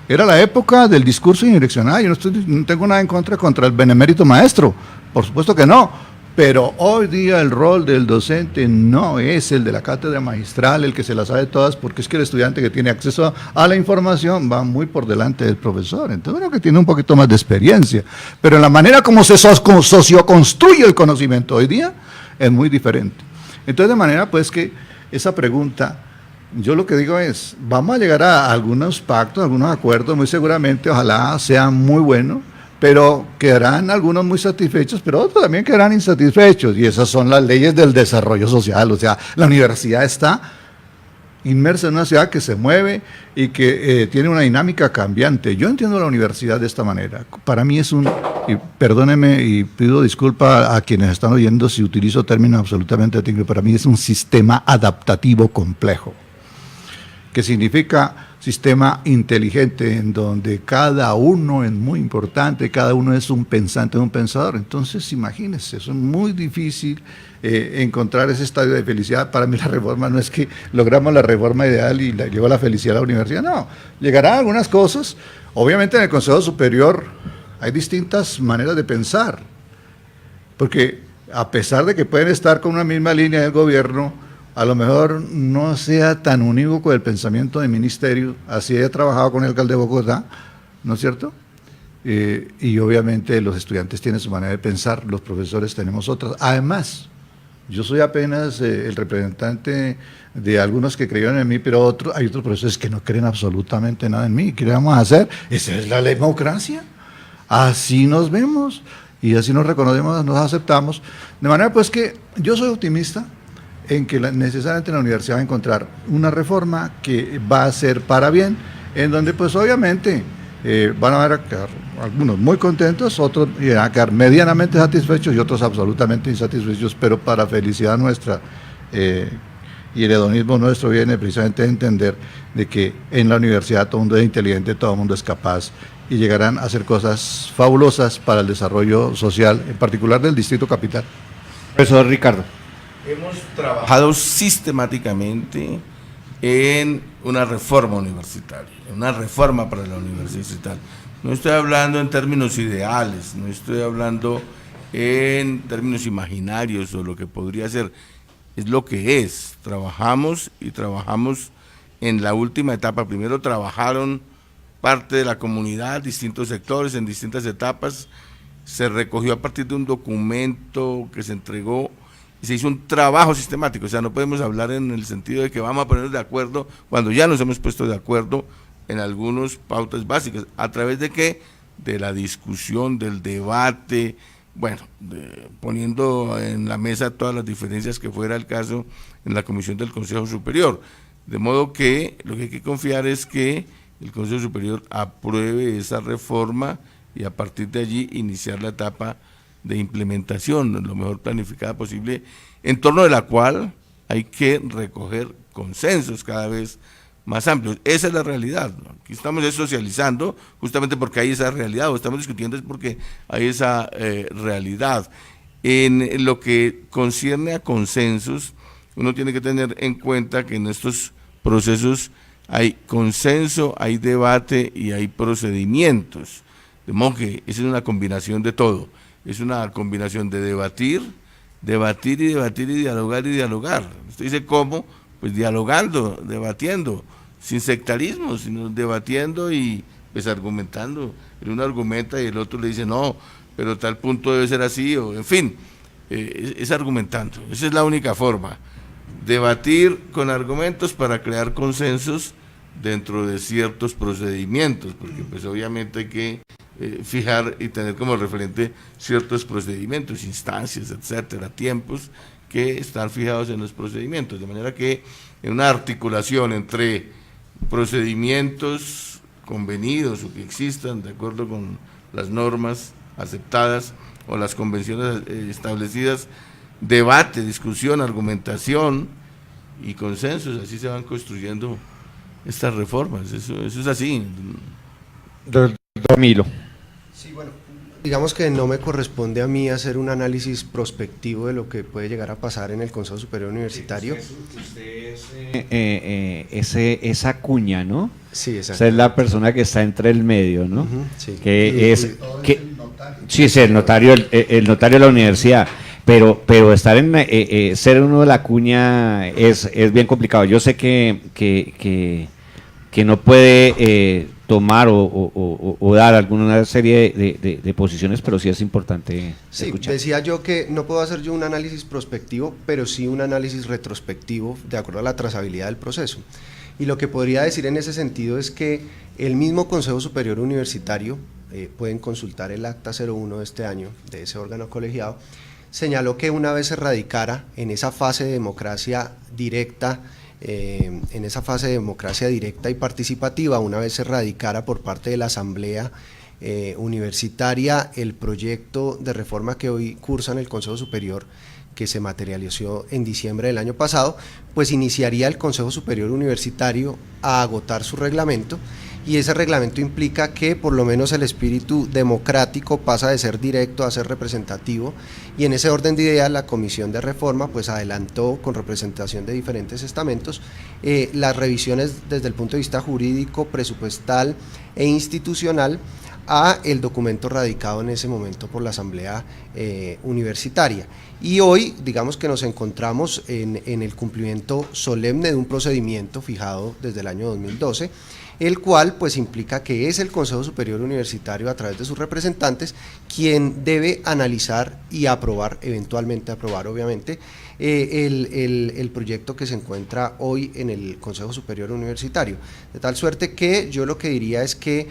Era la época del discurso unidireccional. Yo no tengo nada en contra el benemérito maestro, por supuesto que no, pero hoy día el rol del docente no es el de la cátedra magistral, el que se la sabe todas, porque es que el estudiante que tiene acceso a la información va muy por delante del profesor. Entonces, bueno, que tiene un poquito más de experiencia, pero en la manera como se socioconstruye el conocimiento hoy día es muy diferente. Entonces, de manera pues que esa pregunta, yo lo que digo es, vamos a llegar a algunos pactos, algunos acuerdos, muy seguramente, ojalá sean muy buenos, pero quedarán algunos muy satisfechos, pero otros también quedarán insatisfechos, y esas son las leyes del desarrollo social. O sea, la universidad está inmersa en una ciudad que se mueve y que tiene una dinámica cambiante. Yo entiendo la universidad de esta manera. Para mí es y perdónenme y pido disculpas a quienes están oyendo si utilizo términos absolutamente técnicos, para mí es un sistema adaptativo complejo, que significa sistema inteligente, en donde cada uno es muy importante, cada uno es un pensante, un pensador. Entonces, imagínense, eso es muy difícil encontrar ese estadio de felicidad. Para mí la reforma no es que logramos la reforma ideal y llegó la felicidad a la universidad, no. Llegarán algunas cosas, obviamente en el Consejo Superior hay distintas maneras de pensar, porque a pesar de que pueden estar con una misma línea del gobierno, a lo mejor no sea tan unívoco el pensamiento del ministerio, así he trabajado con el alcalde de Bogotá, ¿no es cierto? Y obviamente los estudiantes tienen su manera de pensar, los profesores tenemos otras. Además, yo soy apenas el representante de algunos que creyeron en mí, pero hay otros profesores que no creen absolutamente nada en mí. ¿Qué le vamos a hacer? Esa es la democracia. Así nos vemos y así nos reconocemos, nos aceptamos. De manera pues que yo soy optimista en que necesariamente la universidad va a encontrar una reforma que va a ser para bien, en donde pues obviamente van a quedar algunos muy contentos, otros van a quedar medianamente satisfechos y otros absolutamente insatisfechos, pero para felicidad nuestra y el hedonismo nuestro viene precisamente a entender de que en la universidad todo el mundo es inteligente, todo el mundo es capaz y llegarán a hacer cosas fabulosas para el desarrollo social, en particular del Distrito Capital. Profesor Ricardo. Hemos trabajado sistemáticamente en una reforma universitaria, una reforma para la universidad distrital. No estoy hablando en términos ideales, no estoy hablando en términos imaginarios o lo que podría ser, es lo que es. Trabajamos y trabajamos en la última etapa. Primero trabajaron parte de la comunidad, distintos sectores en distintas etapas, se recogió a partir de un documento que se entregó y se hizo un trabajo sistemático. O sea, no podemos hablar en el sentido de que vamos a ponernos de acuerdo cuando ya nos hemos puesto de acuerdo en algunas pautas básicas. ¿A través de qué? De la discusión, del debate, bueno, poniendo en la mesa todas las diferencias que fuera el caso en la comisión del Consejo Superior. De modo que lo que hay que confiar es que el Consejo Superior apruebe esa reforma y a partir de allí iniciar la etapa de implementación lo mejor planificada posible, en torno de la cual hay que recoger consensos cada vez más amplios. Esa es la realidad, ¿no? Aquí estamos socializando justamente porque hay esa realidad, o estamos discutiendo es porque hay esa realidad. En lo que concierne a consensos, uno tiene que tener en cuenta que en estos procesos hay consenso, hay debate y hay procedimientos, de modo que esa es una combinación de todo. Es una combinación de debatir y debatir y dialogar. Usted dice cómo, pues dialogando, debatiendo, sin sectarismo, sino debatiendo y pues argumentando. El uno argumenta y el otro le dice no, pero tal punto debe ser así, o en fin, es argumentando. Esa es la única forma, debatir con argumentos para crear consensos dentro de ciertos procedimientos, porque pues obviamente hay que fijar y tener como referente ciertos procedimientos, instancias, etcétera, tiempos que están fijados en los procedimientos, de manera que en una articulación entre procedimientos convenidos o que existan de acuerdo con las normas aceptadas o las convenciones establecidas, debate, discusión, argumentación y consensos, así se van construyendo estas reformas, eso es así. Camilo. Sí, bueno, digamos que no me corresponde a mí hacer un análisis prospectivo de lo que puede llegar a pasar en el Consejo Superior Universitario. Usted es esa cuña, ¿no? Sí, exacto. Usted es la persona que está entre el medio, ¿no? Sí. Que es sí, es el notario de la universidad. Pero estar ser uno de la cuña es bien complicado. Yo sé que no puede tomar o dar alguna serie de posiciones, pero sí es importante escuchar. Decía yo que no puedo hacer yo un análisis prospectivo, pero sí un análisis retrospectivo de acuerdo a la trazabilidad del proceso. Y lo que podría decir en ese sentido es que el mismo Consejo Superior Universitario, pueden consultar el acta 01 de este año, de ese órgano colegiado, señaló que una vez se radicara en esa fase de democracia directa, y participativa, una vez se radicara por parte de la Asamblea Universitaria el proyecto de reforma que hoy cursa en el Consejo Superior, que se materializó en diciembre del año pasado, pues iniciaría el Consejo Superior Universitario a agotar su reglamento, y ese reglamento implica que por lo menos el espíritu democrático pasa de ser directo a ser representativo, y en ese orden de ideas la Comisión de Reforma pues adelantó con representación de diferentes estamentos las revisiones desde el punto de vista jurídico, presupuestal e institucional a el documento radicado en ese momento por la Asamblea Universitaria. Y hoy, digamos que nos encontramos en el cumplimiento solemne de un procedimiento fijado desde el año 2012, el cual pues implica que es el Consejo Superior Universitario a través de sus representantes quien debe analizar y aprobar, eventualmente aprobar obviamente, el proyecto que se encuentra hoy en el Consejo Superior Universitario, de tal suerte que yo lo que diría es que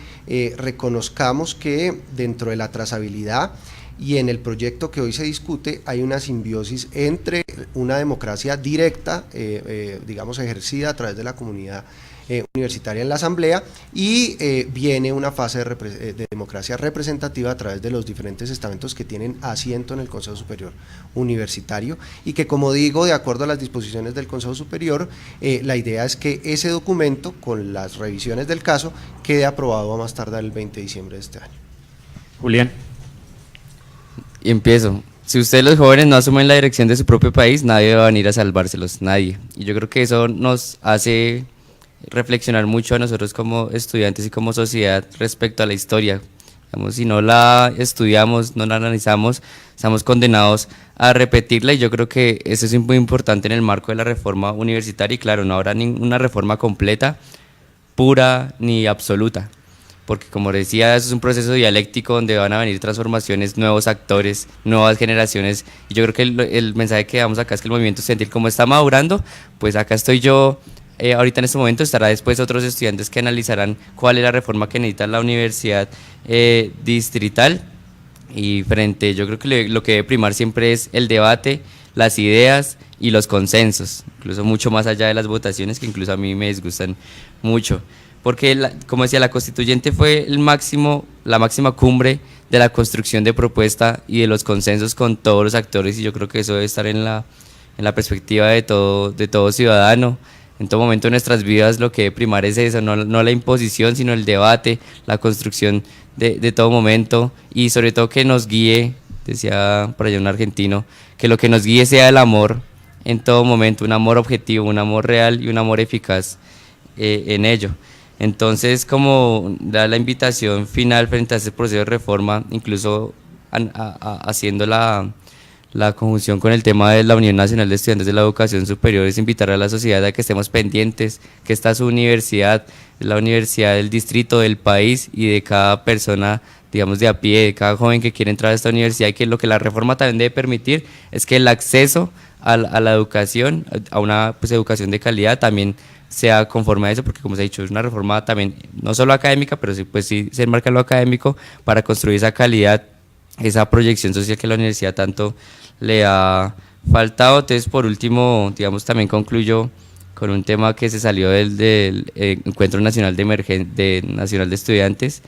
reconozcamos que dentro de la trazabilidad y en el proyecto que hoy se discute hay una simbiosis entre una democracia directa, digamos ejercida a través de la comunidad universitaria en la Asamblea y viene una fase de democracia representativa a través de los diferentes estamentos que tienen asiento en el Consejo Superior Universitario y que, como digo, de acuerdo a las disposiciones del Consejo Superior, la idea es que ese documento con las revisiones del caso quede aprobado a más tardar el 20 de diciembre de este año. Julián. Y empiezo. Si ustedes los jóvenes no asumen la dirección de su propio país, nadie va a venir a salvárselos, nadie. Y yo creo que eso nos hace reflexionar mucho a nosotros como estudiantes y como sociedad respecto a la historia. Digamos, si no la estudiamos, no la analizamos, estamos condenados a repetirla y yo creo que eso es muy importante en el marco de la reforma universitaria y claro, no habrá ninguna reforma completa, pura ni absoluta. Porque como decía, eso es un proceso dialéctico donde van a venir transformaciones, nuevos actores, nuevas generaciones, y yo creo que el mensaje que damos acá es que el movimiento estudiantil, como está madurando, pues acá estoy yo, ahorita en este momento estará después otros estudiantes que analizarán cuál es la reforma que necesita la universidad distrital, y yo creo que lo que debe primar siempre es el debate, las ideas y los consensos, incluso mucho más allá de las votaciones, que incluso a mí me disgustan mucho. Porque, como decía, la constituyente fue la máxima cumbre de la construcción de propuesta y de los consensos con todos los actores, y yo creo que eso debe estar en la perspectiva de todo ciudadano. En todo momento de nuestras vidas lo que debe primar es eso, no la imposición, sino el debate, la construcción de todo momento, y sobre todo que nos guíe, decía por allá un argentino, que lo que nos guíe sea el amor en todo momento, un amor objetivo, un amor real y un amor eficaz en ello. Entonces, como da la invitación final frente a este proceso de reforma, incluso haciendo la conjunción con el tema de la Unión Nacional de Estudiantes de la Educación Superior, es invitar a la sociedad a que estemos pendientes, que esta es su universidad, es la universidad del distrito, del país y de cada persona, digamos, de a pie, de cada joven que quiere entrar a esta universidad, y que lo que la reforma también debe permitir es que el acceso a la educación, a una pues, educación de calidad, también sea conforme a eso, porque como se ha dicho, es una reforma también, no solo académica, pero sí, pues sí se enmarca en lo académico para construir esa calidad, esa proyección social que la universidad tanto le ha faltado. Entonces, por último, digamos, también concluyo con un tema que se salió del Encuentro Nacional Nacional de Estudiantes,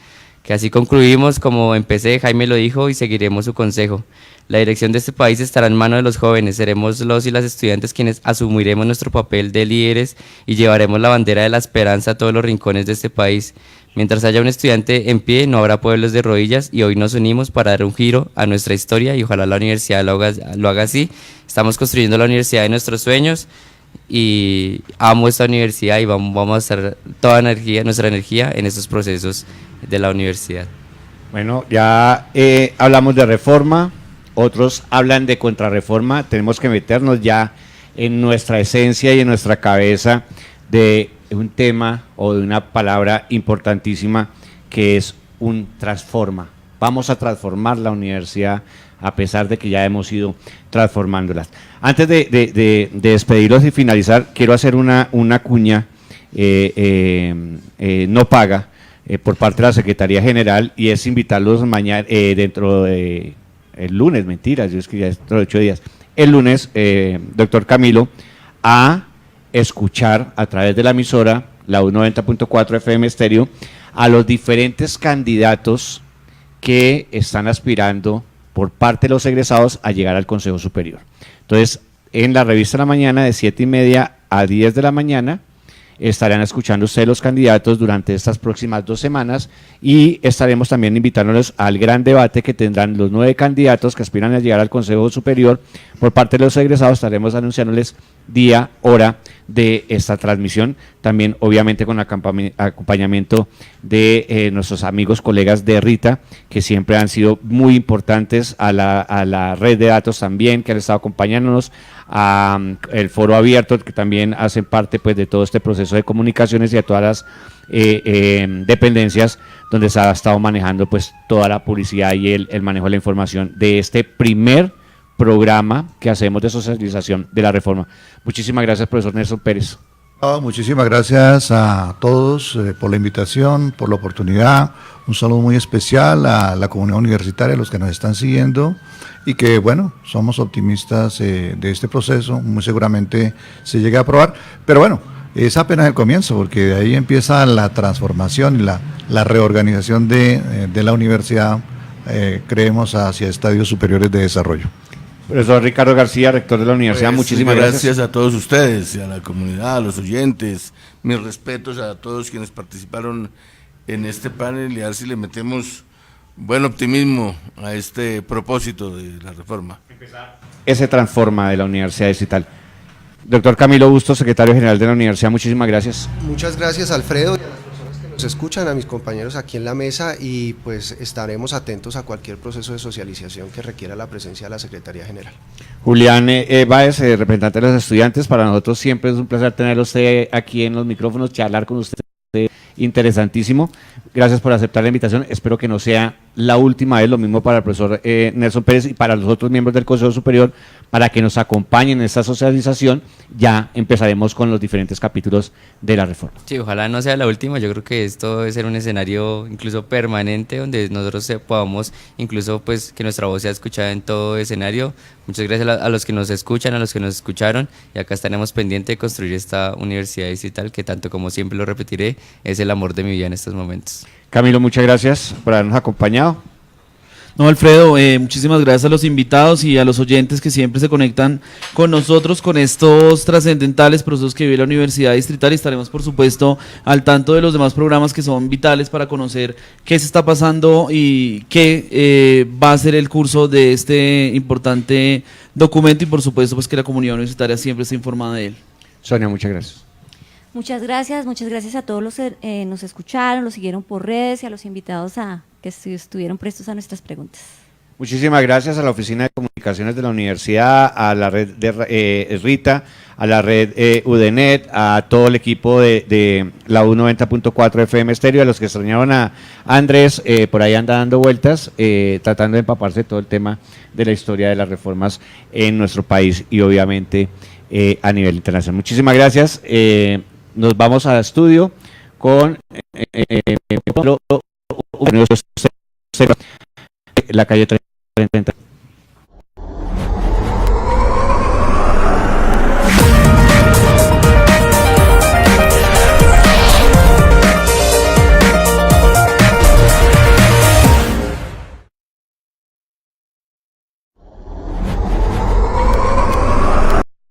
que así concluimos, como empecé, Jaime lo dijo, y seguiremos su consejo. La dirección de este país estará en manos de los jóvenes, seremos los y las estudiantes quienes asumiremos nuestro papel de líderes y llevaremos la bandera de la esperanza a todos los rincones de este país. Mientras haya un estudiante en pie, no habrá pueblos de rodillas, y hoy nos unimos para dar un giro a nuestra historia y ojalá la universidad lo haga así. Estamos construyendo la universidad de nuestros sueños y amo esta universidad y vamos a hacer toda nuestra energía en estos procesos de la universidad. Bueno, ya hablamos de reforma, otros hablan de contrarreforma, tenemos que meternos ya en nuestra esencia y en nuestra cabeza de un tema o de una palabra importantísima que es un transforma. Vamos a transformar la universidad a pesar de que ya hemos ido transformándolas. Antes de despedirlos y finalizar, quiero hacer una cuña no paga por parte de la Secretaría General, y es invitarlos mañana, dentro de el lunes, mentiras, yo es que ya dentro de 8 días, el lunes, doctor Camilo, a escuchar a través de la emisora, la U90.4 FM Estéreo, a los diferentes candidatos que están aspirando por parte de los egresados a llegar al Consejo Superior. Entonces, en la revista de la mañana, de 7:30 a 10 de la mañana, estarán escuchando ustedes los candidatos durante estas próximas 2 semanas, y estaremos también invitándolos al gran debate que tendrán los 9 candidatos que aspiran a llegar al Consejo Superior por parte de los egresados. Estaremos anunciándoles día, hora de esta transmisión, también obviamente con acompañamiento de nuestros amigos, colegas de Rita, que siempre han sido muy importantes, a la red de datos también, que han estado acompañándonos, a el foro abierto, que también hacen parte pues de todo este proceso de comunicaciones, y a todas las dependencias donde se ha estado manejando pues toda la publicidad y el manejo de la información de este primer programa que hacemos de socialización de la reforma. Muchísimas gracias, profesor Nelson Pérez. Muchísimas gracias a todos por la invitación, por la oportunidad. Un saludo muy especial a la comunidad universitaria, a los que nos están siguiendo, y que, bueno, somos optimistas de este proceso. Muy seguramente se llegue a aprobar, pero bueno, es apenas el comienzo, porque de ahí empieza la transformación y la reorganización de la universidad, creemos, hacia estadios superiores de desarrollo. Profesor Ricardo García, rector de la universidad, Pues, muchísimas gracias. Gracias a todos ustedes, y a la comunidad, a los oyentes. Mis respetos a todos quienes participaron en este panel, y a ver si le metemos buen optimismo a este propósito de la reforma. Ese transforma de la Universidad Distrital. Doctor Camilo Bustos, secretario general de la universidad, muchísimas gracias. Muchas gracias, Alfredo, y a las personas que nos escuchan, a mis compañeros aquí en la mesa, y pues estaremos atentos a cualquier proceso de socialización que requiera la presencia de la Secretaría General. Julián Báez, representante de los estudiantes, para nosotros siempre es un placer tener a usted aquí en los micrófonos, charlar con usted, interesantísimo. Gracias por aceptar la invitación, espero que no sea la última vez, lo mismo para el profesor Nelson Pérez y para los otros miembros del Consejo Superior, para que nos acompañen en esta socialización. Ya empezaremos con los diferentes capítulos de la reforma. Sí, ojalá no sea la última. Yo creo que esto debe ser un escenario incluso permanente, donde nosotros podamos incluso pues que nuestra voz sea escuchada en todo escenario. Muchas gracias a los que nos escuchan, a los que nos escucharon, y acá estaremos pendientes de construir esta universidad distrital que, tanto como siempre lo repetiré, es el amor de mi vida en estos momentos. Camilo, muchas gracias por habernos acompañado. No, Alfredo, muchísimas gracias a los invitados y a los oyentes que siempre se conectan con nosotros con estos trascendentales procesos que vive la Universidad Distrital, y estaremos, por supuesto, al tanto de los demás programas que son vitales para conocer qué se está pasando y qué va a ser el curso de este importante documento, y por supuesto pues que la comunidad universitaria siempre esté informada de él. Sonia, muchas gracias. Muchas gracias a todos los que nos escucharon, los siguieron por redes, y a los invitados que estuvieron prestos a nuestras preguntas. Muchísimas gracias a la Oficina de Comunicaciones de la Universidad, a la red de Rita, a la red UDENET, a todo el equipo de la U90.4 FM Estéreo, a los que extrañaron a Andrés, por ahí anda dando vueltas, tratando de empaparse de todo el tema de la historia de las reformas en nuestro país y obviamente a nivel internacional. Muchísimas gracias. Nos vamos a estudio con la calle 30.